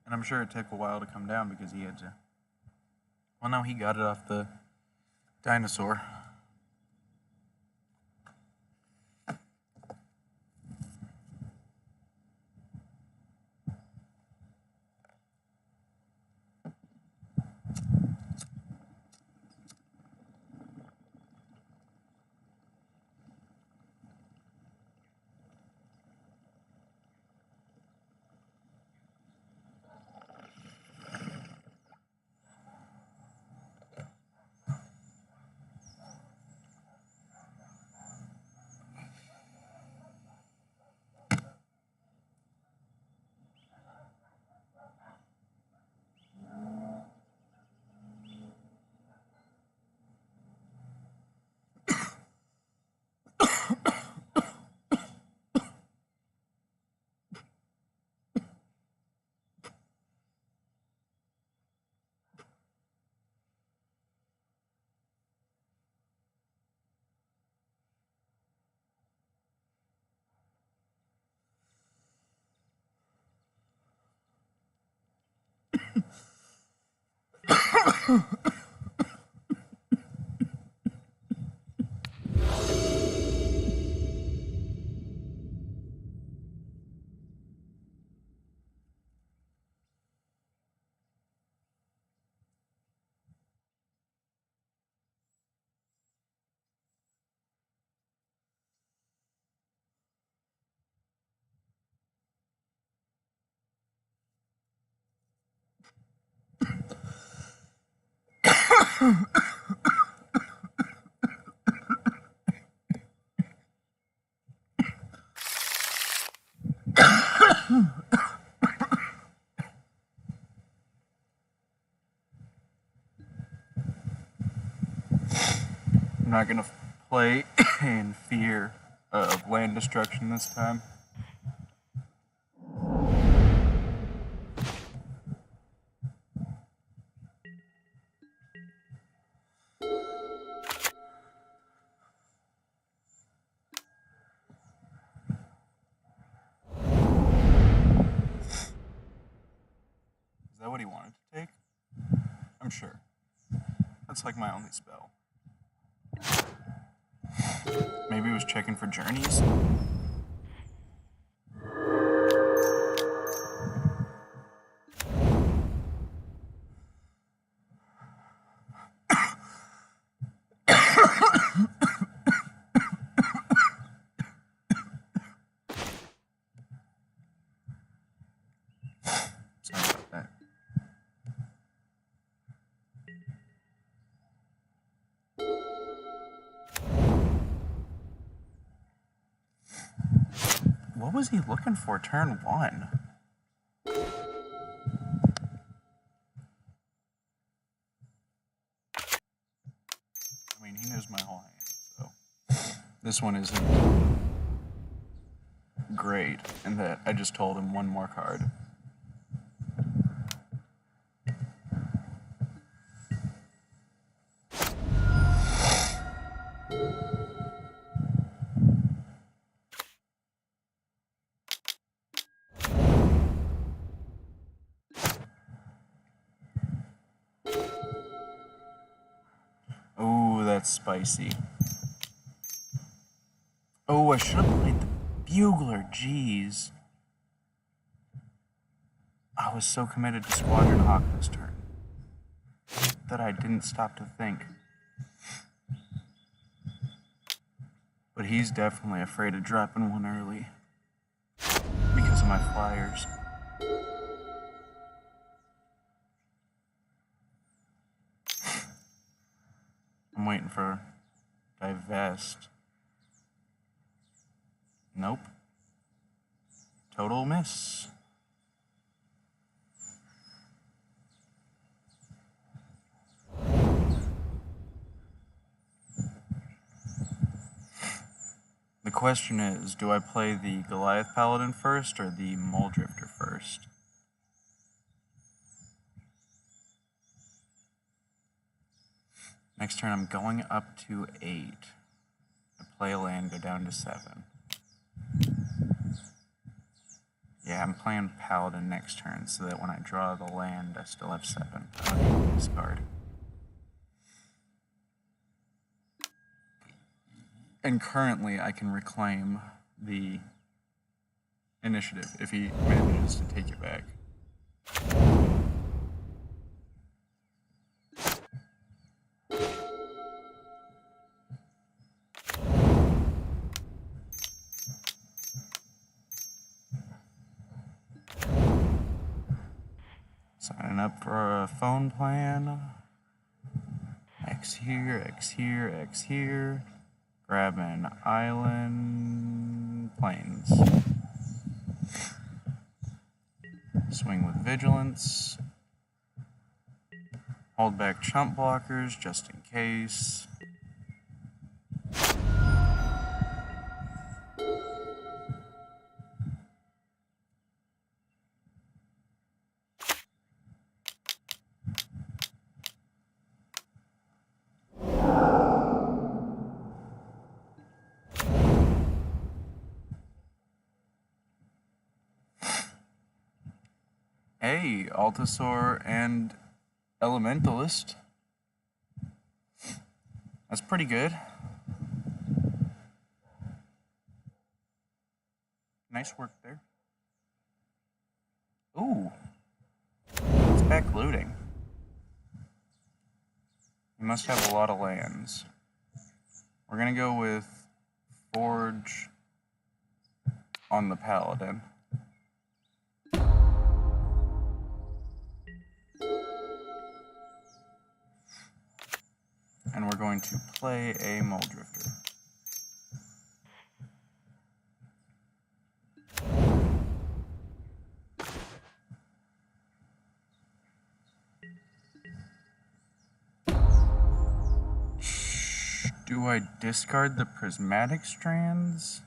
And I'm sure it'd take a while to come down because he had to. Well, no, he got it off the dinosaur. I'm not gonna play in fear of land destruction this time. Is that what he wanted to take? I'm sure. That's like my only spell. Maybe he was checking for journeys? Sorry about that. What was he looking for turn 1? I mean, he knows my whole hand, so this one isn't great in that I just told him one more card. Oh, that's spicy. Oh, I should have played the Bugler, jeez. I was so committed to Squadron Hawk this turn that I didn't stop to think. But he's definitely afraid of dropping one early because of my flyers. I'm waiting for divest. Nope. Total miss. The question is, do I play the Goliath Paladin first or the Mole Drifter first? Next turn I'm going up to 8. I play a land, go down to 7. Yeah, I'm playing Paladin next turn so that when I draw the land, I still have 7. I don't need to discard. And currently, I can reclaim the initiative if he manages to take it back. Signing up for a phone plan. X here, X here, X here. Grab an island, plains. Swing with vigilance. Hold back chump blockers just in case. Hey, Altasaur and Elementalist. That's pretty good. Nice work there. Ooh. It's back looting. You must have a lot of lands. We're gonna go with Forge on the Paladin. going to play a Mole Drifter. Do I discard the prismatic strands?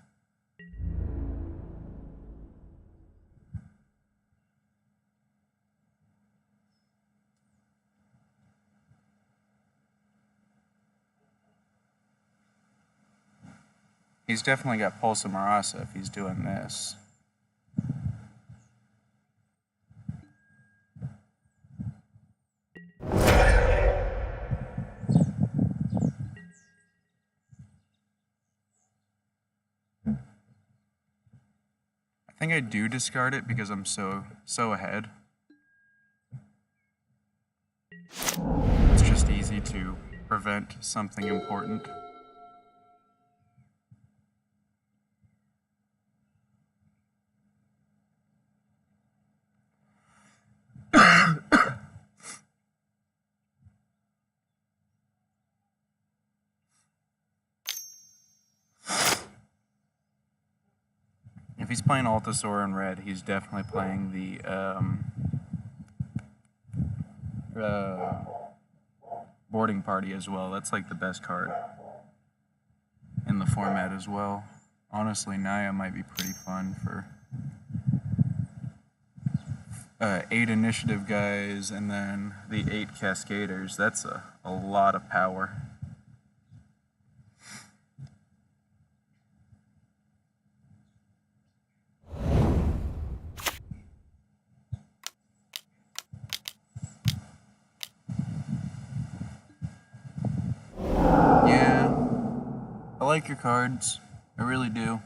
He's definitely got Pulsa Marasa if he's doing this. I think I do discard it because I'm so ahead. It's just easy to prevent something important. If he's playing Altasaur in red, he's definitely playing the boarding party as well. That's like the best card in the format as well. Honestly, Naya might be pretty fun for 8 initiative guys and then the 8 cascaders. That's a lot of power. I like your cards, I really do.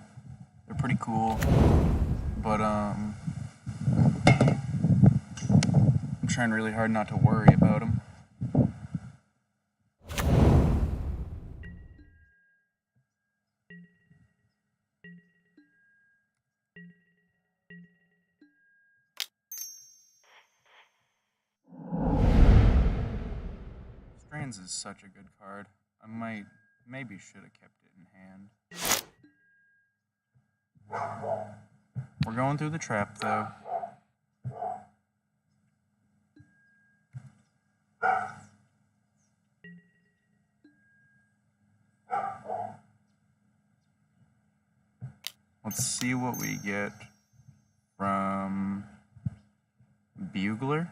They're pretty cool, but I'm trying really hard not to worry about them. Strands is such a good card. I maybe should have kept it in hand. We're going through the trap, though. Let's see what we get from Bugler.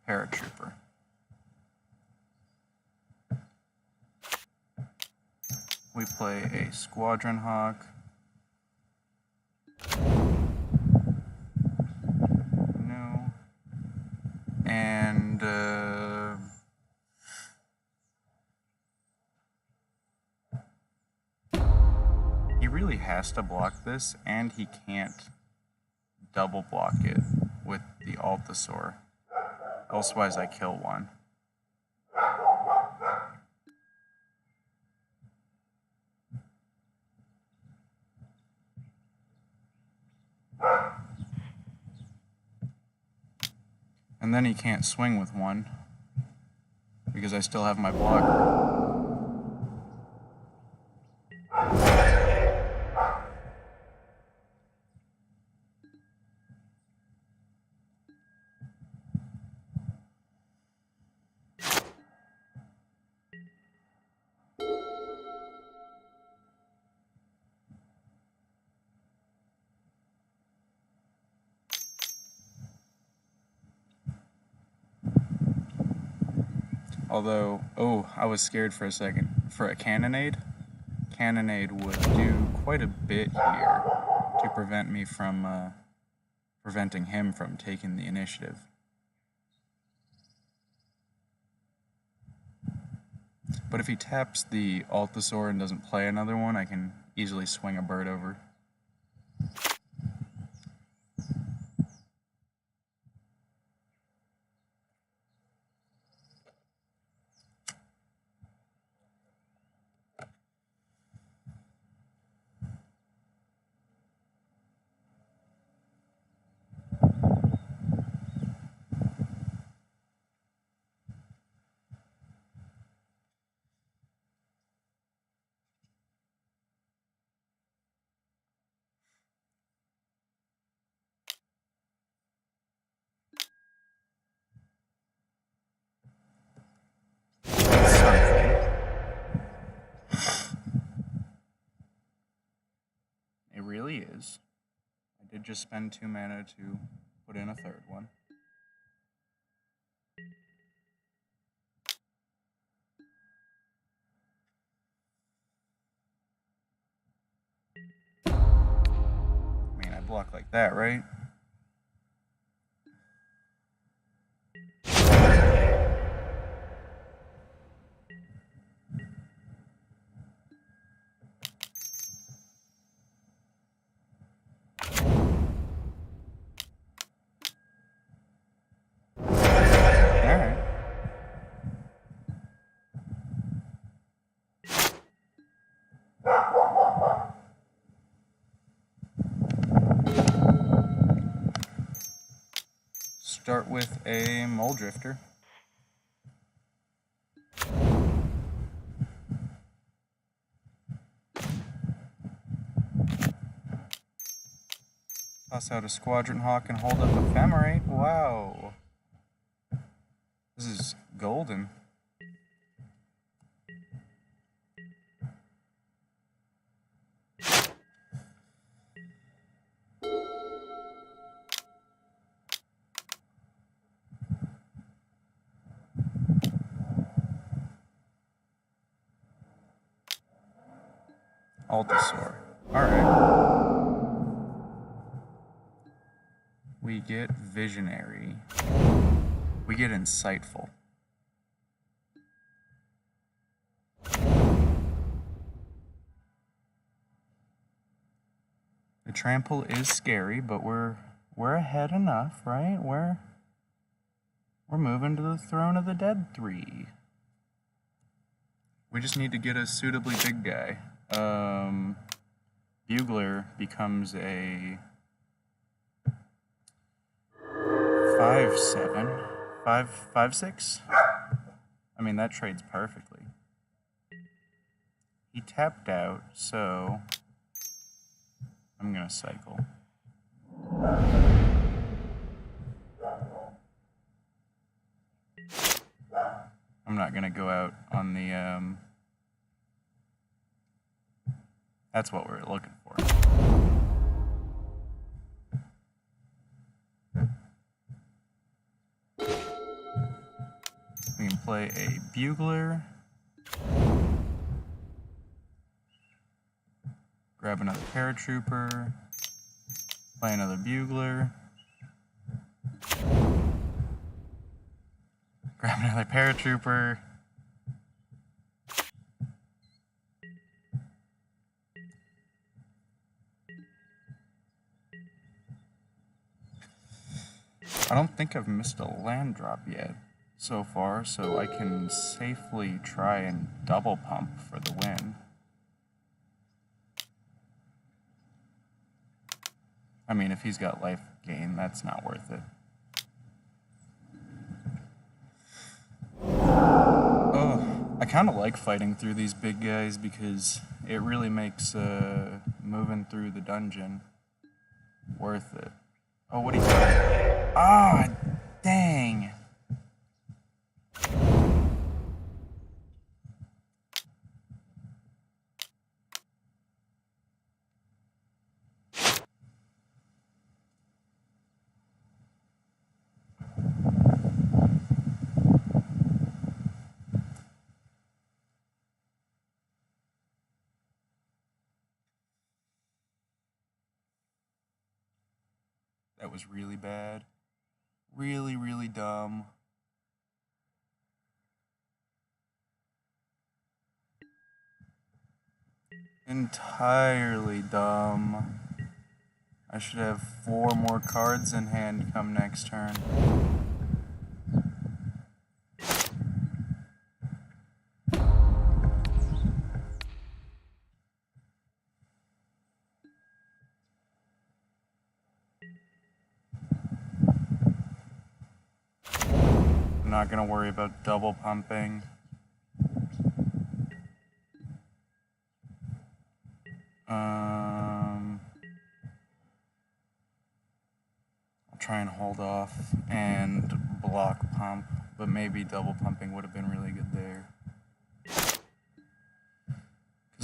Paratrooper. We play a Squadron Hawk. No. And he really has to block this, and he can't double block it with the Altasaur. Elsewise, I kill one. And then he can't swing with one because I still have my blocker. Although, I was scared for a second. For a Cannonade? Cannonade would do quite a bit here to prevent me from, preventing him from taking the initiative. But if he taps the Altasaur and doesn't play another one, I can easily swing a bird over. is. I did just spend 2 mana to put in a third one. I mean, I block like that, right? Start with a Mole Drifter. Toss out a Squadron Hawk and hold up Ephemerate. Wow. This is golden. Altasaur. Alright. We get Visionary. We get Insightful. The Trample is scary, but we're ahead enough, right? We're moving to the Throne of the Dead 3. We just need to get a suitably big guy. Bugler becomes a 5/7, 5/6. I mean, that trades perfectly. He tapped out, so I'm gonna cycle. I'm not gonna go out on the that's what we're looking for. We can play a Bugler. Grab another Paratrooper. Play another Bugler. Grab another Paratrooper. I don't think I've missed a land drop yet so far, so I can safely try and double pump for the win. I mean, if he's got life gain, that's not worth it. Oh, I kind of like fighting through these big guys because it really makes moving through the dungeon worth it. Oh, what do you got? Ah, dang. That was really bad. Really, really dumb. Entirely dumb. I should have 4 more cards in hand come next turn. I'm not gonna worry about double pumping. I'll try and hold off and block pump, but maybe double pumping would have been really good there. Because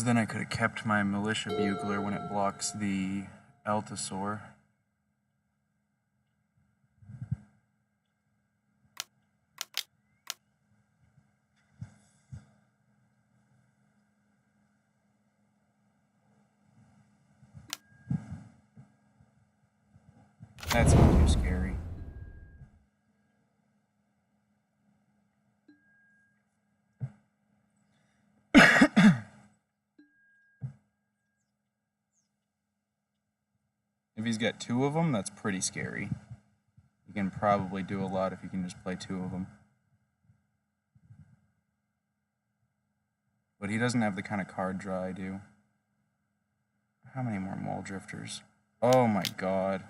then I could have kept my Militia Bugler when it blocks the Altasaur. That's not too scary. If he's got two of them, that's pretty scary. You can probably do a lot if you can just play two of them. But he doesn't have the kind of card draw I do. How many more Mole Drifters? Oh my god.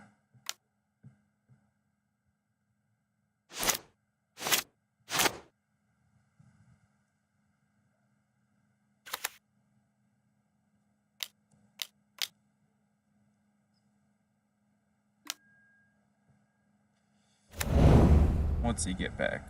What's he get back?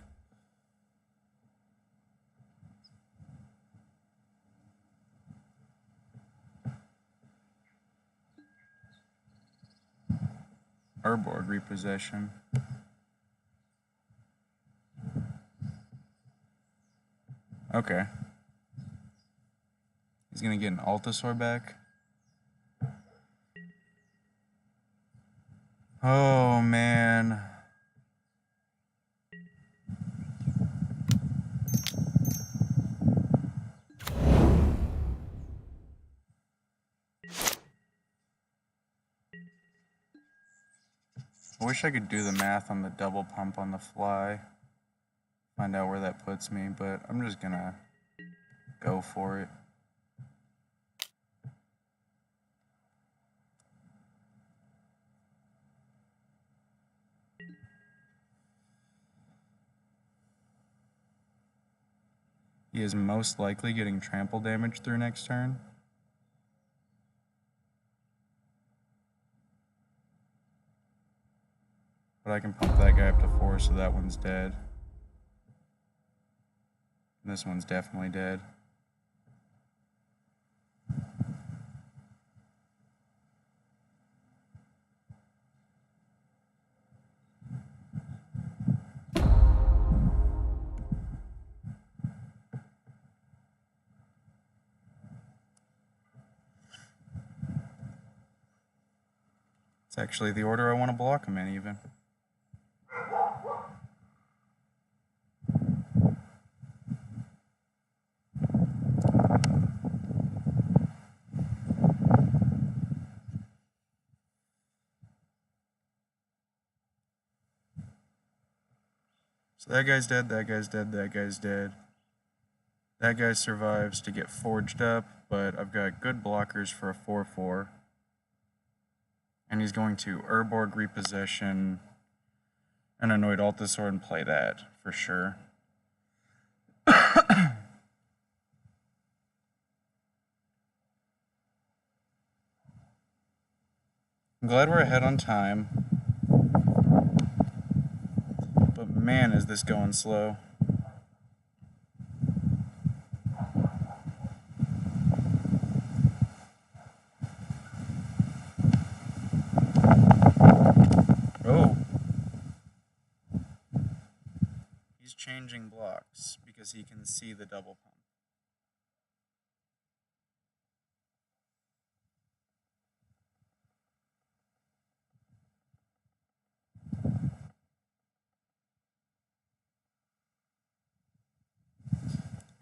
Urborg Repossession. Okay. He's gonna get an Altasaur back. Oh man. I wish I could do the math on the double pump on the fly. Find out where that puts me, but I'm just gonna go for it. He is most likely getting trample damage through next turn. But I can pump that guy up to 4, so that one's dead. And this one's definitely dead. It's actually the order I want to block him in, even. So that guy's dead, that guy's dead, that guy's dead. That guy survives to get forged up, but I've got good blockers for a 4/4. And he's going to Urborg Repossession an Annoyed Altasaur and play that, for sure. I'm glad we're ahead on time. But man, is this going slow. Oh. He's changing blocks because he can see the double pump.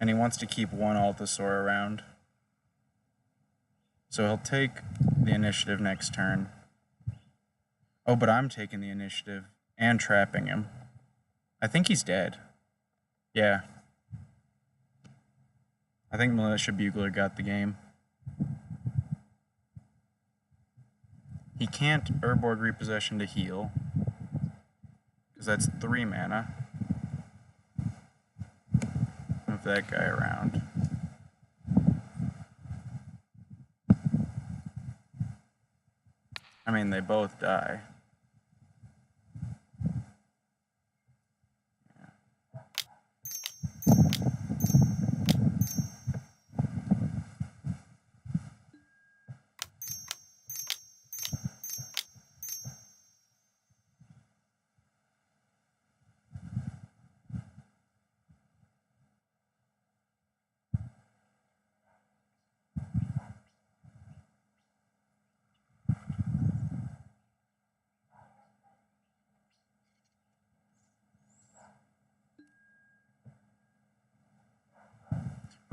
And he wants to keep one Altasaur around. So he'll take the initiative next turn. Oh, but I'm taking the initiative and trapping him. I think he's dead. Yeah. I think Militia Bugler got the game. He can't Urborg Repossession to heal, because that's 3 mana. Move that guy around. I mean, they both die.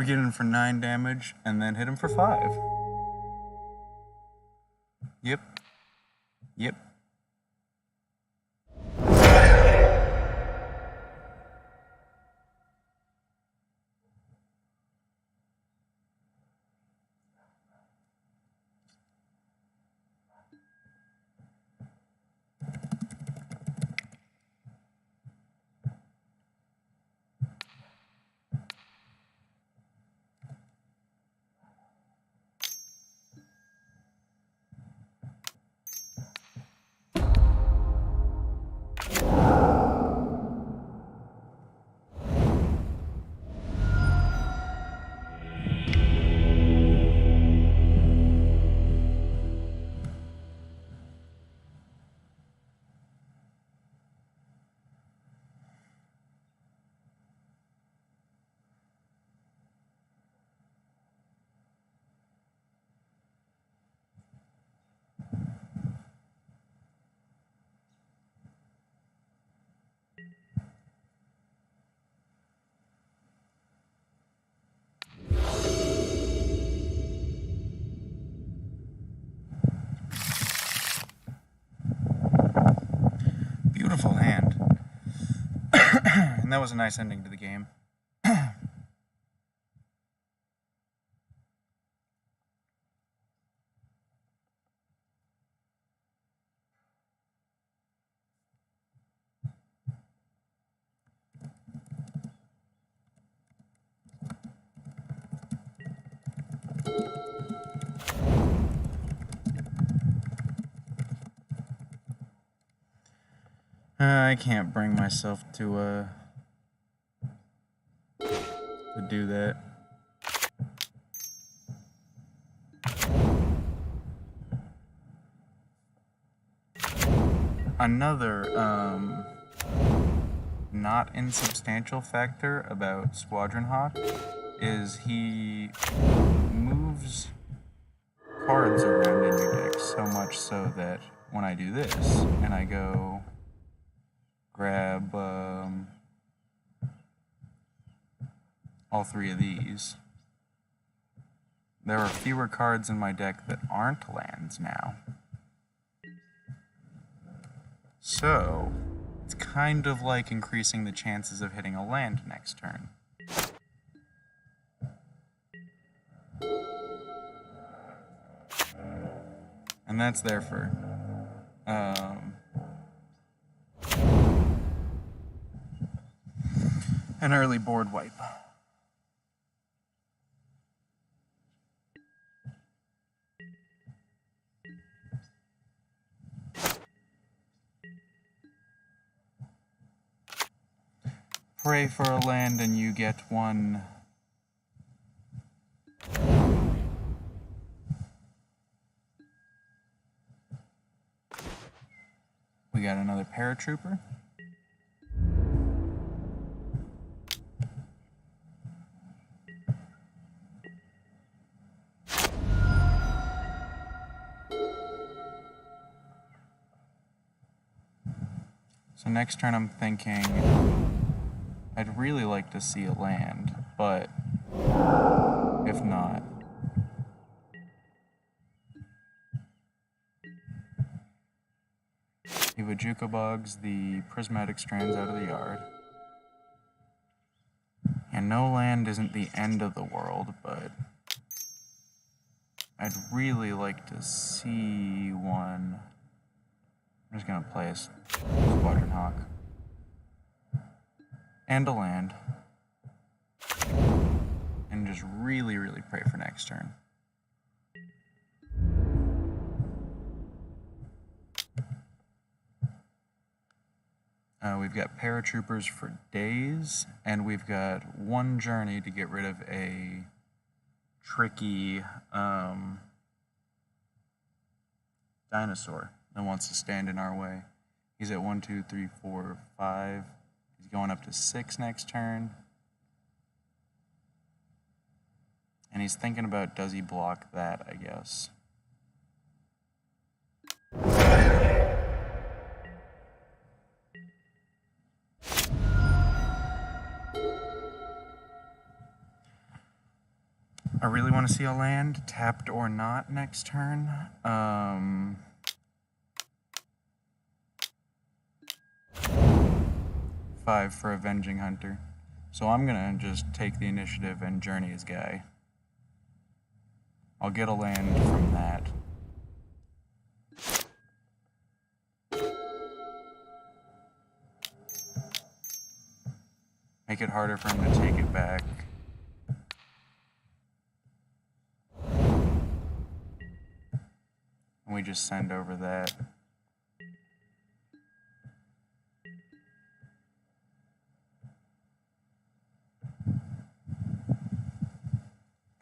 We get in for 9 damage and then hit him for 5. Yep. Yep. Beautiful hand. And that was a nice ending to the game. I can't bring myself to do that. Another not insubstantial factor about Squadron Hawk is he moves cards around in your deck so much so that when I do this and I go grab all 3 of these, there are fewer cards in my deck that aren't lands now. So, it's kind of like increasing the chances of hitting a land next turn. And that's there for an early board wipe. Pray for a land and you get one. We got another paratrooper. So next turn I'm thinking I'd really like to see a land, but if not, he Vajuka bogs the prismatic strands out of the yard. And no land isn't the end of the world, but I'd really like to see one. I'm just gonna play a Squadron Hawk. And a land. And just really, really pray for next turn. We've got paratroopers for days, and we've got one journey to get rid of a tricky dinosaur that wants to stand in our way. He's at 1, 2, 3, 4, 5. He's going up to 6 next turn. And he's thinking about, does he block that, I guess. I really want to see a land, tapped or not, next turn. 5 for Avenging Hunter. So I'm gonna just take the initiative and journey his guy. I'll get a land from that. Make it harder for him to take it back. And we just send over that.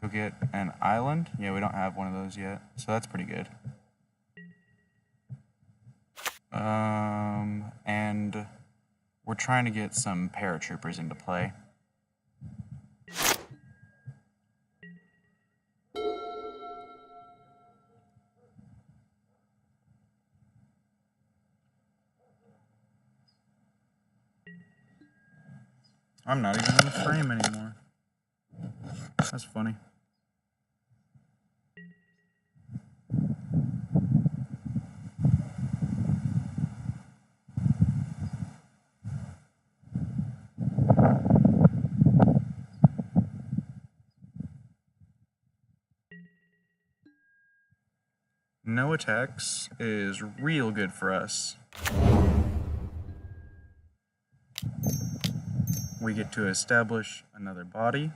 Go get an island. Yeah, we don't have one of those yet, so that's pretty good. And we're trying to get some paratroopers into play. I'm not even in the frame anymore. That's funny. No attacks is real good for us. We get to establish another body.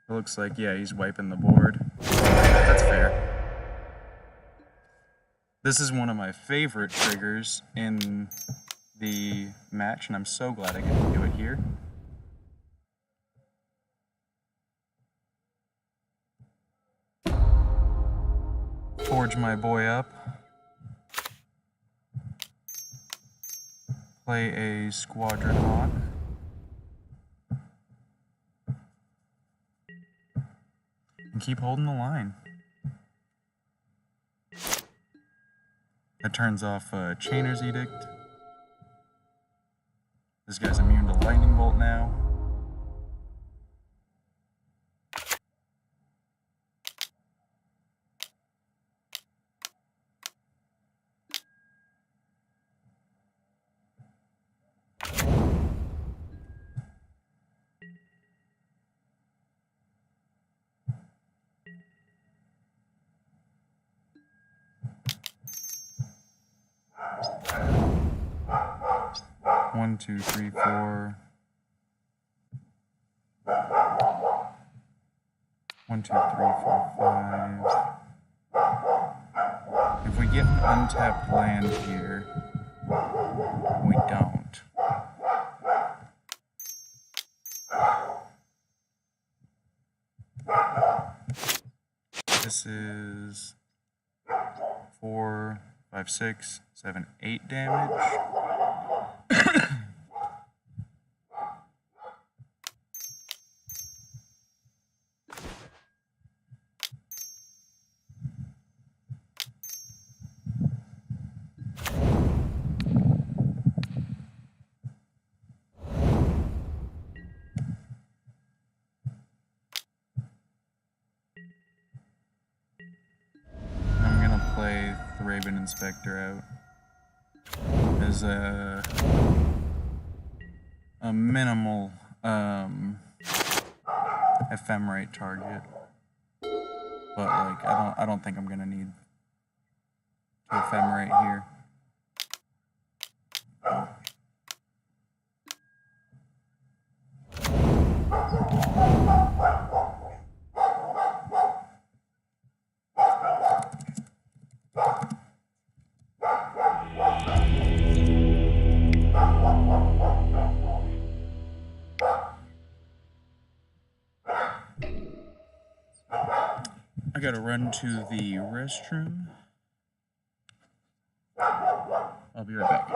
It looks like, yeah, he's wiping the board. That's fair. This is one of my favorite triggers in the match, and I'm so glad I get to do it here. Forge my boy up. Play a Squadron Hawk. And keep holding the line. That turns off Chainer's Edict. This guy's immune to Lightning Bolt now. One, two, three, four. 1, 2, 3, 4, 5. If we get an untapped land here, we don't. This is 4, 5, 6, 7, 8 damage. I'm gonna play the Raven Inspector out as a minimal ephemerate target, but like I don't think I'm gonna need to ephemerate here. I gotta run to the restroom. I'll be right back.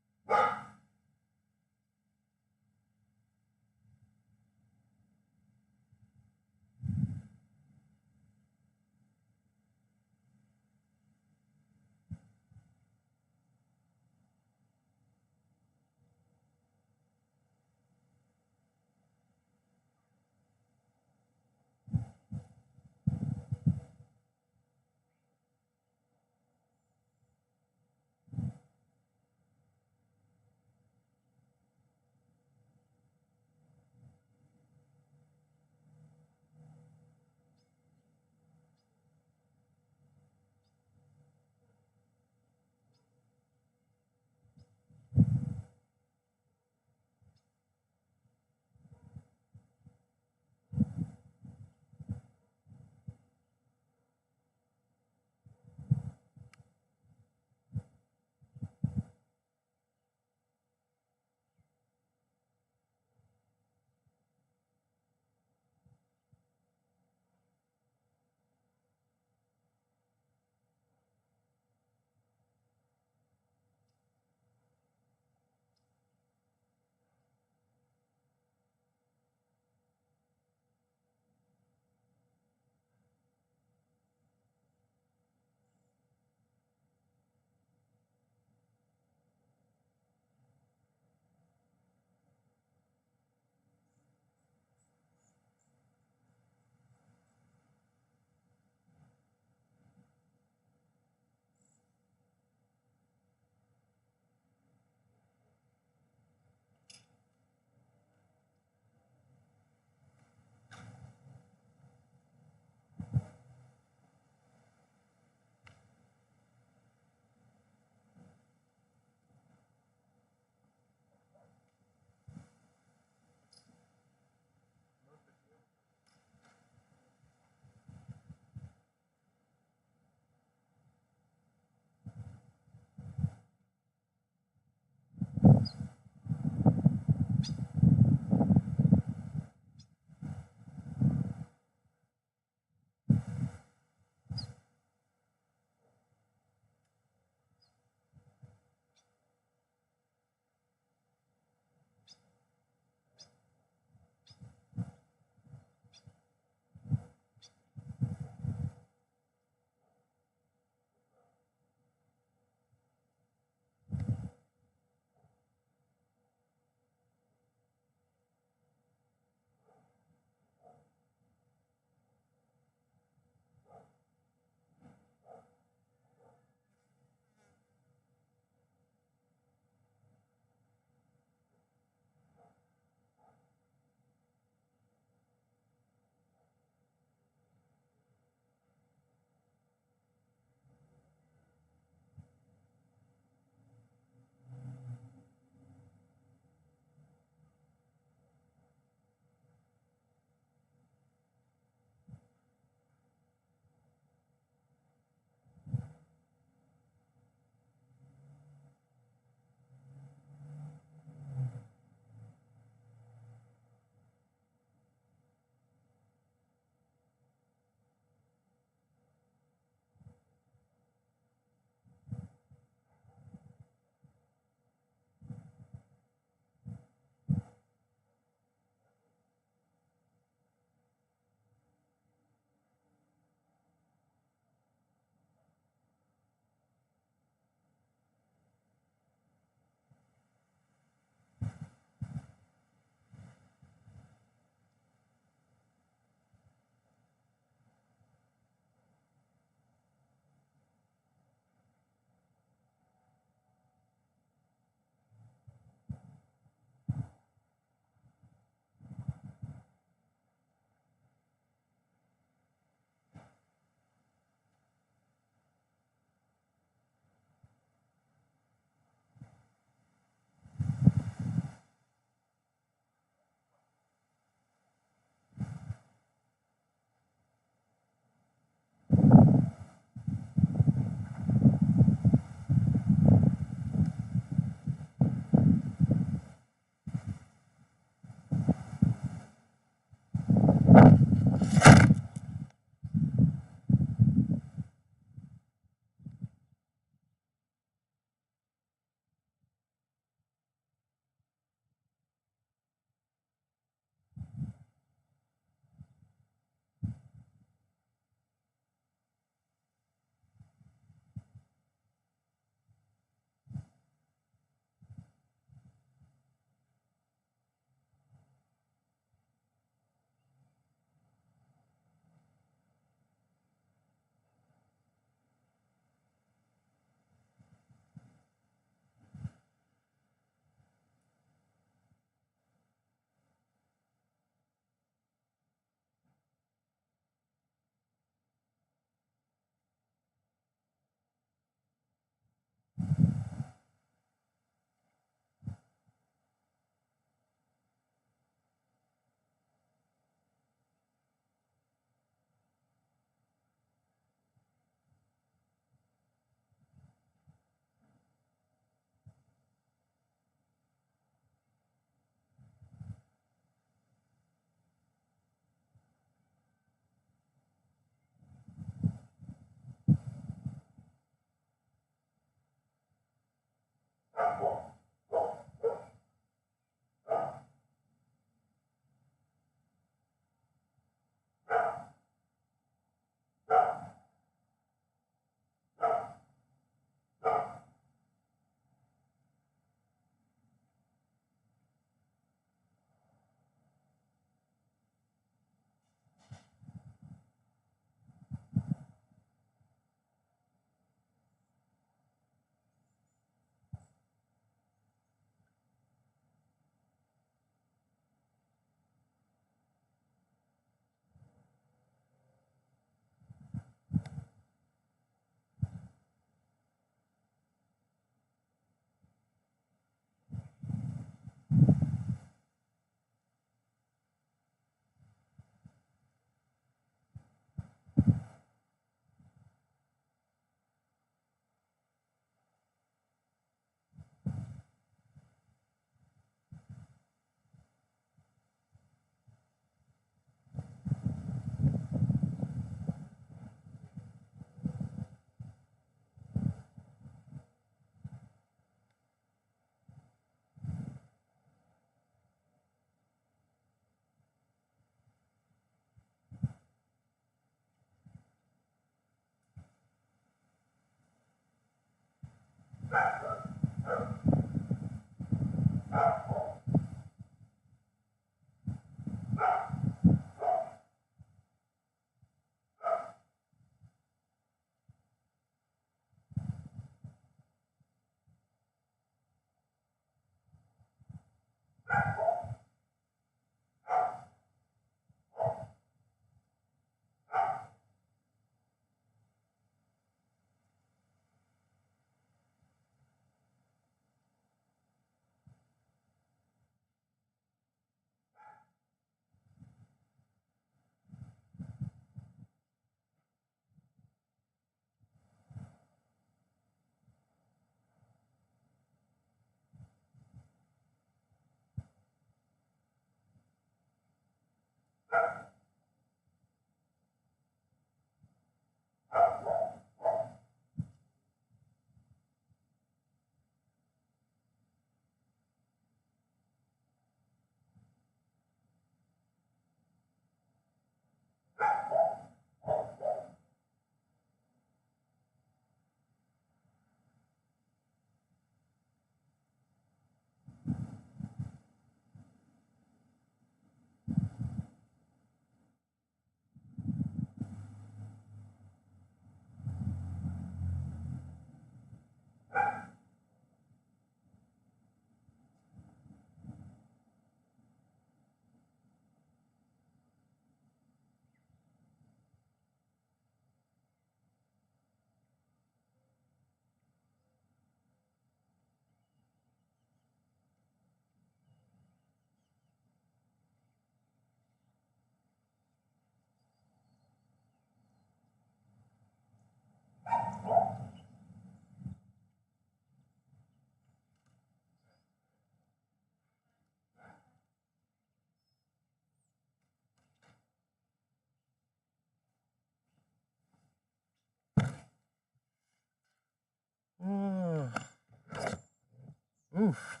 Oof.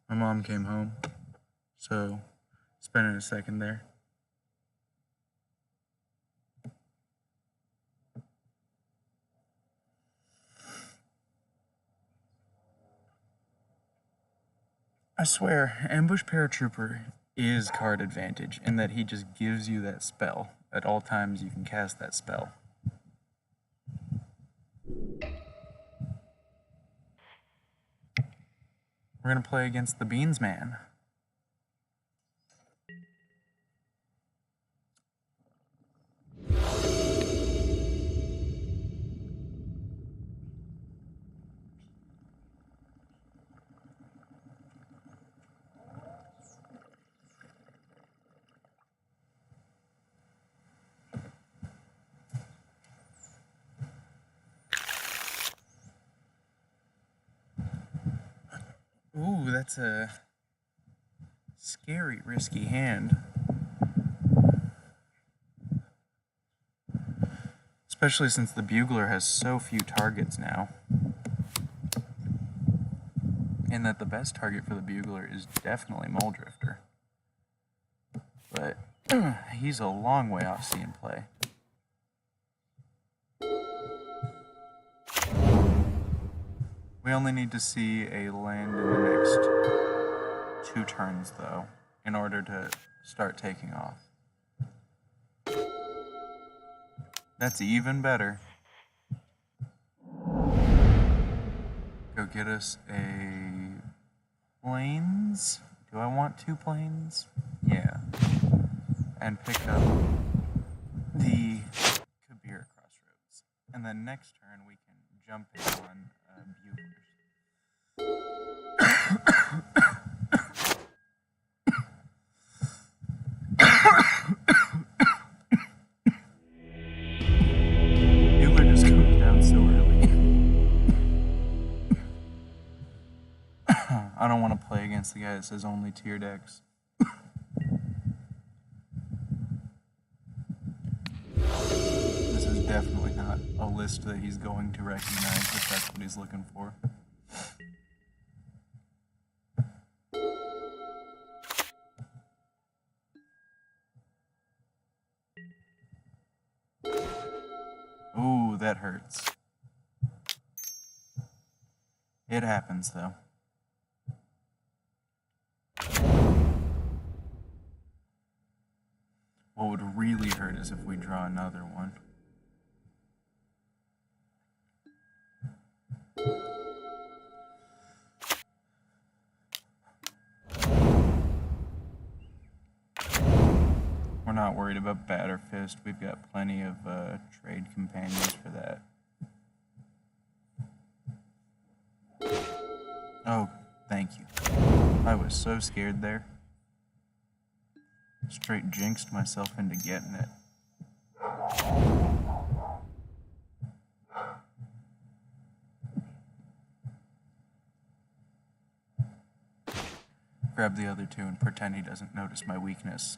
My mom came home, so spending a second there. I swear, Ambush Paratrooper is card advantage in that he just gives you that spell. At all times you can cast that spell. We're gonna play against the Beans Man. Ooh, that's a scary, risky hand. Especially since the Bugler has so few targets now. And that the best target for the Bugler is definitely Moldrifter. But he's a long way off seeing play. We only need to see a land in the next 2 turns, though, in order to start taking off. That's even better. Go get us a planes. Do I want 2 planes? Yeah. And pick up the Kabir Crossroads. And then next turn we can jump in on Bugler just comes down so early. I don't want to play against the guy that says only tier decks. This is definitely not a list that he's going to recognize if that's what he's looking for. Ooh, that hurts. It happens, though. What would really hurt is if we draw another one. We're not worried about Batter Fist. We've got plenty of trade companions for that. Oh, thank you. I was so scared there. Straight jinxed myself into getting it. Grab the other two and pretend he doesn't notice my weakness.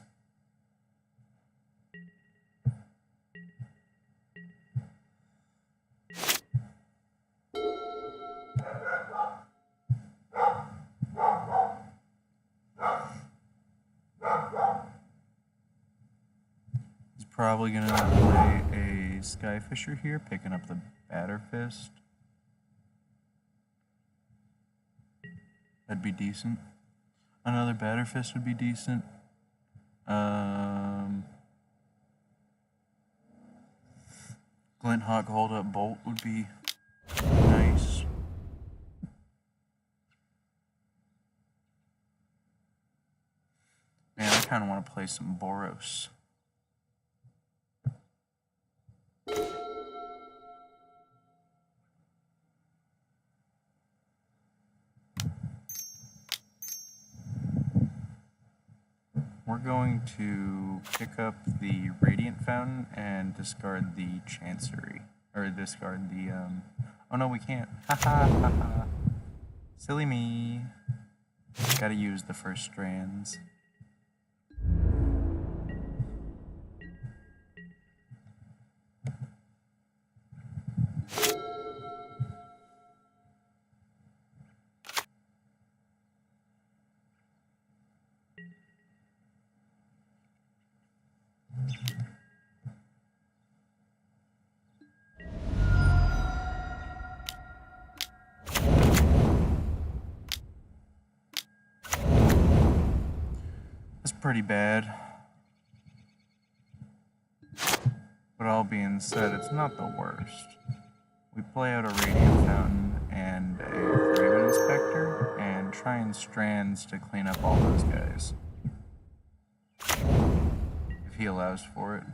Probably gonna play a Skyfisher here, picking up the Batter Fist. That'd be decent. Another Batter Fist would be decent. Glint Hawk Hold Up Bolt would be nice. Man, I kind of want to play some Boros. We're going to pick up the Radiant Fountain and discard the Chancery. Or discard the, oh no, we can't. Ha ha ha ha. Silly me. Gotta use the first strands. Pretty bad. But all being said, it's not the worst. We play out a Radiant Fountain and a Raven Inspector and try and strands to clean up all those guys. If he allows for it.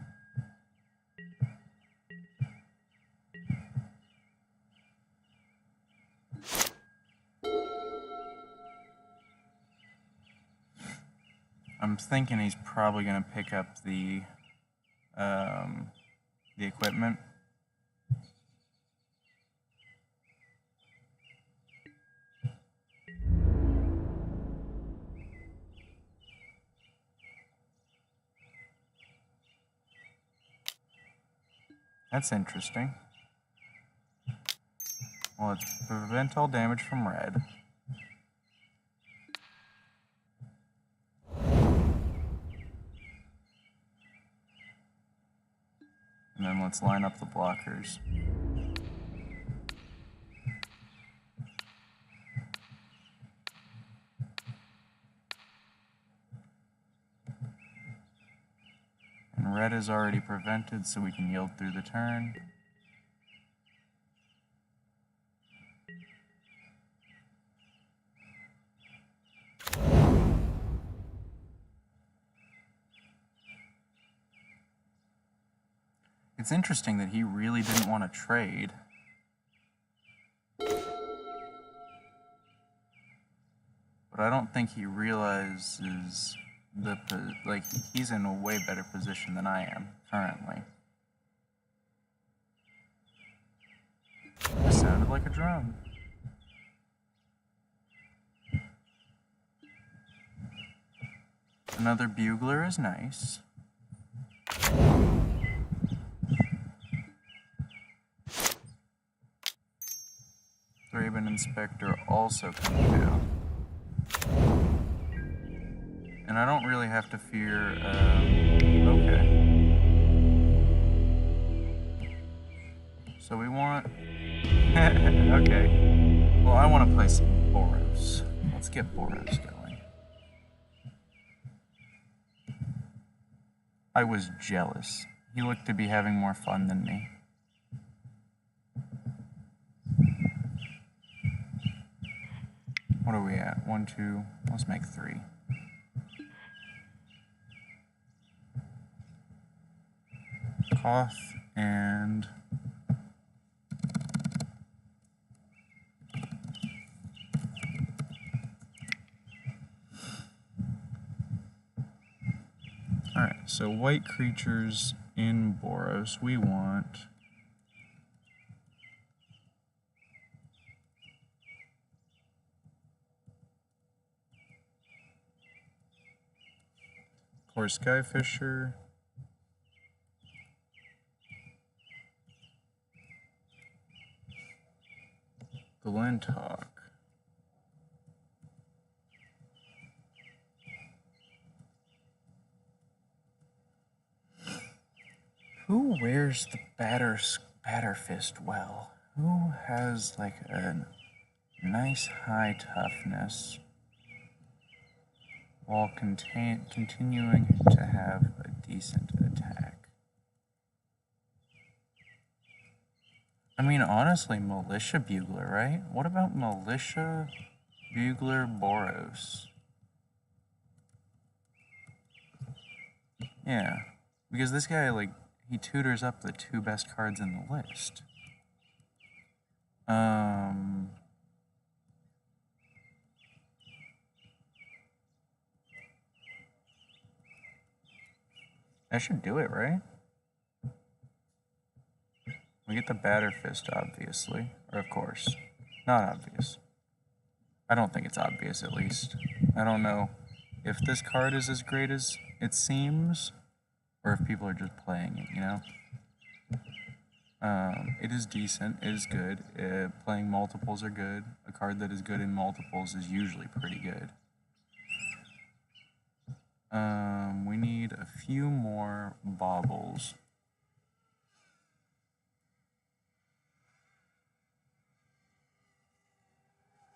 I'm thinking he's probably going to pick up the equipment. That's interesting. Well, let's prevent all damage from red. And then let's line up the blockers. And red is already prevented, so we can yield through the turn. It's interesting that he really didn't want to trade. But I don't think he realizes he's in a way better position than I am currently. It sounded like a drum. Another bugler is nice. Raven Inspector also comes down. And I don't really have to fear, okay. So we want, okay. Well, I want to play some Boros. Let's get Boros going. I was jealous. He looked to be having more fun than me. What are we at? 1, 2, let's make 3. Koth and alright, so white creatures in Boros. We want of course Skyfisher. The Lintalk. Who wears the batter fist well? Who has like a nice high toughness while continuing to have a decent attack? I mean, honestly, Militia Bugler, right? What about Militia Bugler Boros? Yeah, because this guy, like, he tutors up the 2 best cards in the list. That should do it, right? We get the batter fist, obviously. Or, of course. Not obvious. I don't think it's obvious, at least. I don't know if this card is as great as it seems, or if people are just playing it, you know? It is decent. It is good. Playing multiples are good. A card that is good in multiples is usually pretty good. We need a few more baubles.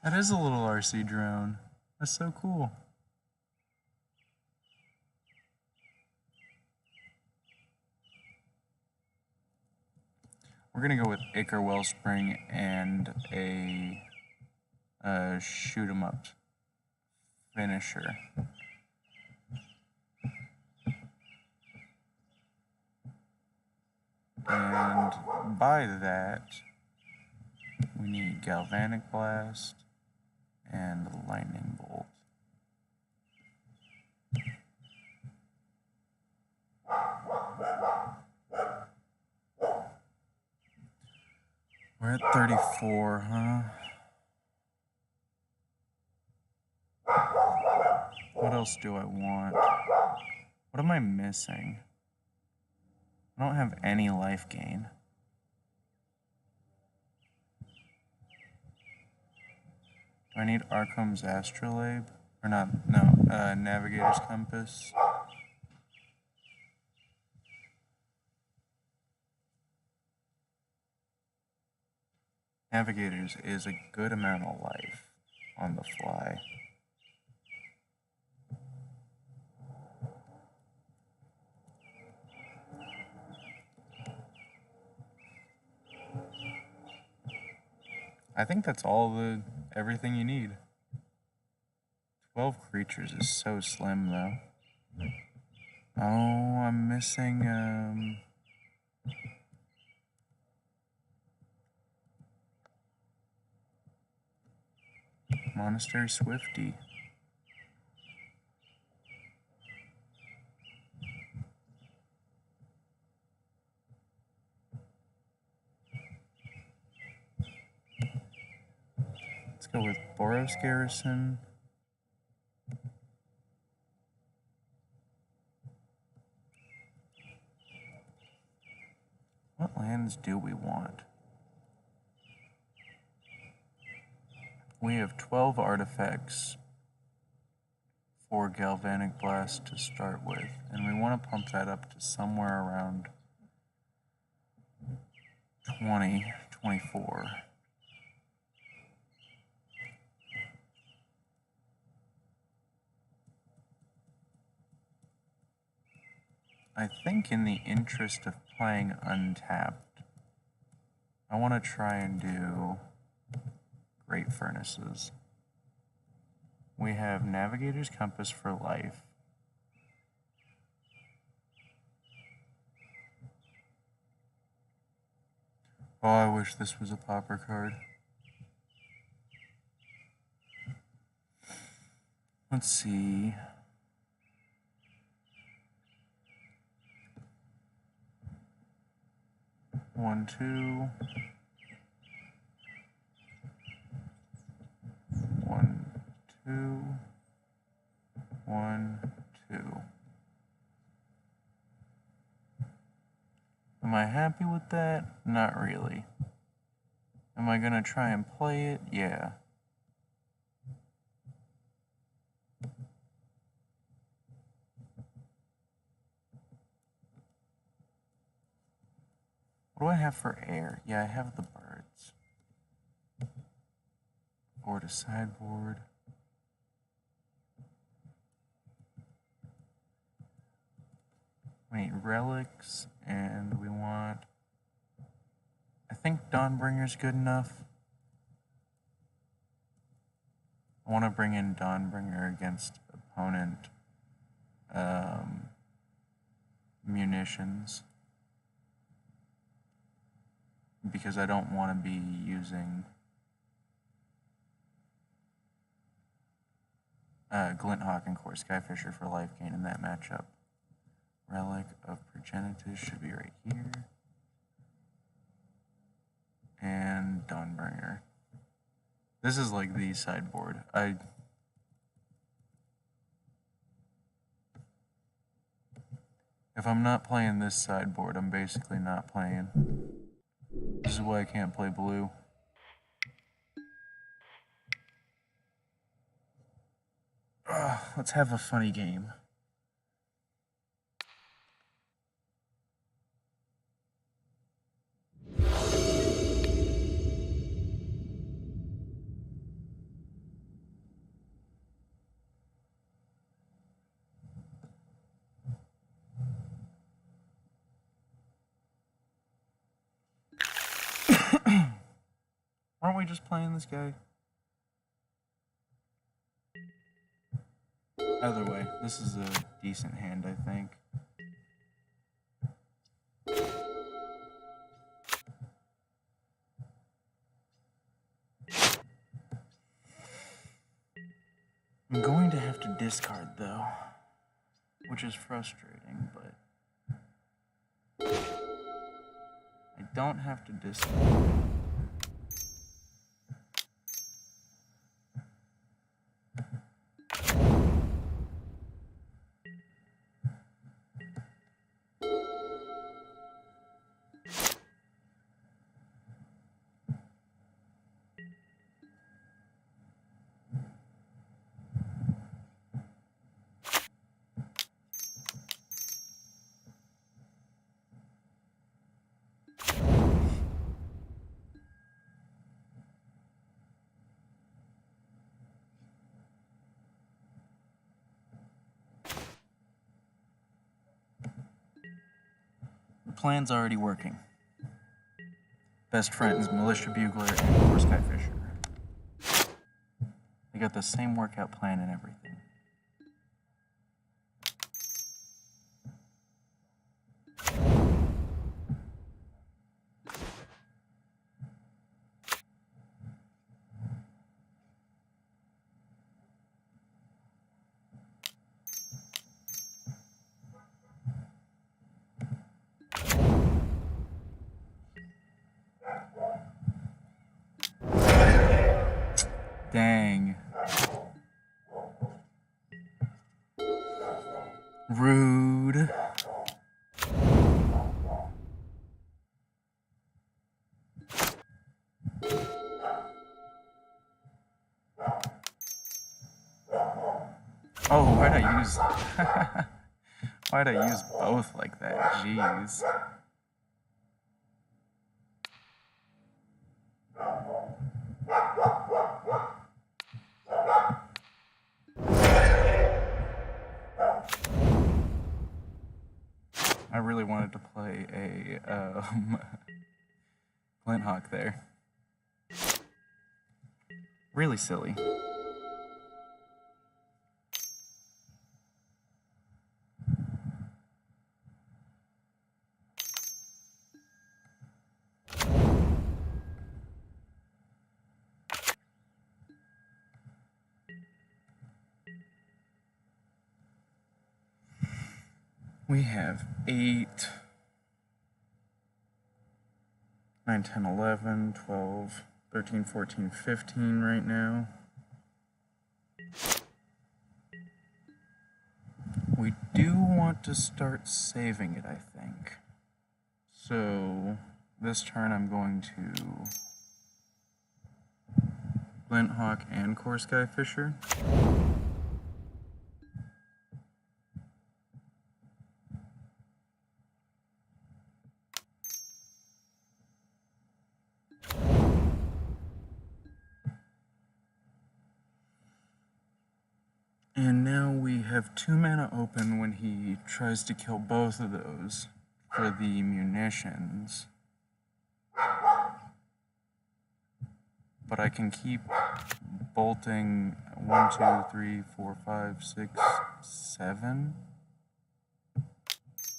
That is a little RC drone. That's so cool. We're gonna go with Ichor Wellspring and a shoot 'em up finisher. And by that, we need Galvanic Blast and Lightning Bolt. We're at 34, huh? What else do I want? What am I missing? I don't have any life gain. Do I need Arcum's Astrolabe? Or not? No, Navigator's Compass. Navigators is a good amount of life on the fly. I think that's everything you need. 12 creatures is so slim, though. Oh, I'm missing, Monastery Swifty. Let's go with Boros Garrison. What lands do we want? We have 12 artifacts for Galvanic Blast to start with, and we want to pump that up to somewhere around 20, 24. I think in the interest of playing untapped, I want to try and do Great Furnaces. We have Navigator's Compass for life. Oh, I wish this was a pauper card. Let's see. One, two. 1, 2. 1, 2. Am I happy with that? Not really. Am I gonna try and play it? Yeah. What do I have for air? Yeah, I have the birds. Board a sideboard. We need relics, and we want... I think Dawnbringer's good enough. I want to bring in Dawnbringer against opponent munitions, because I don't want to be using Glinthawk and Core Skyfisher for life gain in that matchup. Relic of Progenitus should be right here. And Dawnbringer. This is like the sideboard. If I'm not playing this sideboard, I'm basically not playing. This is why I can't play blue. Let's have a funny game. Aren't we just playing this guy? Either way, this is a decent hand, I think. I'm going to have to discard, though, which is frustrating, but I don't have to discard. The plan's already working. Best friends, Militia Bugler and Core Skyfisher. They got the same workout plan and everything. Dang. Rude. Oh, why'd I use... Why'd I use both like that? Jeez. I really wanted to play a Glint Hawk there. Really silly. We have 8, 9, 10, 11, 12, 13, 14, 15 right now. We do want to start saving it, I think. So this turn I'm going to Glint Hawk and Core Sky Fisher. And now we have 2 mana open when he tries to kill both of those for the munitions. But I can keep bolting 1, 2, 3, 4, 5, 6, 7.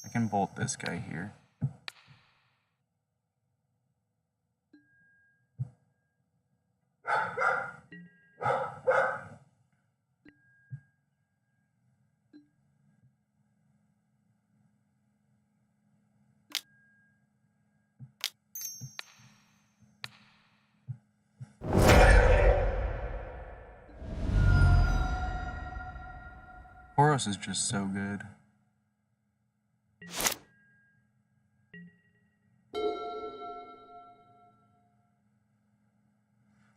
I can bolt this guy here. Horus is just so good.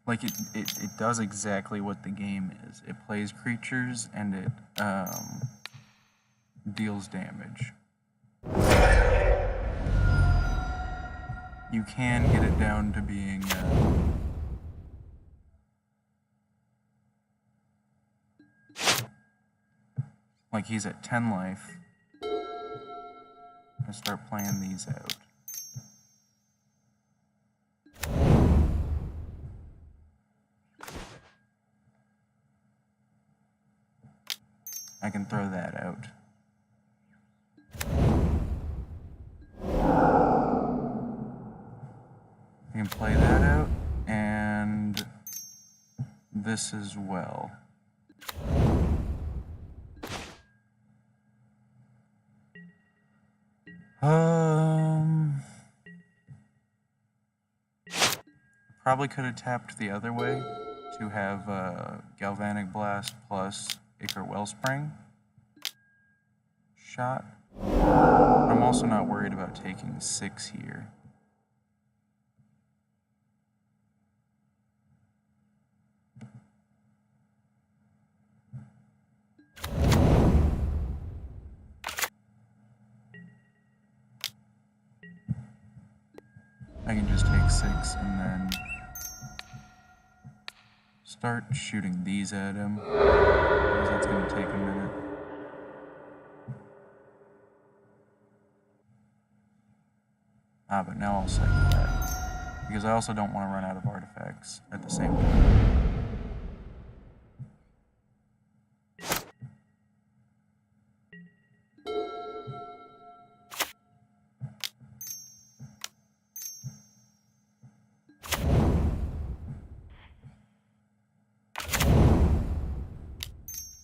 Like, it does exactly what the game is. It plays creatures, and it deals damage. You can get it down to being... like, he's at 10 life. I start playing these out. I can throw that out. I can play that out, and this as well. Probably could have tapped the other way to have Galvanic Blast plus Ichor Wellspring shot. I'm also not worried about taking 6 here. I can just take 6 and then start shooting these at him, because that's going to take a minute. But now I'll cycle that, because I also don't want to run out of artifacts at the same time.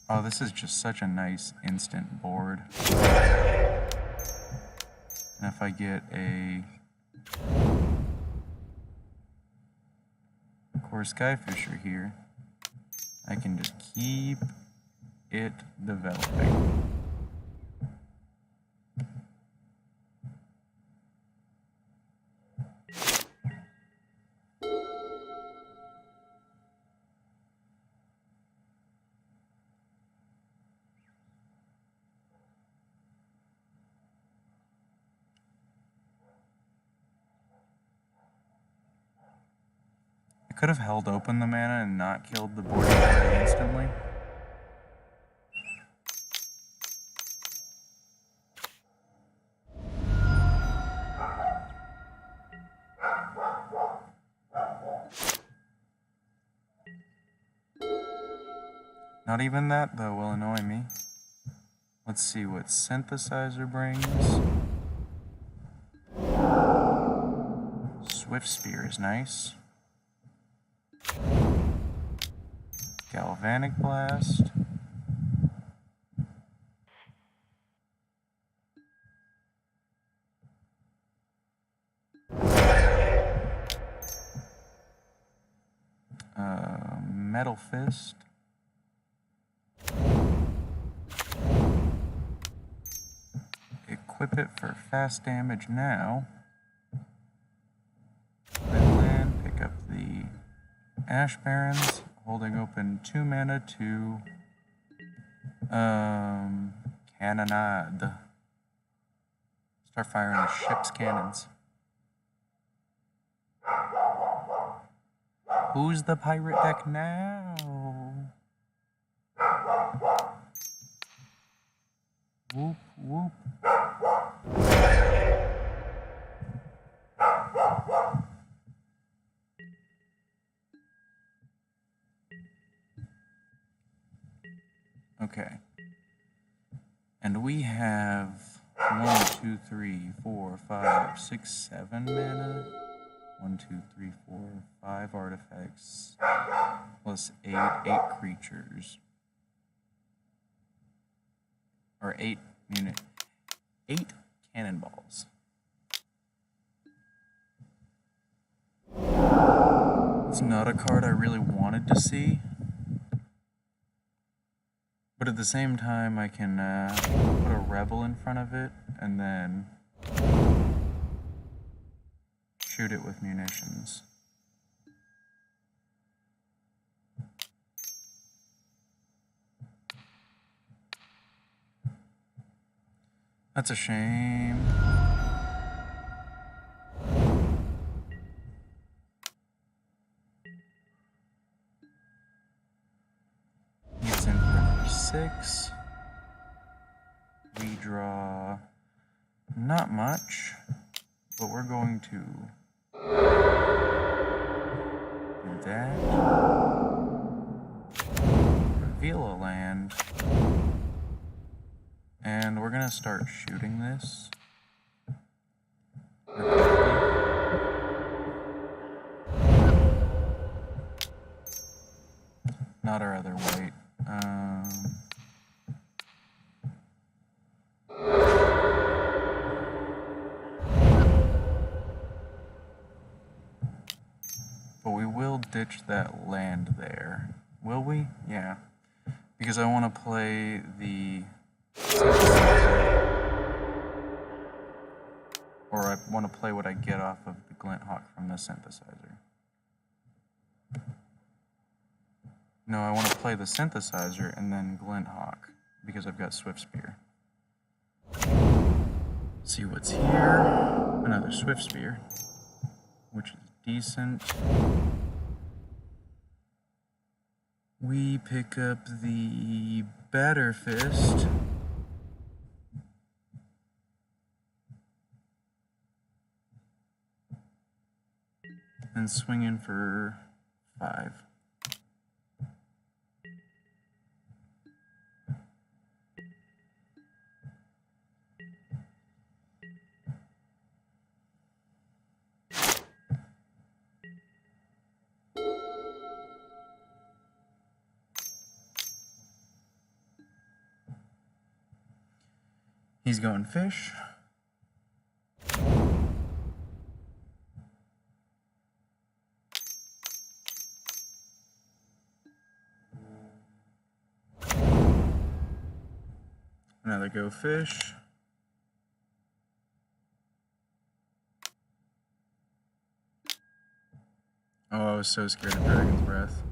Oh, this is just such a nice instant board. And if I get a Core Skyfisher here, I can just keep it developing. I could have held open the mana and not killed the board party instantly. Not even that, though, will annoy me. Let's see what synthesizer brings. Swift Spear is nice. Galvanic Blast. Metal Fist. Equip it for fast damage now. Then land, pick up the Ash Barrens, holding open 2 mana to Cannonade. Start firing the ship's cannons. Who's the pirate deck now? Whoop, whoop. Okay. And we have 1, 2, 3, 4, 5, 6, 7 mana. 1, 2, 3, 4, 5 artifacts. Plus 8 creatures. Or 8 unit. 8 cannonballs. It's not a card I really wanted to see. But at the same time, I can put a rebel in front of it and then shoot it with munitions. That's a shame. Gets in for number 6. We draw not much, but we're going to do that. Reveal a land. And we're gonna start shooting this. Not our other white. But we will ditch that land there. Will we? Yeah. Because I want to play the or I want to play what I get off of the Glint Hawk from the synthesizer. No, I want to play the synthesizer and then Glint Hawk because I've got Swift Spear. See what's here. Another Swift Spear, which is decent. We pick up the Batter Fist. And swing in for 5. He's going fish. Another go fish. Oh, I was so scared of Dragon's Breath.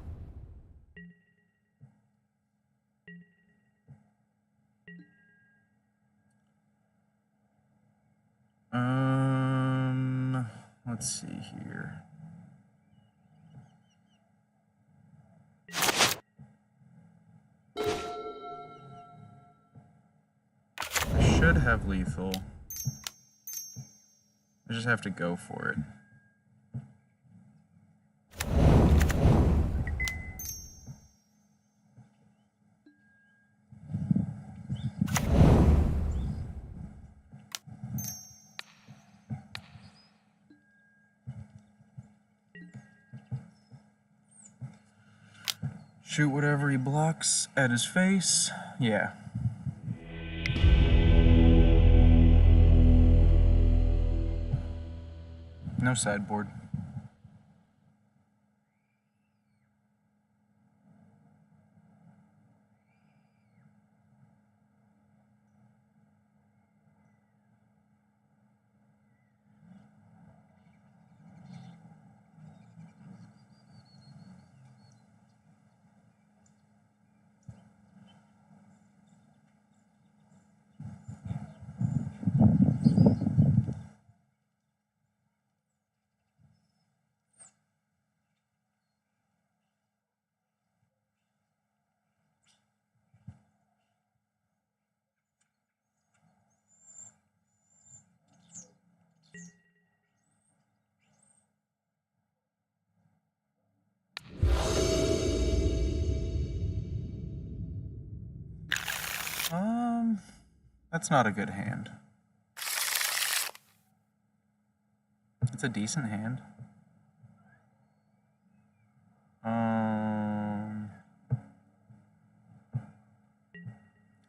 Let's see here. I should have lethal. I just have to go for it. Shoot whatever he blocks at his face. Yeah. No sideboard. That's not a good hand. It's a decent hand.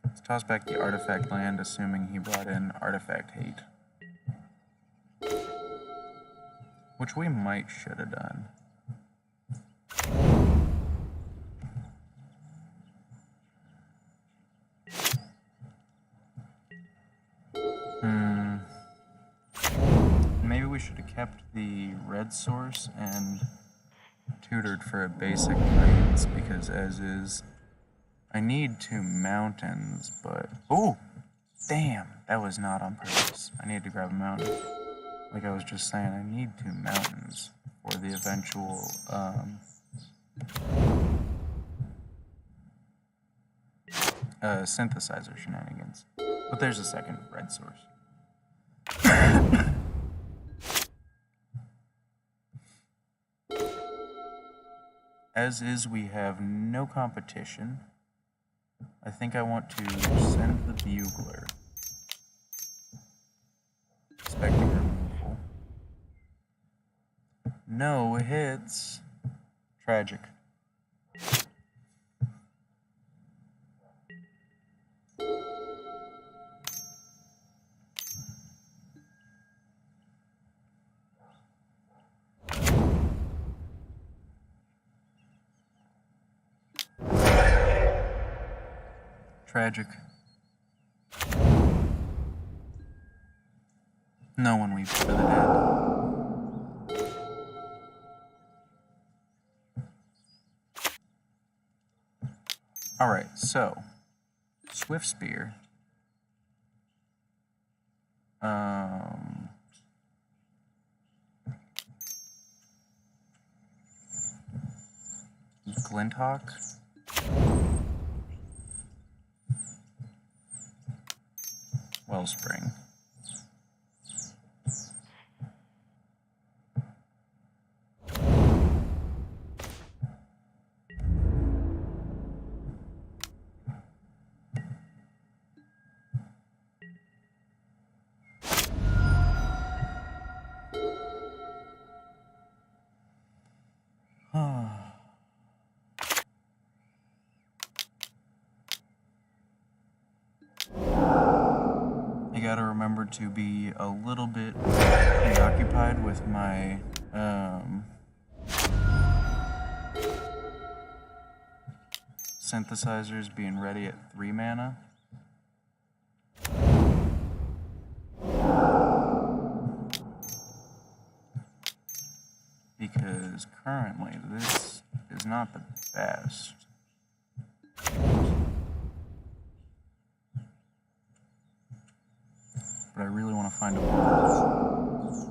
Let's toss back the artifact land, assuming he brought in artifact hate. Which we might should have done. Maybe we should have kept the red source and tutored for a basic plains, because as is, I need 2 mountains, but... Oh! Damn! That was not on purpose. I need to grab a mountain. Like I was just saying, I need 2 mountains for the eventual, synthesizer shenanigans. But there's a second red source. As is, we have no competition. I think I want to send the bugler. Expecting removal. No hits. Tragic. Tragic. No one weeps for the dead. Alright, so Swift Spear. Glinthawk. Wellspring. I gotta remember to be a little bit preoccupied with my synthesizers being ready at 3 mana. Because currently this is not the best. But I really want to find a balance.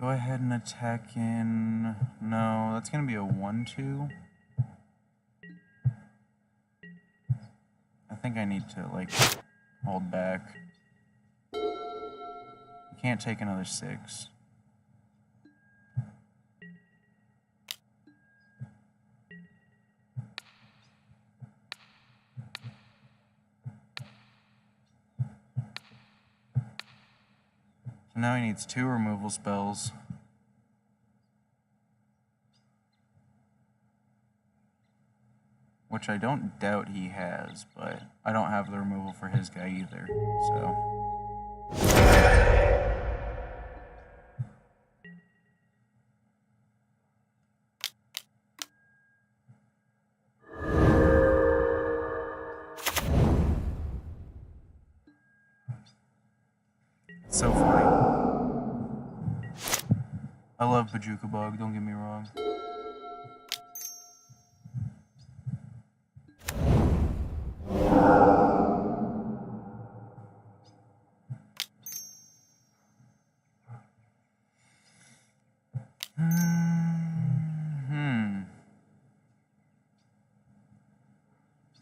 Go ahead and attack in... No, that's going to be a 1-2. I think I need to, like, hold back. You can't take another 6. So now he needs 2 removal spells. Which I don't doubt he has, but I don't have the removal for his guy either, so... It's so funny. I love Bajuka Bug, don't get me wrong.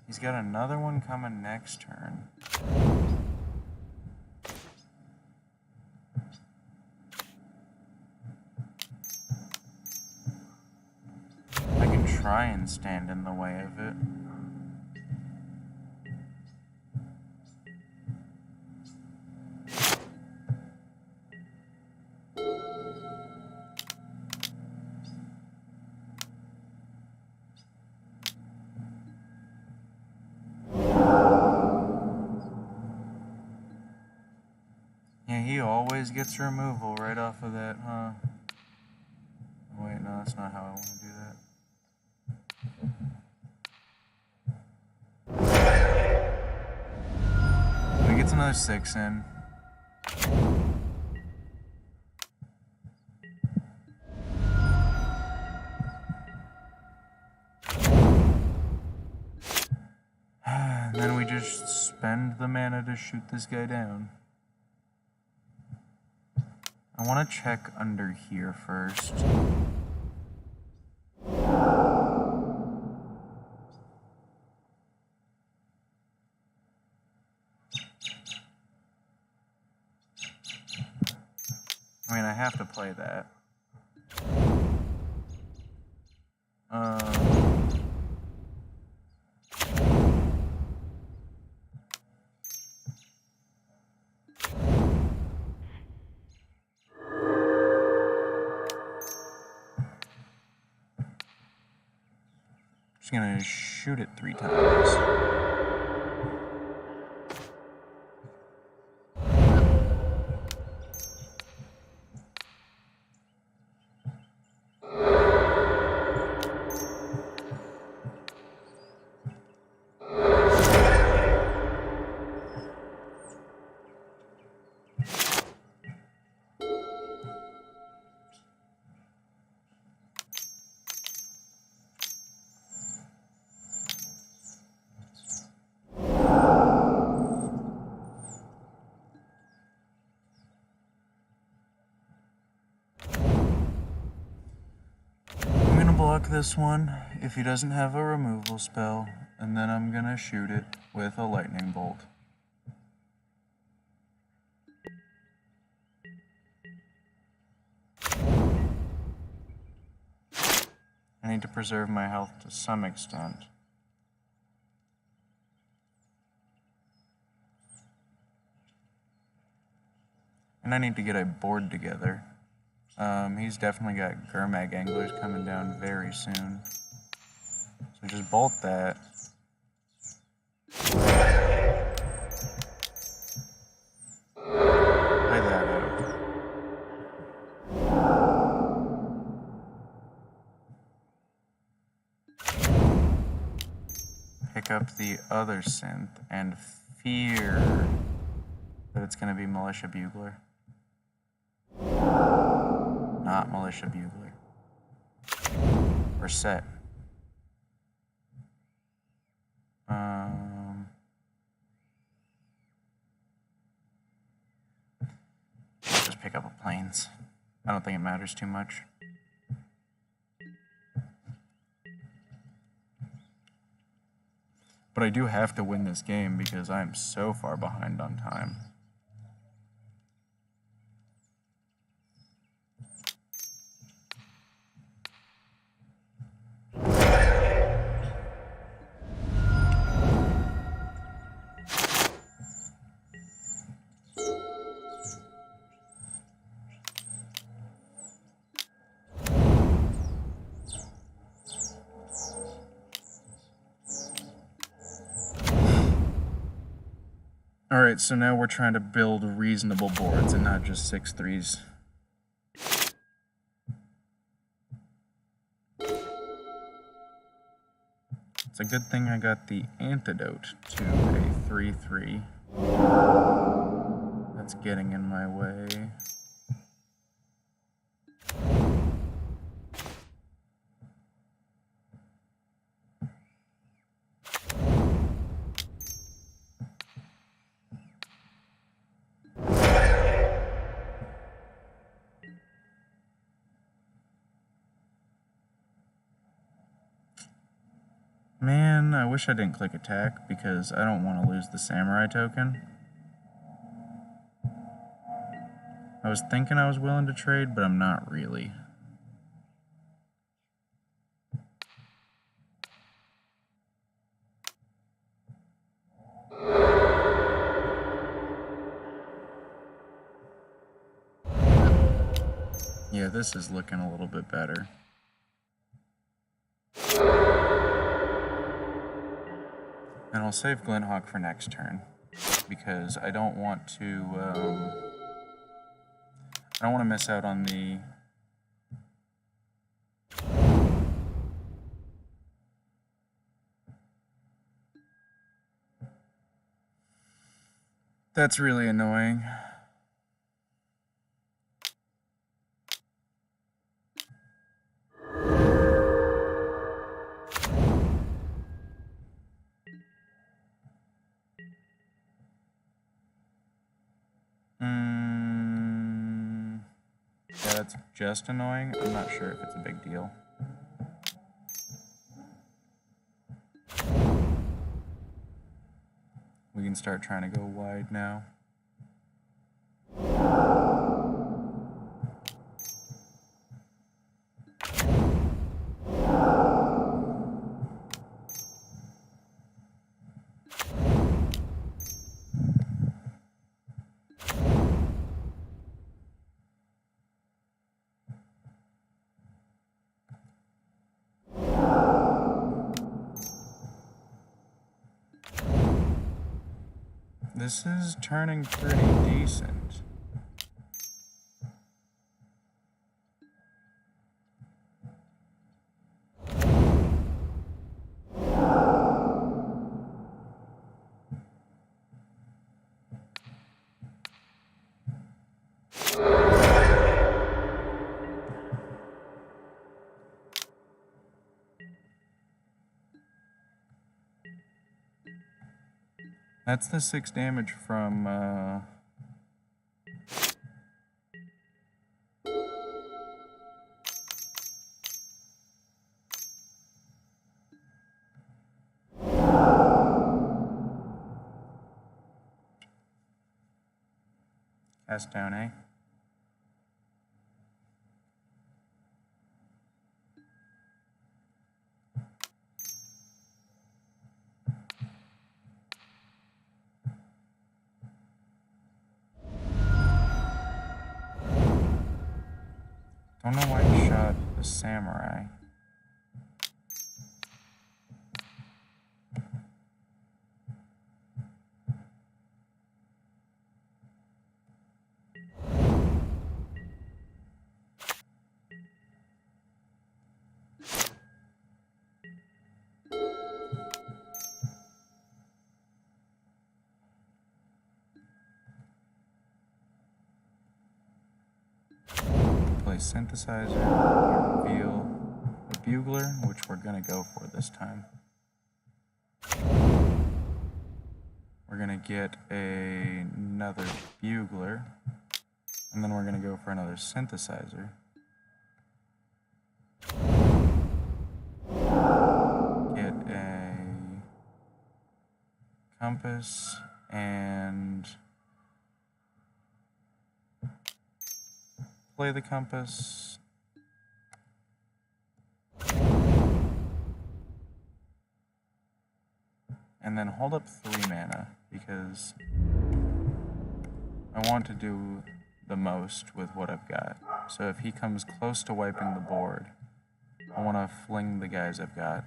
He's got another one coming next turn. I can try and stand in the way of it. Yeah, he always gets removal right off of that, huh? Wait, no, that's not how I want to do that. He gets another 6 in. And then we just spend the mana to shoot this guy down. I want to check under here first. I mean, I have to play that. Just gonna shoot it 3 times. Block this one if he doesn't have a removal spell, and then I'm gonna shoot it with a lightning bolt. I need to preserve my health to some extent. And I need to get a board together. He's definitely got Gurmag Anglers coming down very soon. So just bolt that. Play that out. Pick up the other synth and fear that it's going to be Militia Bugler. Not Militia Bugler. Or set. Just pick up a planes. I don't think it matters too much. But I do have to win this game because I am so far behind on time. Alright, so now we're trying to build reasonable boards and not just 6-3s. It's a good thing I got the antidote to a 3-3. That's getting in my way. Man, I wish I didn't click attack because I don't want to lose the samurai token. I was thinking I was willing to trade, but I'm not really. Yeah, this is looking a little bit better. And I'll save Glinthawk for next turn, because I don't want to miss out on the That's really annoying. Yeah, that's just annoying. I'm not sure if it's a big deal. We can start trying to go wide now. This is turning pretty decent. That's the 6 damage from, cast down, eh? Don't know why he shot the samurai. Play synthesizer, reveal a bugler, which we're gonna go for this time. We're gonna get another bugler, and then we're gonna go for another synthesizer. Get a compass and play the compass. And then hold up 3 mana, because I want to do the most with what I've got. So if he comes close to wiping the board, I want to fling the guys I've got.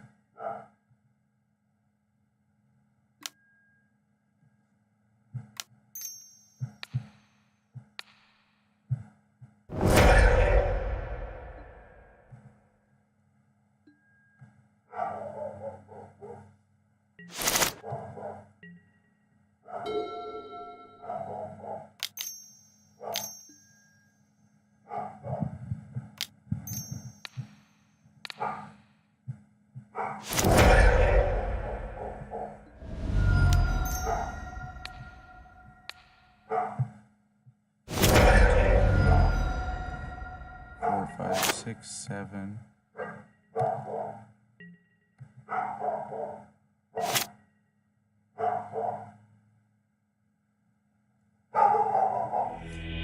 6, 7. I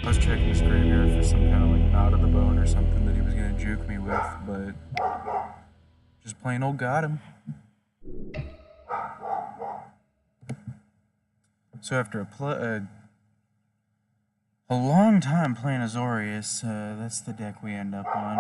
was checking his graveyard for some kind of like knot of the bone or something that he was gonna juke me with, but just plain old got him. So after a long time playing Azorius, that's the deck we end up on.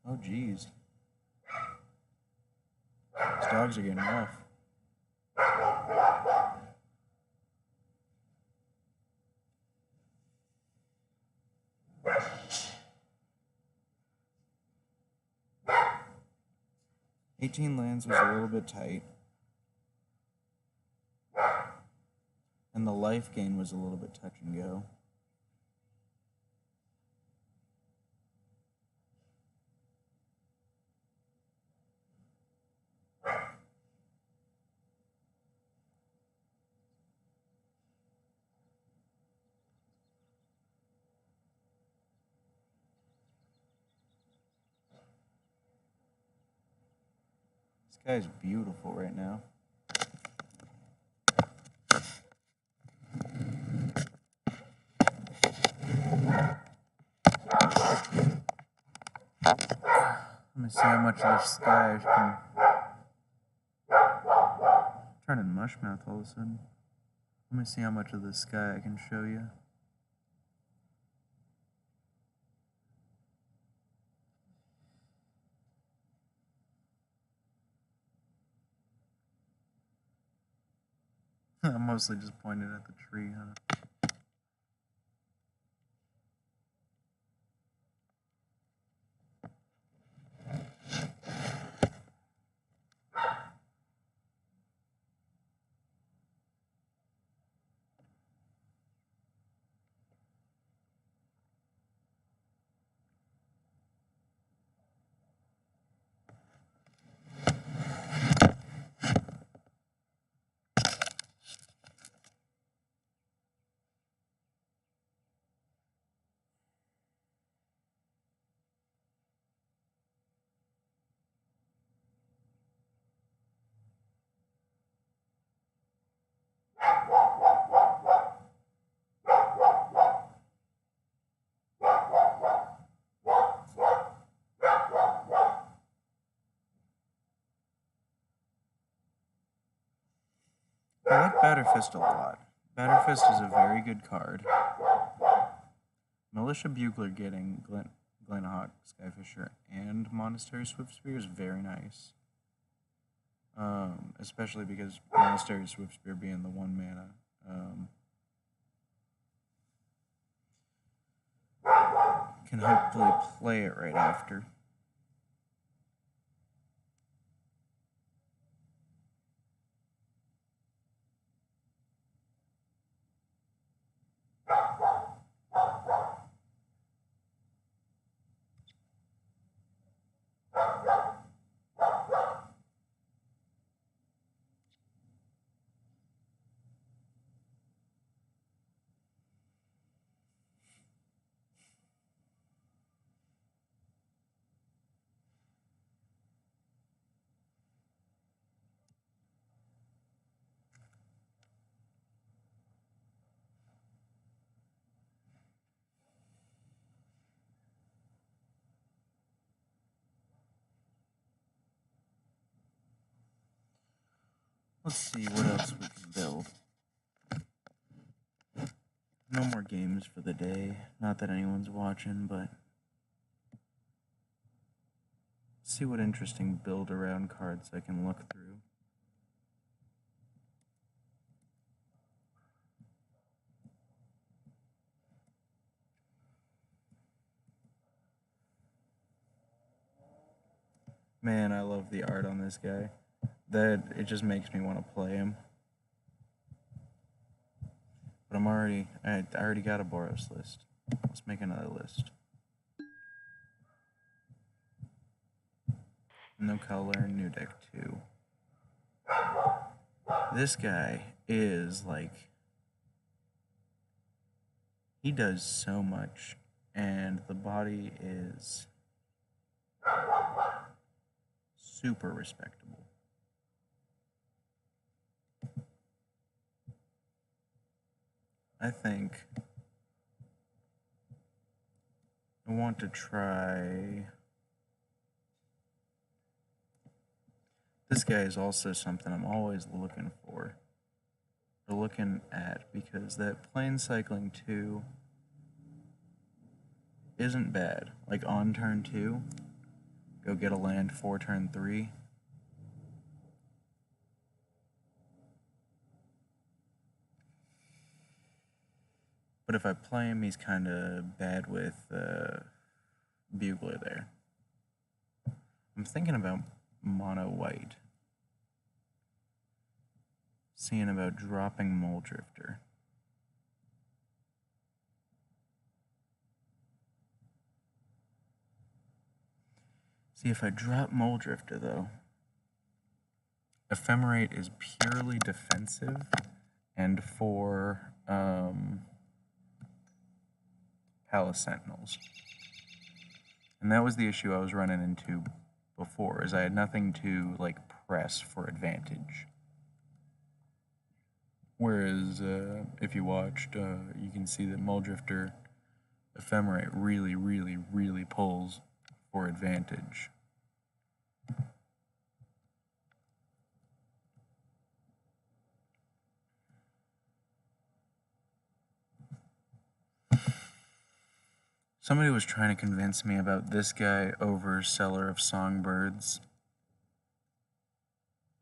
Oh, geez. These dogs are getting rough. "18 lands" was a little bit tight. And the life gain was a little bit touch and go. This guy's beautiful right now. Let me see how much of this sky can turn into mushmouth all of a sudden. Let me see how much of this sky I can show you. I'm mostly just pointing at the tree, huh? I like Batterfist a lot. Batterfist is a very good card. Militia Bugler getting Glenhawk, Skyfisher, and Monastery Swiftspear is very nice. Especially because Monastery Swiftspear being the 1 mana. Can hopefully play it right after. Let's see what else we can build. No more games for the day. Not that anyone's watching, but see what interesting build around cards I can look through. Man, I love the art on this guy. It just makes me want to play him. But I already got a Boros list. Let's make another list. No color, new deck 2. This guy is like, he does so much, and the body is super respectable. I think I want to try. This guy is also something I'm always looking for, or looking at, because that plane cycling 2 isn't bad. Like on turn 2, go get a land for turn 3. But if I play him, he's kind of bad with Bugler there. I'm thinking about mono white. Seeing about dropping Mole Drifter. See, if I drop Mole Drifter, though, Ephemerate is purely defensive, and for Palace Sentinels. And that was the issue I was running into before, is I had nothing to, like, press for advantage. Whereas, if you watched, you can see that Mole Drifter Ephemerate really pulls for advantage. Somebody was trying to convince me about this guy over Seller of Songbirds.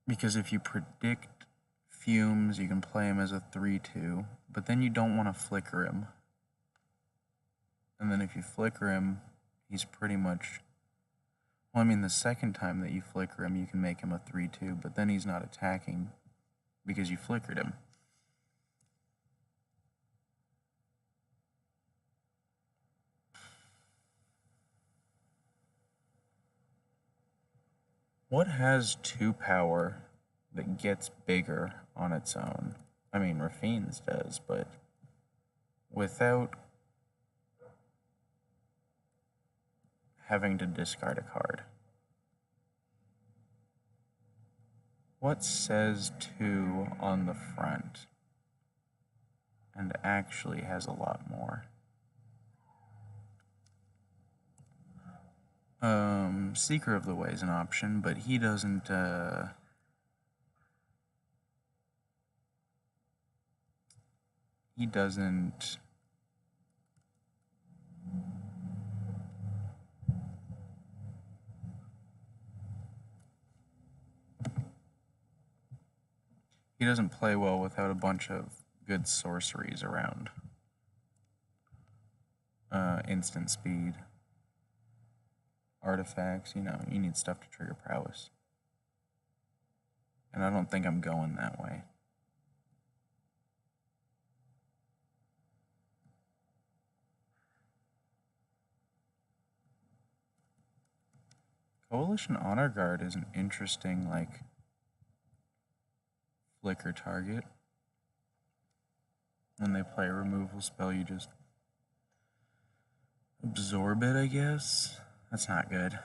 Because if you predict Fumes, you can play him as a 3/2, but then you don't want to flicker him. And then if you flicker him, he's pretty much... Well, I mean, the second time that you flicker him, you can make him a 3/2, but then he's not attacking because you flickered him. What has 2 power that gets bigger on its own? I mean, Rafine's does, but without having to discard a card. What says 2 on the front and actually has a lot more? Seeker of the Way is an option, but he doesn't, he doesn't play well without a bunch of good sorceries around. Instant speed. Artifacts, you know, you need stuff to trigger prowess. And I don't think I'm going that way. Coalition Honor Guard is an interesting, like, flicker target. When they play a removal spell, you just absorb it, I guess. That's not good.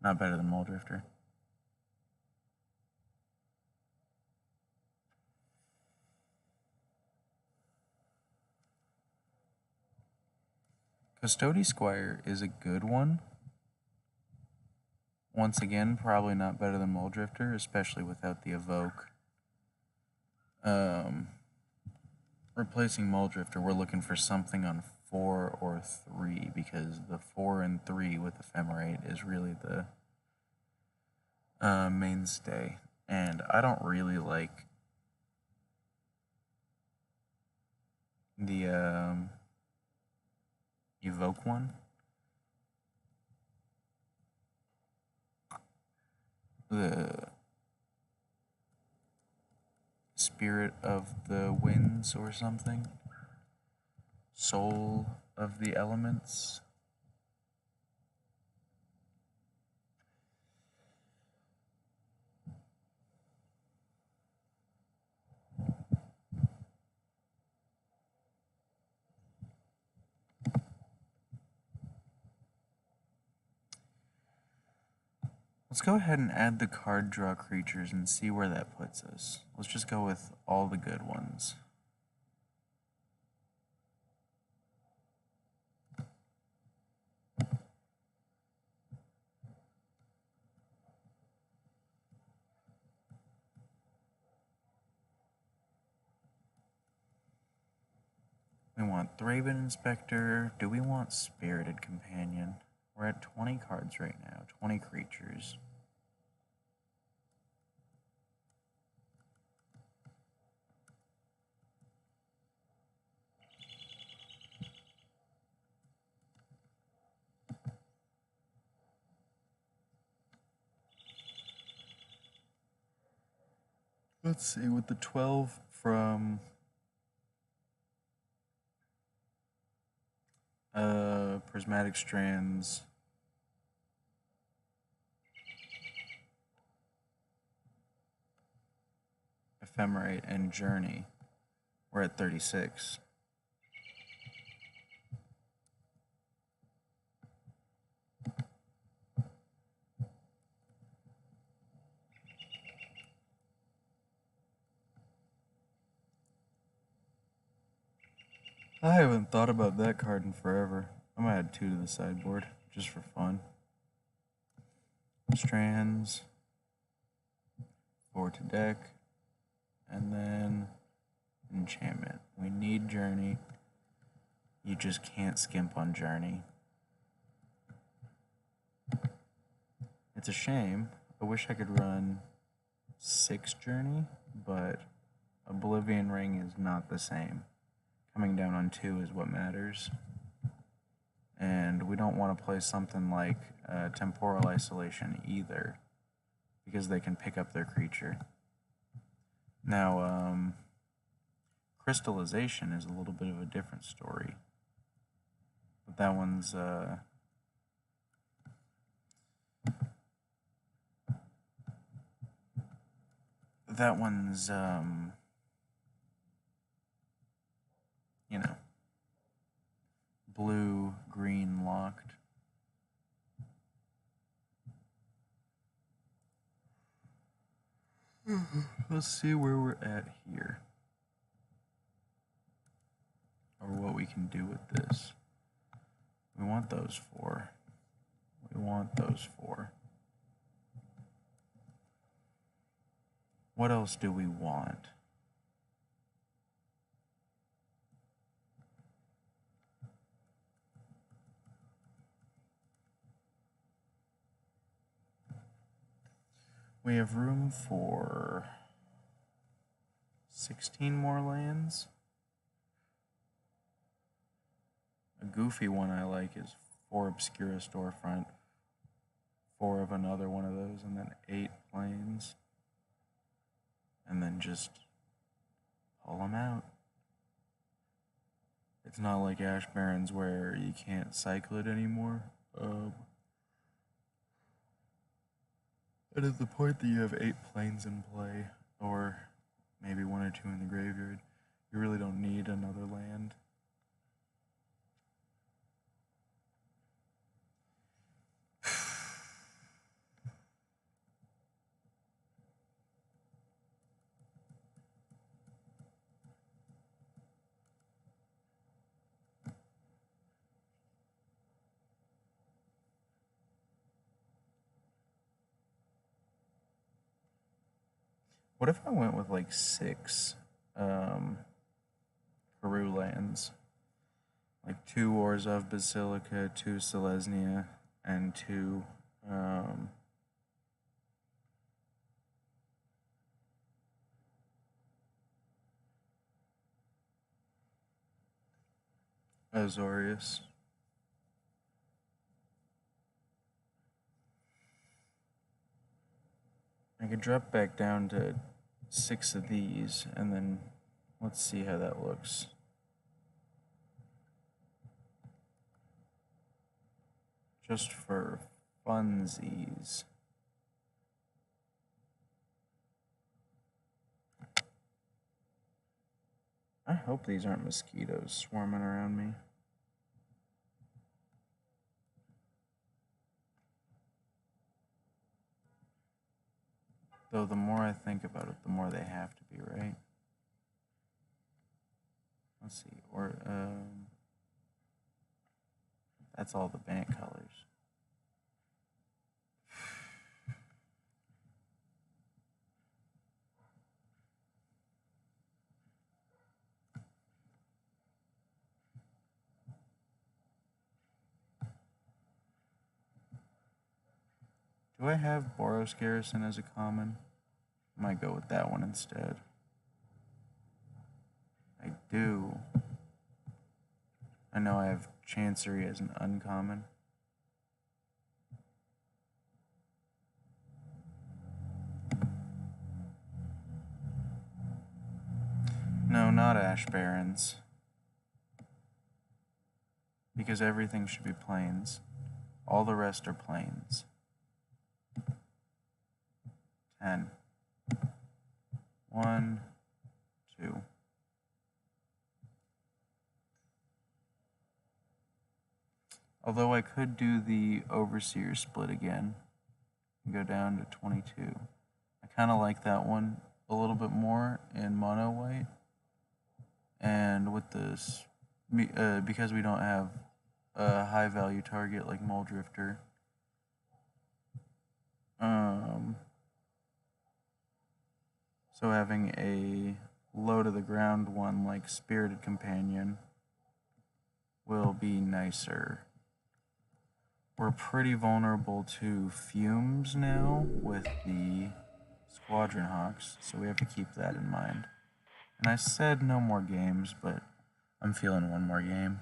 Not better than Mole Drifter. Custody Squire is a good one. Once again, probably not better than Mole Drifter, especially without the Evoke. Replacing Muldrifter, we're looking for something on 4 or 3 because the 4 and 3 with Ephemerate is really the mainstay. And I don't really like the Evoke one. The Spirit of the Winds or something. Soul of the Elements. Let's go ahead and add the card draw creatures and see where that puts us. Let's just go with all the good ones. We want Thraben Inspector. Do we want Spirited Companion? We're at 20 cards right now, 20 creatures. Let's see, with the 12 from Prismatic Strands, Ephemerate, and Journey, we're at 36. I haven't thought about that card in forever. I'm gonna add 2 to the sideboard, just for fun. Strands, 4 to deck, and then enchantment. We need Journey. You just can't skimp on Journey. It's a shame. I wish I could run 6 Journey, but Oblivion Ring is not the same. Coming down on 2 is what matters. And we don't want to play something like Temporal Isolation either, because they can pick up their creature. Now, Crystallization is a little bit of a different story. But that one's you know, blue, green locked. Let's see where we're at here, or what we can do with this. We want those 4. We want those 4. What else do we want? We have room for 16 more lands. A goofy one I like is 4 Obscura Storefront, 4 of another one of those, and then 8 planes. And then just pull them out. It's not like Ash Barrens where you can't cycle it anymore. And at the point that you have 8 planes in play, or maybe 1 or 2 in the graveyard, you really don't need another land. What if I went with like 6 Peru lands. Like 2 Orzhov Basilica, 2 Selesnya, and 2 Azorius. I could drop back down to 6 of these, and then let's see how that looks. Just for funsies. I hope these aren't mosquitoes swarming around me. Though the more I think about it, the more they have to be, right? Let's see, or that's all the bank colors. Do I have Boros Garrison as a common? I might go with that one instead. I do. I know I have Chancery as an uncommon. No, not Ash Barons. Because everything should be plains. All the rest are plains. 10. 1, 2. Although I could do the Overseer split again and go down to 22. I kind of like that one a little bit more in mono white. And with this, because we don't have a high value target like Mole Drifter, so having a low to the ground one like Spirited Companion will be nicer. We're pretty vulnerable to fumes now with the Squadron Hawks, so we have to keep that in mind. And I said no more games, but I'm feeling one more game.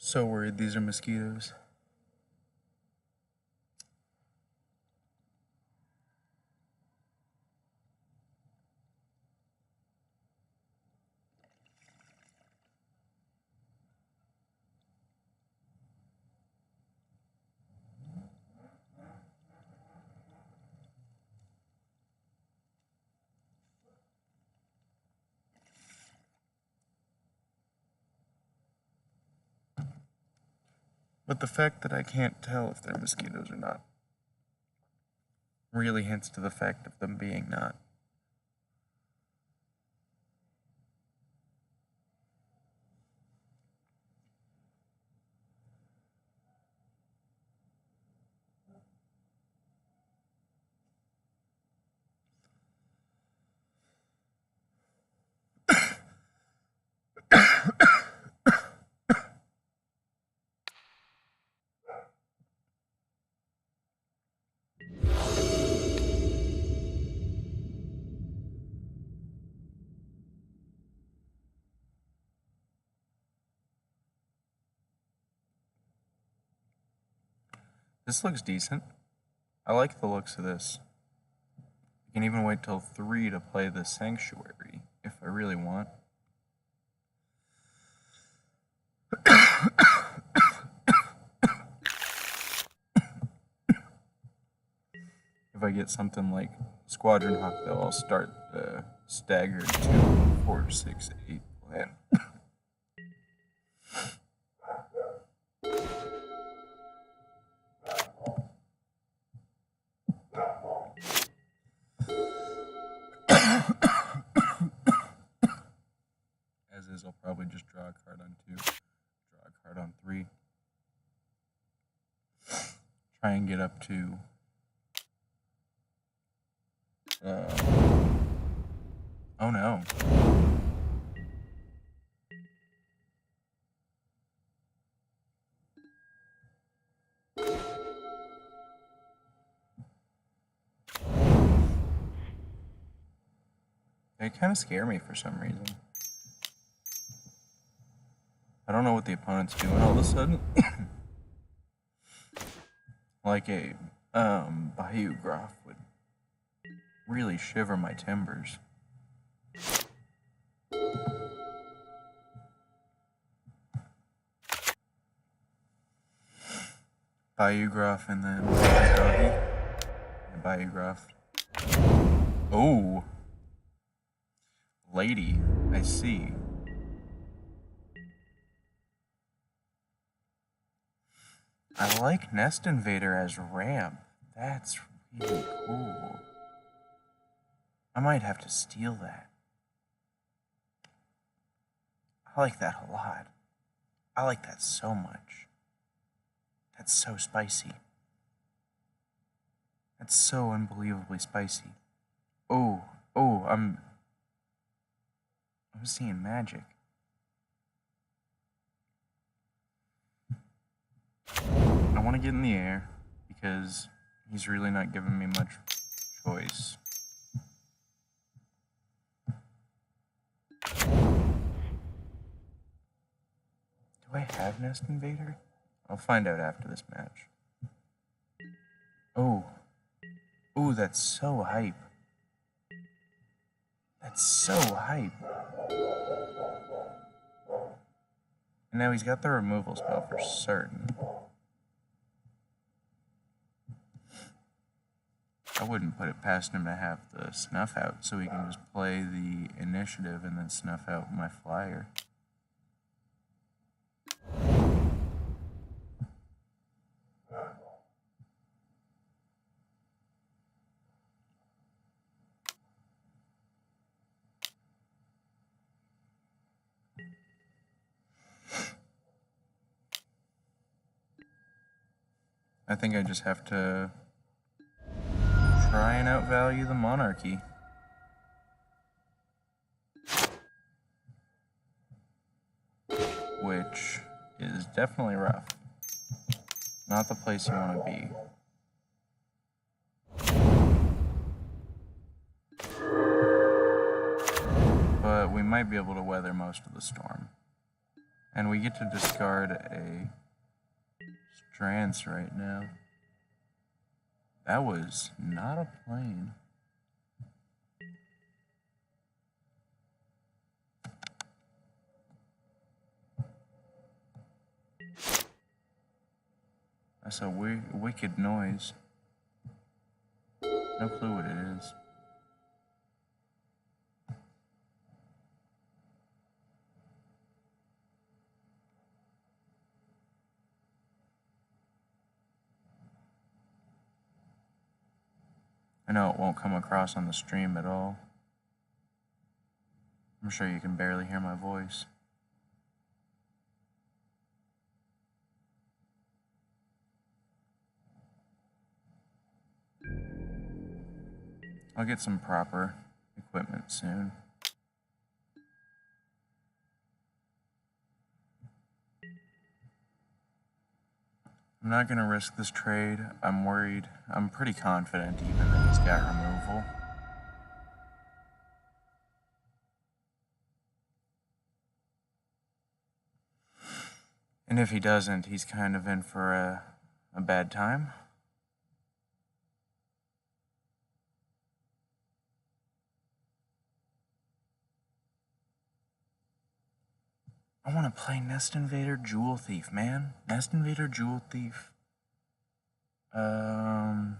So worried these are mosquitoes. But the fact that I can't tell if they're mosquitoes or not really hints to the fact of them being not. This looks decent. I like the looks of this. can even wait till 3 to play the Sanctuary, if I really want. If I get something like Squadron Hawk, though, I'll start the staggered 2, 4, 6, 8 plan. As is, I'll probably just draw a card on 2, draw a card on 3. Try and get up to oh no. They kind of scare me for some reason. I don't know what the opponent's doing all of a sudden. Like a Bayou Groff would really shiver my timbers. Bayou Groff and then Bayou Groff. Oh, lady, I see. I like Nest Invader as ramp. That's really cool. I might have to steal that. I like that a lot. I like that so much. That's so spicy. That's so unbelievably spicy. Oh, I'm seeing magic. I want to get in the air because he's really not giving me much choice. Do I have Nest Invader? I'll find out after this match. Oh, that's so hype. That's so hype. And now he's got the removal spell for certain. I wouldn't put it past him to have the snuff out so he can just play the initiative and then snuff out my flyer. I think I just have to try and outvalue the monarchy. Which is definitely rough. Not the place you want to be. But we might be able to weather most of the storm. And we get to discard a Strance right now. That was not a plane. That's a wicked noise. No clue what it is. I know it won't come across on the stream at all. I'm sure you can barely hear my voice. I'll get some proper equipment soon. I'm not going to risk this trade. I'm worried. I'm pretty confident even that he's got removal. And if he doesn't, he's kind of in for a bad time. I want to play Nest Invader Jewel Thief, man. Nest Invader Jewel Thief. Llanowar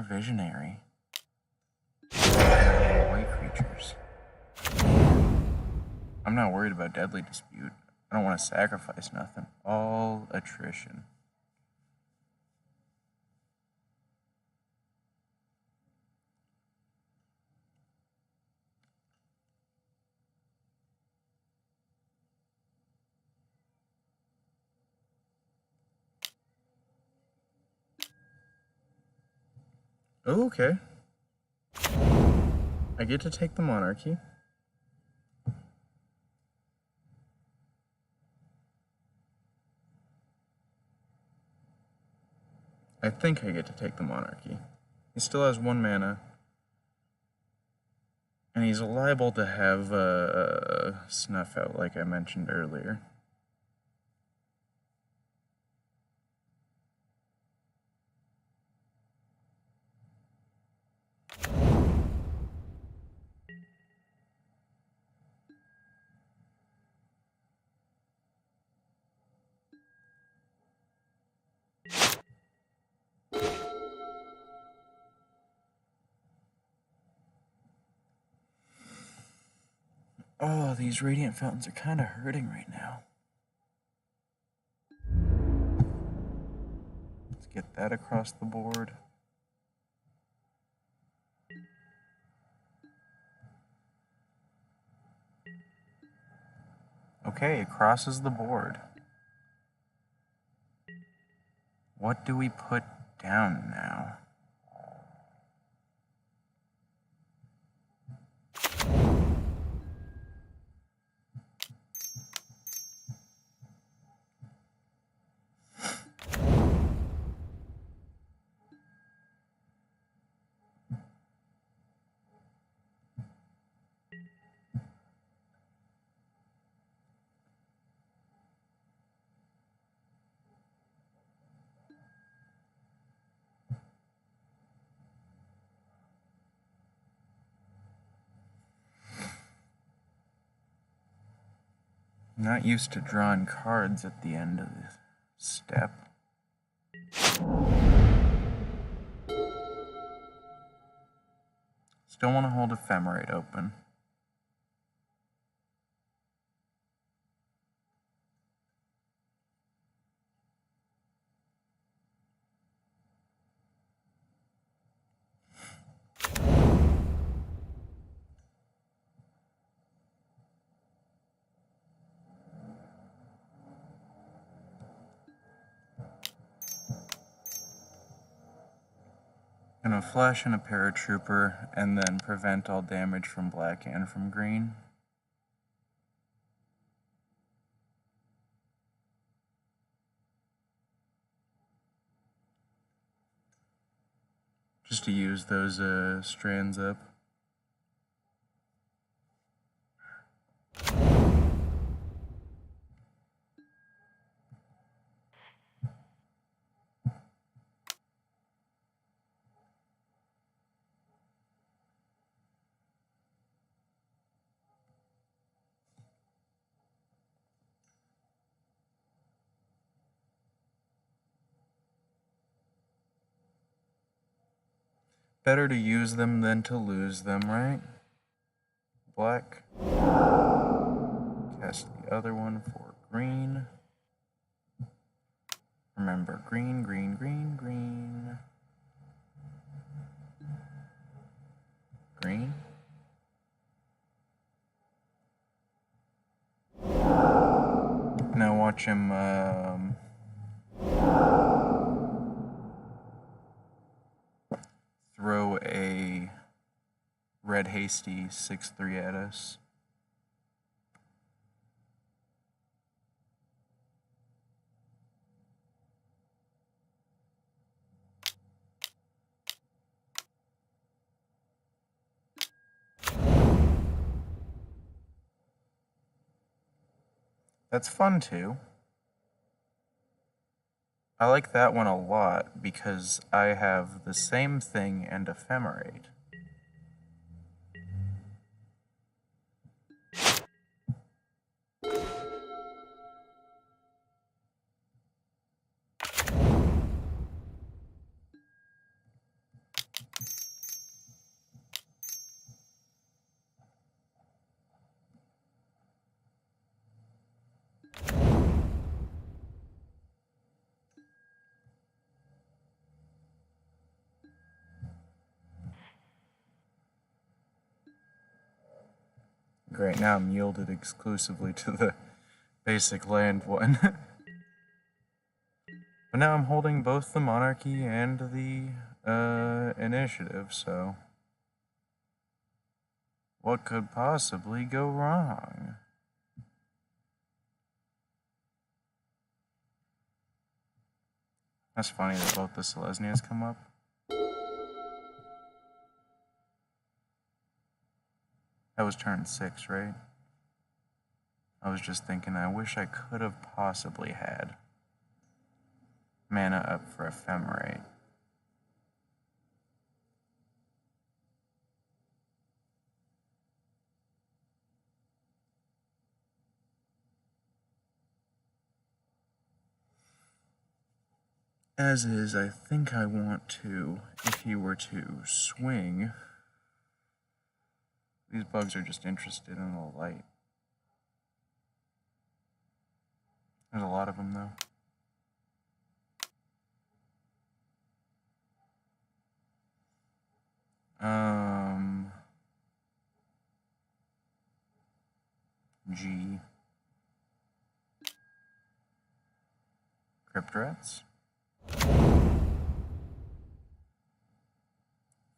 Visionary. White creatures. I'm not worried about Deadly Dispute. I don't want to sacrifice nothing. All attrition. Oh, okay. I get to take the Monarchy. I think I get to take the Monarchy. He still has 1 mana. And he's liable to have Snuff Out, like I mentioned earlier. Oh, these Radiant Fountains are kind of hurting right now. Let's get that across the board. Okay, it crosses the board. What do we put down now? I'm not used to drawing cards at the end of this step. Still want to hold Ephemerate open. Gonna flash in a Paratrooper and then prevent all damage from black and from green. Just to use those strands up. Better to use them than to lose them, right? Black. Cast the other one for green. Remember, green, green, green, green. Green. Now watch him, throw a red hasty 6/3 at us. That's fun too. I like that one a lot because I have the same thing and Ephemerate. Great, now I'm yielded exclusively to the basic land one. But now I'm holding both the monarchy and the initiative, so what could possibly go wrong? That's funny that both the Selesnyas come up. That was turn 6, right? I was just thinking, I wish I could have possibly had mana up for Ephemerate. As is, I think I want to, if he were to swing, these bugs are just interested in the light. There's a lot of them, though. G. Crypt Rats.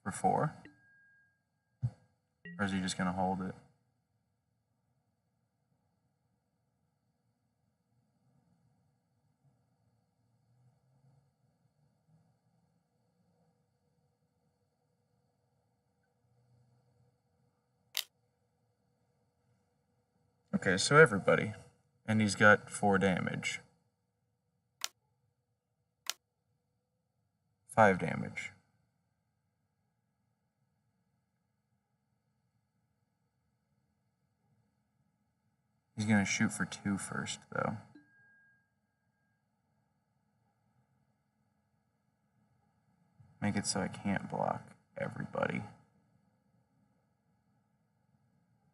For 4? Or is he just gonna hold it? Okay, so everybody. And he's got 4 damage. 5 damage. He's gonna shoot for 2 first, though. Make it so I can't block everybody.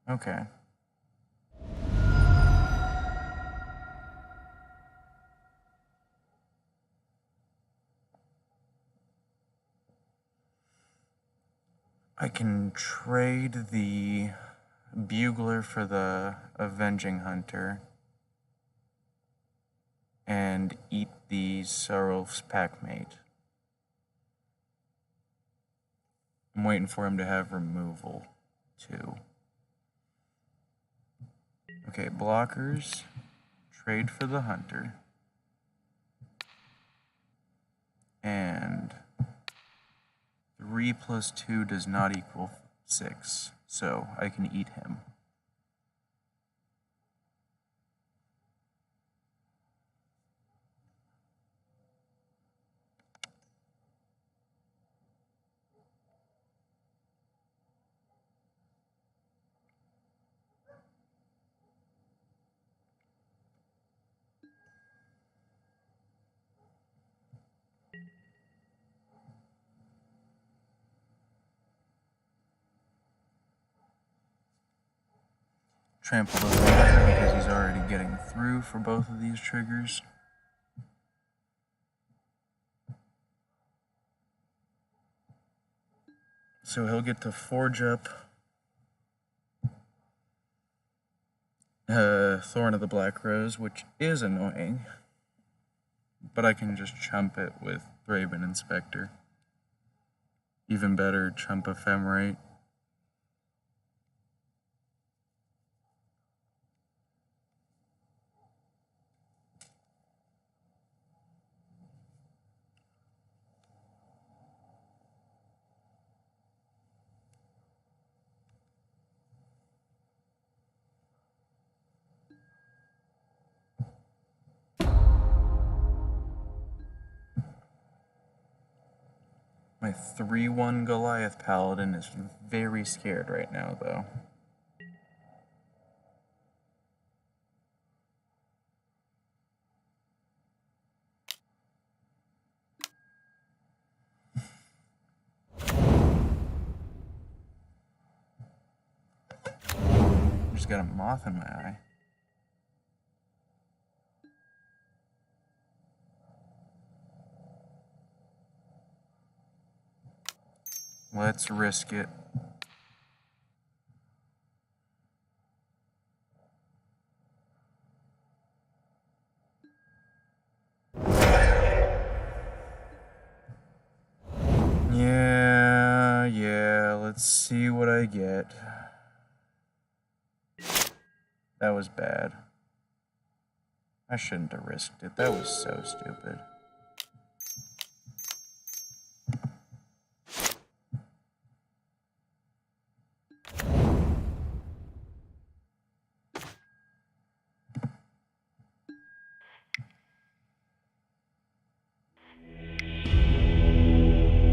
Okay. I can trade the Bugler for the Avenging Hunter and eat the Sorrow's Packmate. I'm waiting for him to have removal, too. Okay, blockers. Trade for the Hunter. And 3 plus 2 does not equal 6, so I can eat him. Trample the Vulture because he's already getting through for both of these triggers. So he'll get to forge up Thorn of the Black Rose, which is annoying. But I can just chump it with Thraben Inspector. Even better, chump Ephemerate. My 3/1 Goliath Paladin is very scared right now, though. Just got a moth in my eye. Let's risk it. Let's see what I get. That was bad. I shouldn't have risked it. That was so stupid.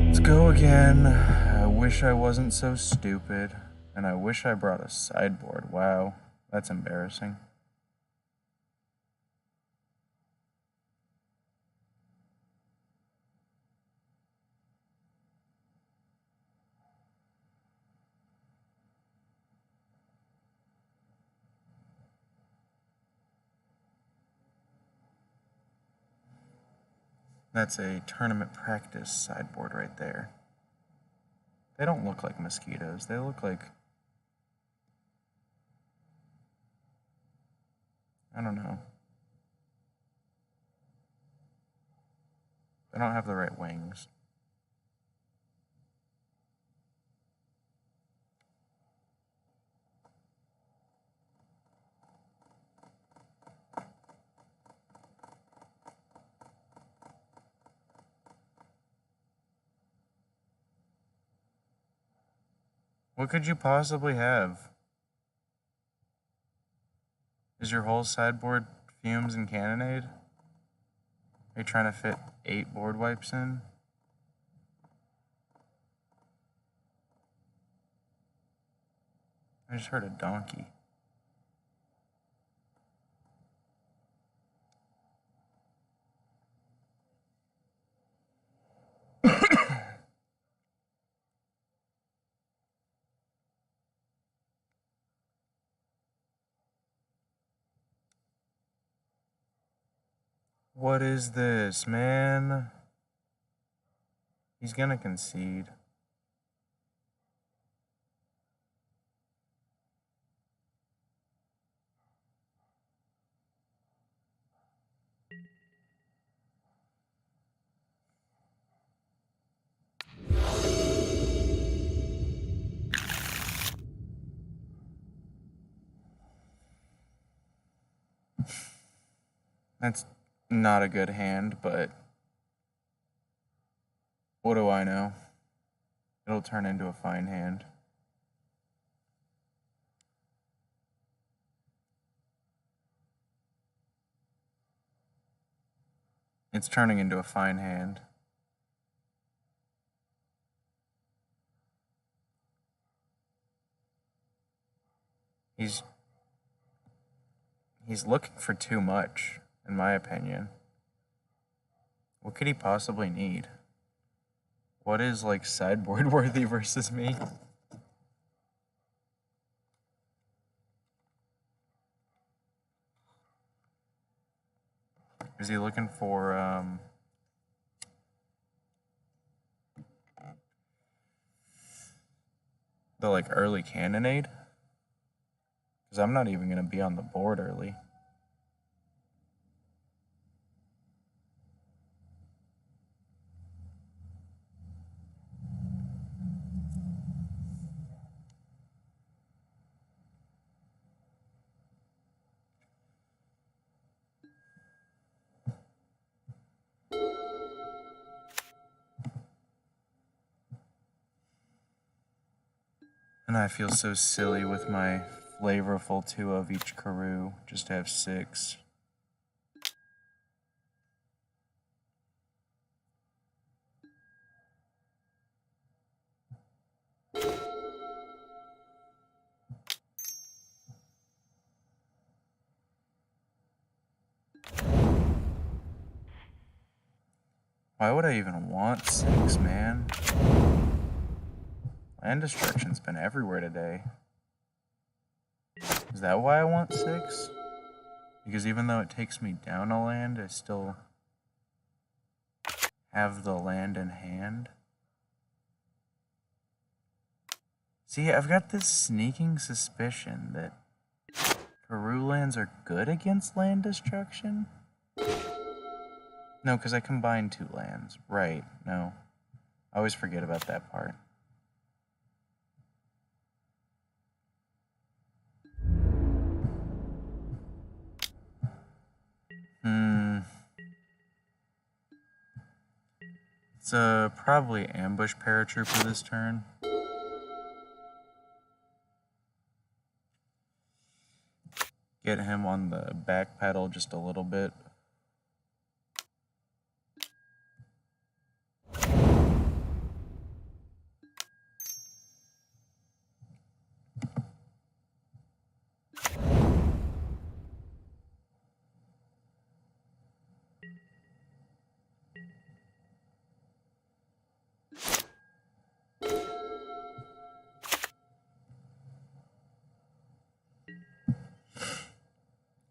Let's go again. I wish I wasn't so stupid. And I wish I brought a sideboard. Wow, that's embarrassing. That's a tournament practice sideboard right there. They don't look like mosquitoes. They look like... I don't know. They don't have the right wings. What could you possibly have? Is your whole sideboard fumes and cannonade? Are you trying to fit 8 board wipes in? I just heard a donkey. What is this, man? He's gonna concede. That's not a good hand, but what do I know? It'll turn into a fine hand. It's turning into a fine hand. He's looking for too much, in my opinion. What could he possibly need? What is, like, sideboard worthy versus me? Is he looking for, the, like, early cannonade? Because I'm not even going to be on the board early. And I feel so silly with my flavorful 2 of each Karoo, just to have 6. Why would I even want 6, man? Land destruction's been everywhere today. Is that why I want 6? Because even though it takes me down a land, I still have the land in hand. See, I've got this sneaking suspicion that Karoo lands are good against land destruction? No, because I combined 2 lands. Right, no. I always forget about that part. It's probably ambush paratrooper this turn. Get him on the back pedal just a little bit.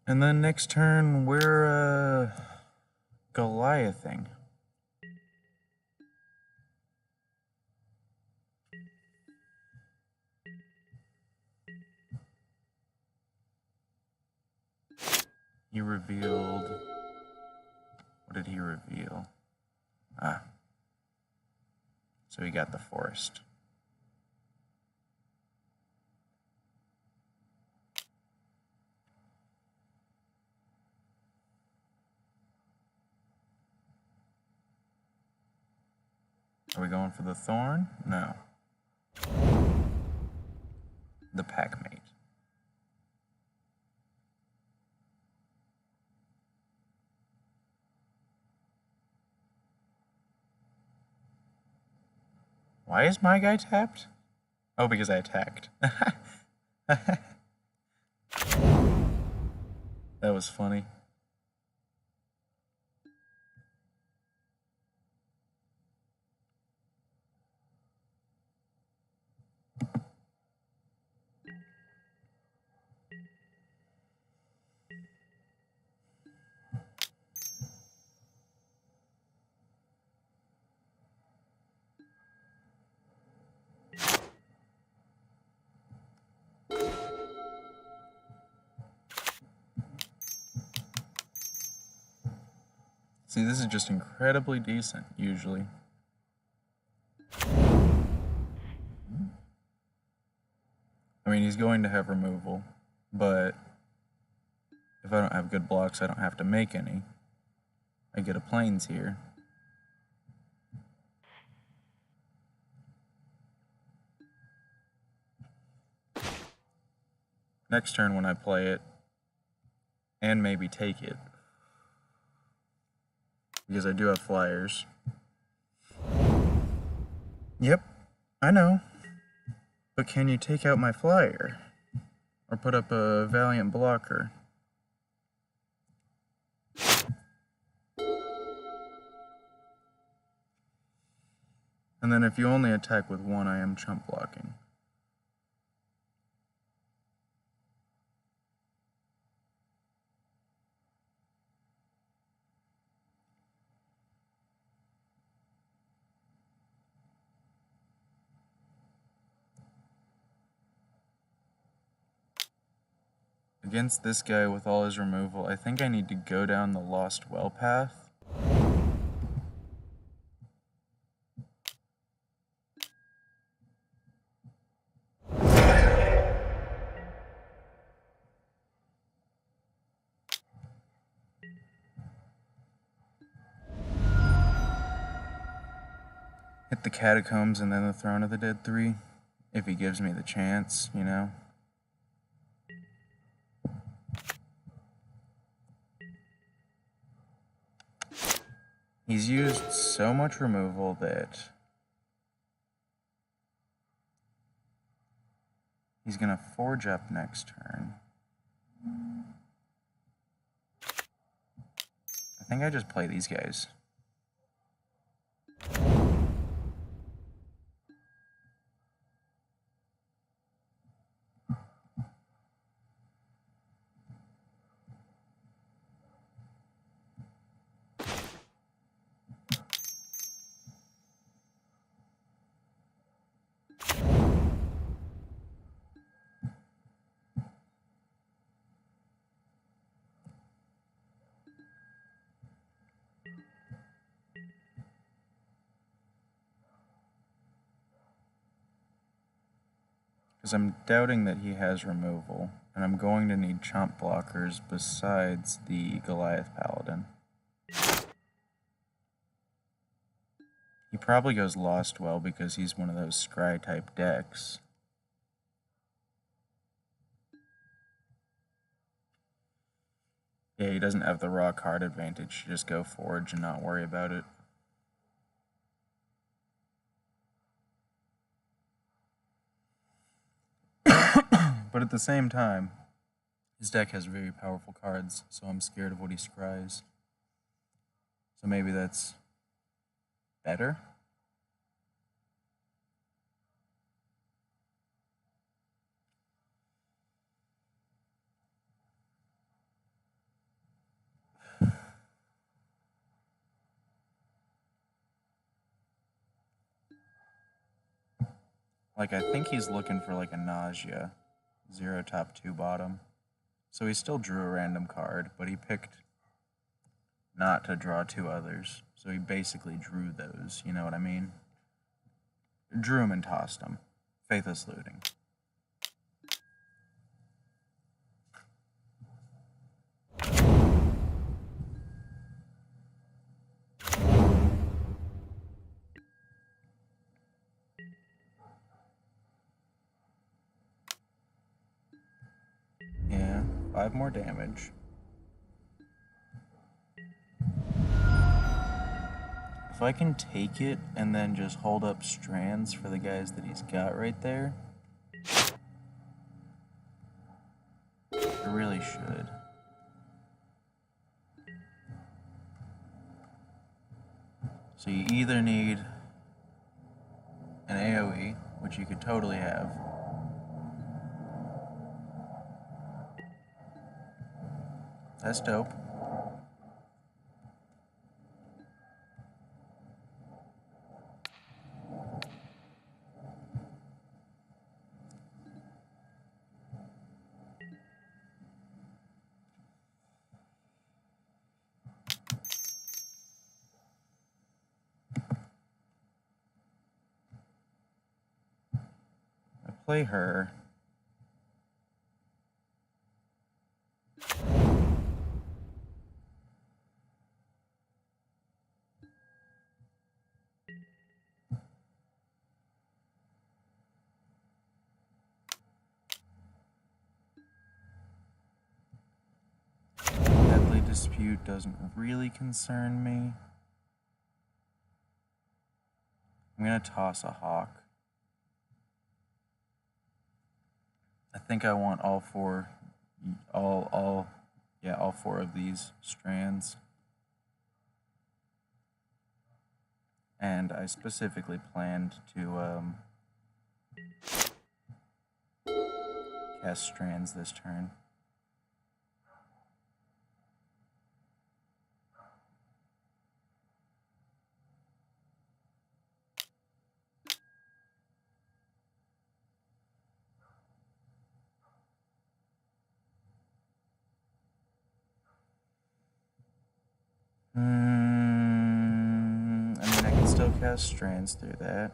And then next turn, we're Goliathing. He revealed... What did he reveal? Ah. So he got the forest. Are we going for the thorn? No. The packmate. Why is my guy tapped? Oh, because I attacked. That was funny. See, this is just incredibly decent, usually. I mean, he's going to have removal, but if I don't have good blocks, I don't have to make any. I get a plains here. Next turn when I play it, and maybe take it, because I do have flyers. Yep, I know. But can you take out my flyer? Or put up a Valiant blocker? And then if you only attack with one, I am chump blocking. Against this guy with all his removal, I think I need to go down the Lost Well path. Hit the Catacombs and then the Throne of the Dead 3, if he gives me the chance, you know? He's used so much removal that he's gonna forge up next turn. I think I just play these guys. Because I'm doubting that he has removal, and I'm going to need chomp blockers besides the Goliath Paladin. He probably goes Lost Well because he's one of those scry type decks. Yeah, he doesn't have the raw card advantage. Just go Forge and not worry about it. But at the same time, his deck has very powerful cards, so I'm scared of what he scries. So maybe that's better? Like, I think he's looking for like a Nausea. 0 top 2 bottom. So he still drew a random card, but he picked not to draw 2 others. So he basically drew those, you know what I mean? Drew them and tossed them. Faithless Looting. Yeah, 5 more damage. If I can take it and then just hold up strands for the guys that he's got right there, I really should. So you either need an AoE, which you could totally have. That's dope. I play her. Deadly Dispute doesn't really concern me. I'm gonna toss a Hawk. I think I want all 4 of these strands. And I specifically planned to cast strands this turn. I mean, I can still cast strands through that.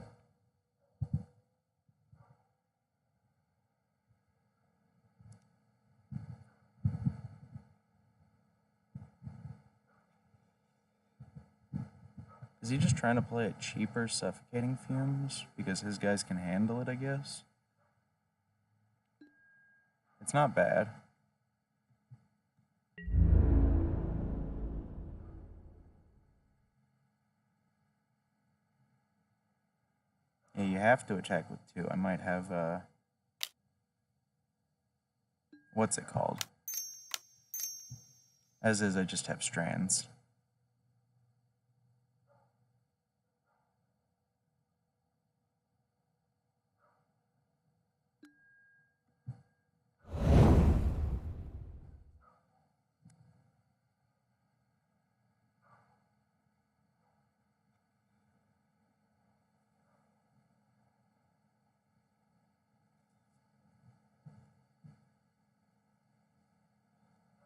Is he just trying to play a cheaper Suffocating Fumes? Because his guys can handle it, I guess? It's not bad. Yeah, you have to attack with 2. I might have, what's it called? As is, I just have strands.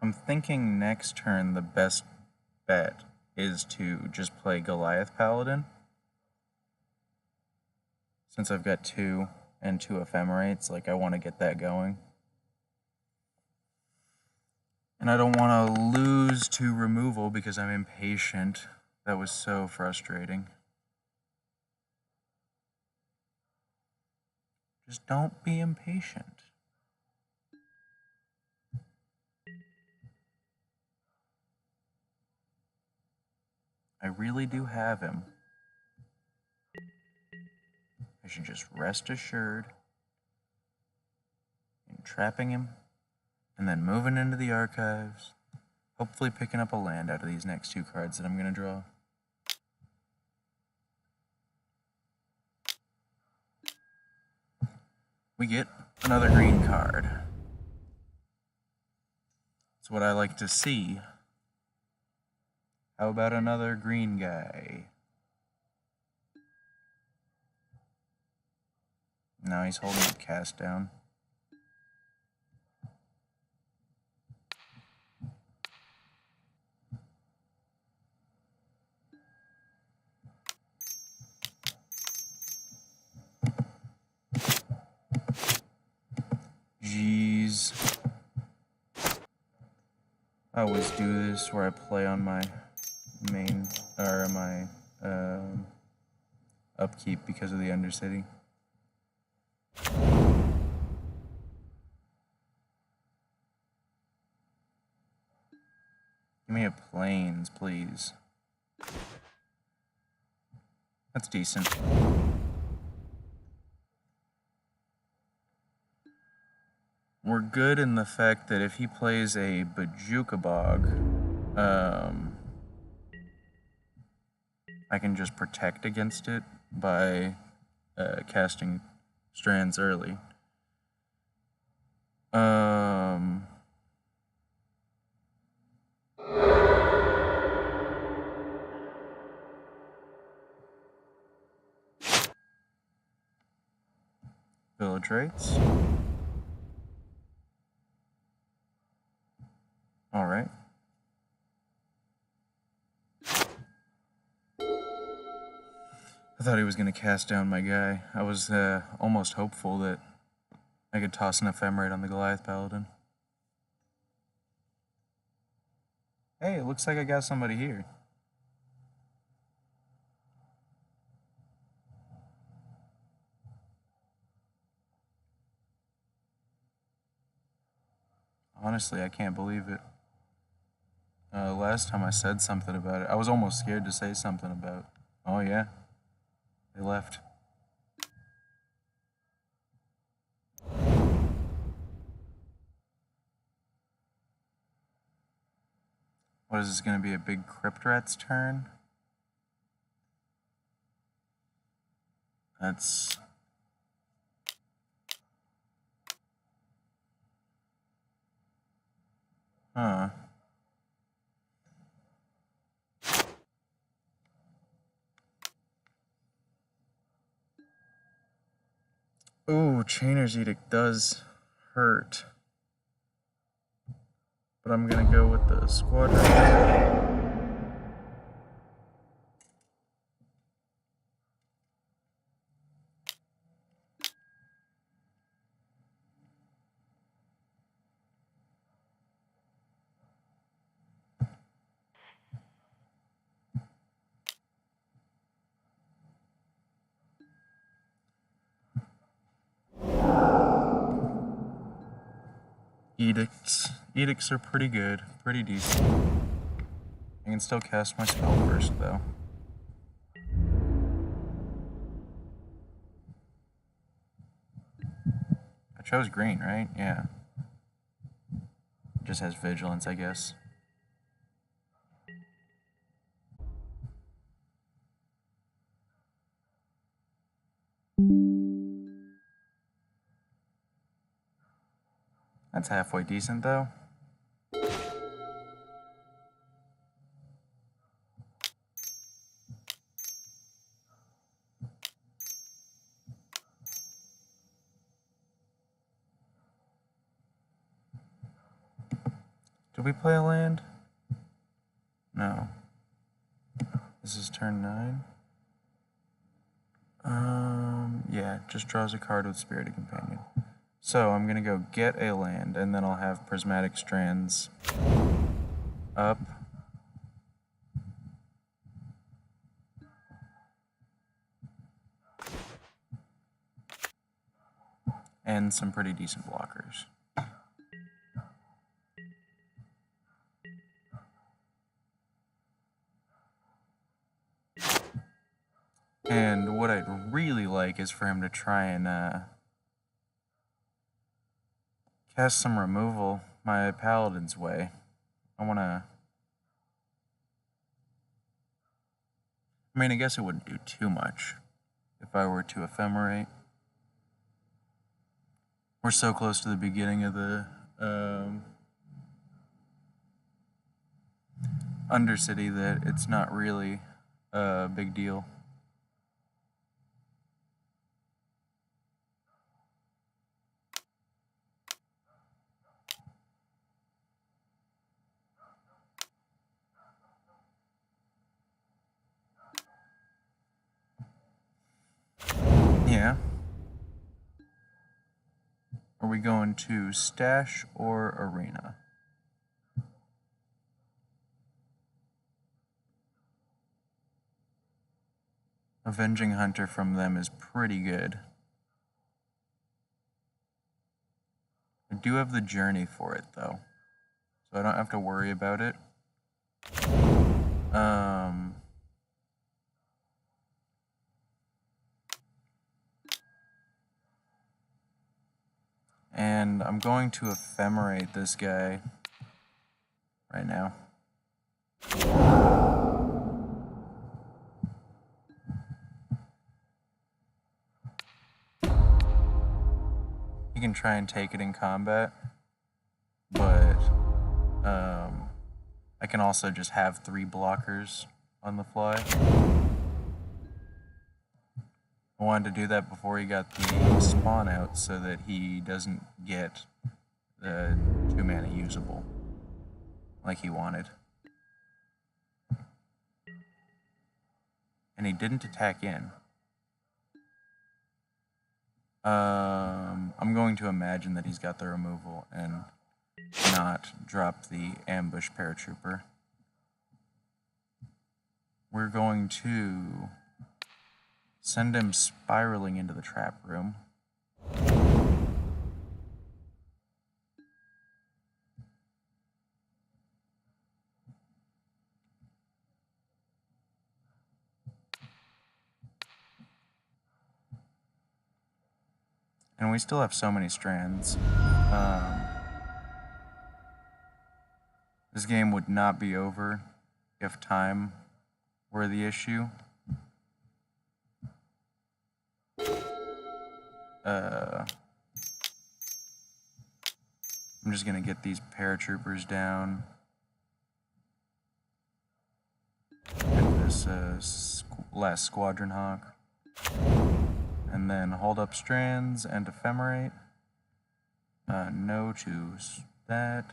I'm thinking next turn the best bet is to just play Goliath Paladin. Since I've got 2 and 2 Ephemerates, like I want to get that going. And I don't want to lose to removal because I'm impatient. That was so frustrating. Just don't be impatient. I really do have him. I should just rest assured in trapping him and then moving into the archives, hopefully picking up a land out of these next 2 cards that I'm going to draw. We get another green card. That's what I like to see. How about another green guy? Now he's holding up cast down. Jeez. I always do this where I play on my main, or my upkeep because of the Undercity. Give me a plains, please. That's decent. We're good in the fact that if he plays a Bajuka Bog, I can just protect against it by casting Strands early. Village rates. All right. I thought he was going to cast down my guy. I was almost hopeful that I could toss an Ephemerate on the Goliath Paladin. Hey, it looks like I got somebody here. Honestly, I can't believe it. Last time I said something about it, I was almost scared to say something about, oh yeah, they left. What is this going to be, a big Crypt Rat's turn? That's... Huh. Ooh, Chainer's Edict does hurt. But I'm gonna go with the Squadron. Edicts are pretty good, pretty decent. I can still cast my spell first, though. I chose green, right? Yeah. It just has vigilance, I guess. That's halfway decent, though. Did we play a land? No. This is turn 9. Yeah, just draws a card with Spirited Companion. So I'm gonna go get a land, and then I'll have Prismatic Strands up. and some pretty decent blockers. And what I'd really like is for him to try and cast some removal my paladin's way. I mean, I guess it wouldn't do too much if I were to ephemerate. We're so close to the beginning of the Undercity that it's not really a big deal. Yeah. Are we going to stash or arena? Avenging Hunter from them is pretty good. I do have the journey for it though, so I don't have to worry about it. And I'm going to ephemerate this guy right now. You can try and take it in combat, but I can also just have 3 blockers on the fly. I wanted to do that before he got the spawn out so that he doesn't get the 2 mana usable like he wanted. And he didn't attack in. I'm going to imagine that he's got the removal and not drop the ambush paratrooper. We're going to send him spiraling into the trap room. And we still have so many strands. This game would not be over if time were the issue. I'm just gonna get these paratroopers down. Get this last squadron hawk. And then hold up strands and ephemerate. No to that.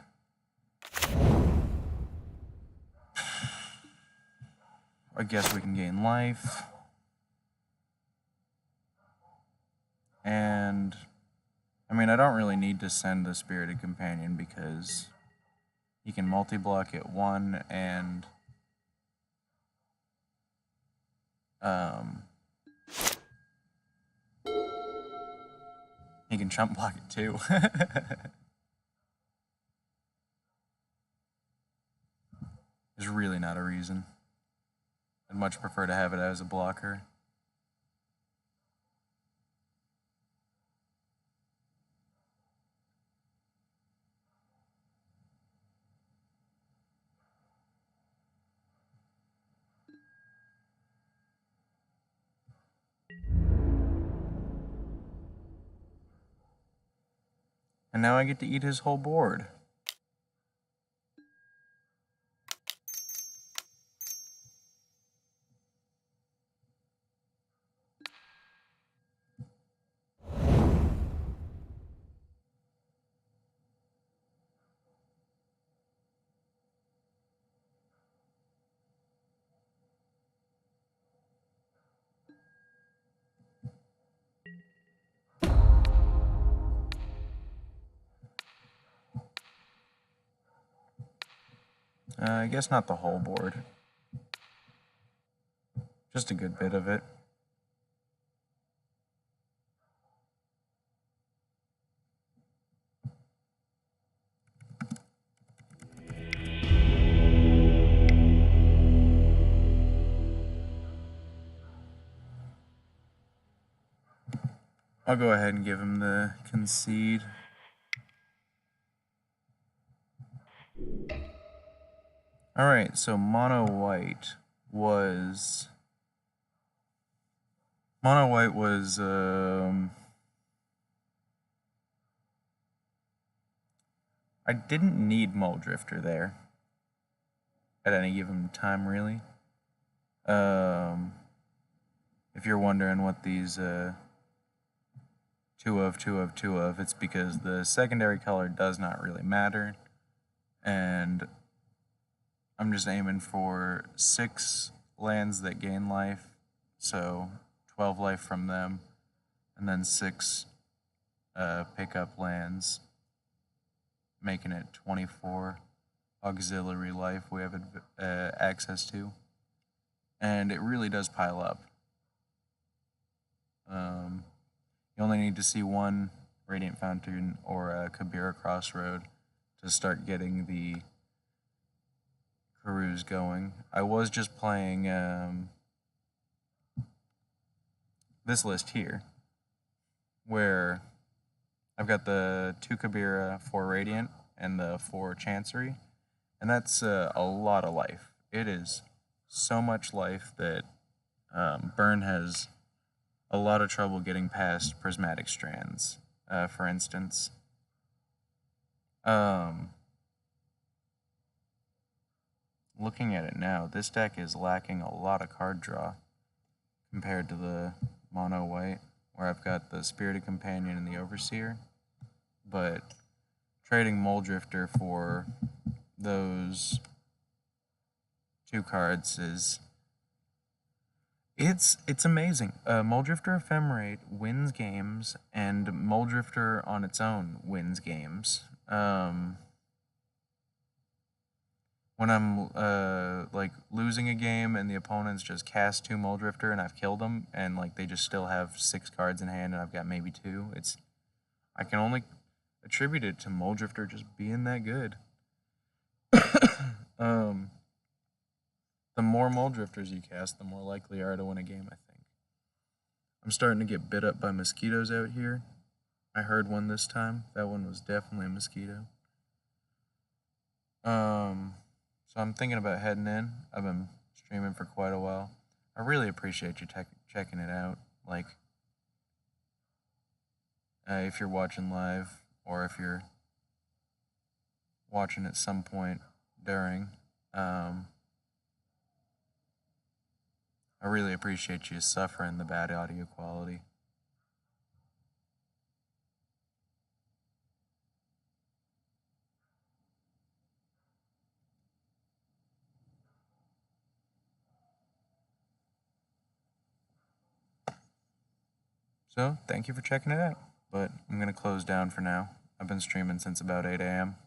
I guess we can gain life. And I mean, I don't really need to send the Spirited Companion because he can multi-block at 1 and he can jump block it too. There's really not a reason. I'd much prefer to have it as a blocker. And now I get to eat his whole board. I guess not the whole board. Just a good bit of it. I'll go ahead and give him the concede. Alright, so mono white was I didn't need Mole Drifter there at any given time, really. If you're wondering what these 2 of, 2 of, 2 of, it's because the secondary color does not really matter, and I'm just aiming for 6 lands that gain life, so 12 life from them, and then 6 pickup lands, making it 24 auxiliary life we have access to. And it really does pile up. You only need to see 1 Radiant Fountain or a Kabira Crossroad to start getting the Karus going. I was just playing this list here, where I've got the 2 Kabira, 4 Radiant, and the 4 Chancery, and that's a lot of life. It is so much life that Burn has a lot of trouble getting past Prismatic Strands, for instance. Looking at it now, this deck is lacking a lot of card draw compared to the mono white, where I've got the Spirited Companion and the Overseer, but trading Mole Drifter for those 2 cards is it's amazing. Mole Drifter Ephemerate wins games, and Mole Drifter on its own wins games. When I'm like losing a game and the opponents just cast 2 Mole Drifter and I've killed them, and like they just still have 6 cards in hand and I've got maybe 2, I can only attribute it to Mole Drifter just being that good. The more Mole Drifters you cast, the more likely you are to win a game, I think. I'm starting to get bit up by mosquitoes out here. I heard one this time. That one was definitely a mosquito. So I'm thinking about heading in. I've been streaming for quite a while. I really appreciate you checking it out. Like, if you're watching live, or if you're watching at some point during, I really appreciate you suffering the bad audio quality. So, thank you for checking it out. But I'm going to close down for now. I've been streaming since about 8 a.m.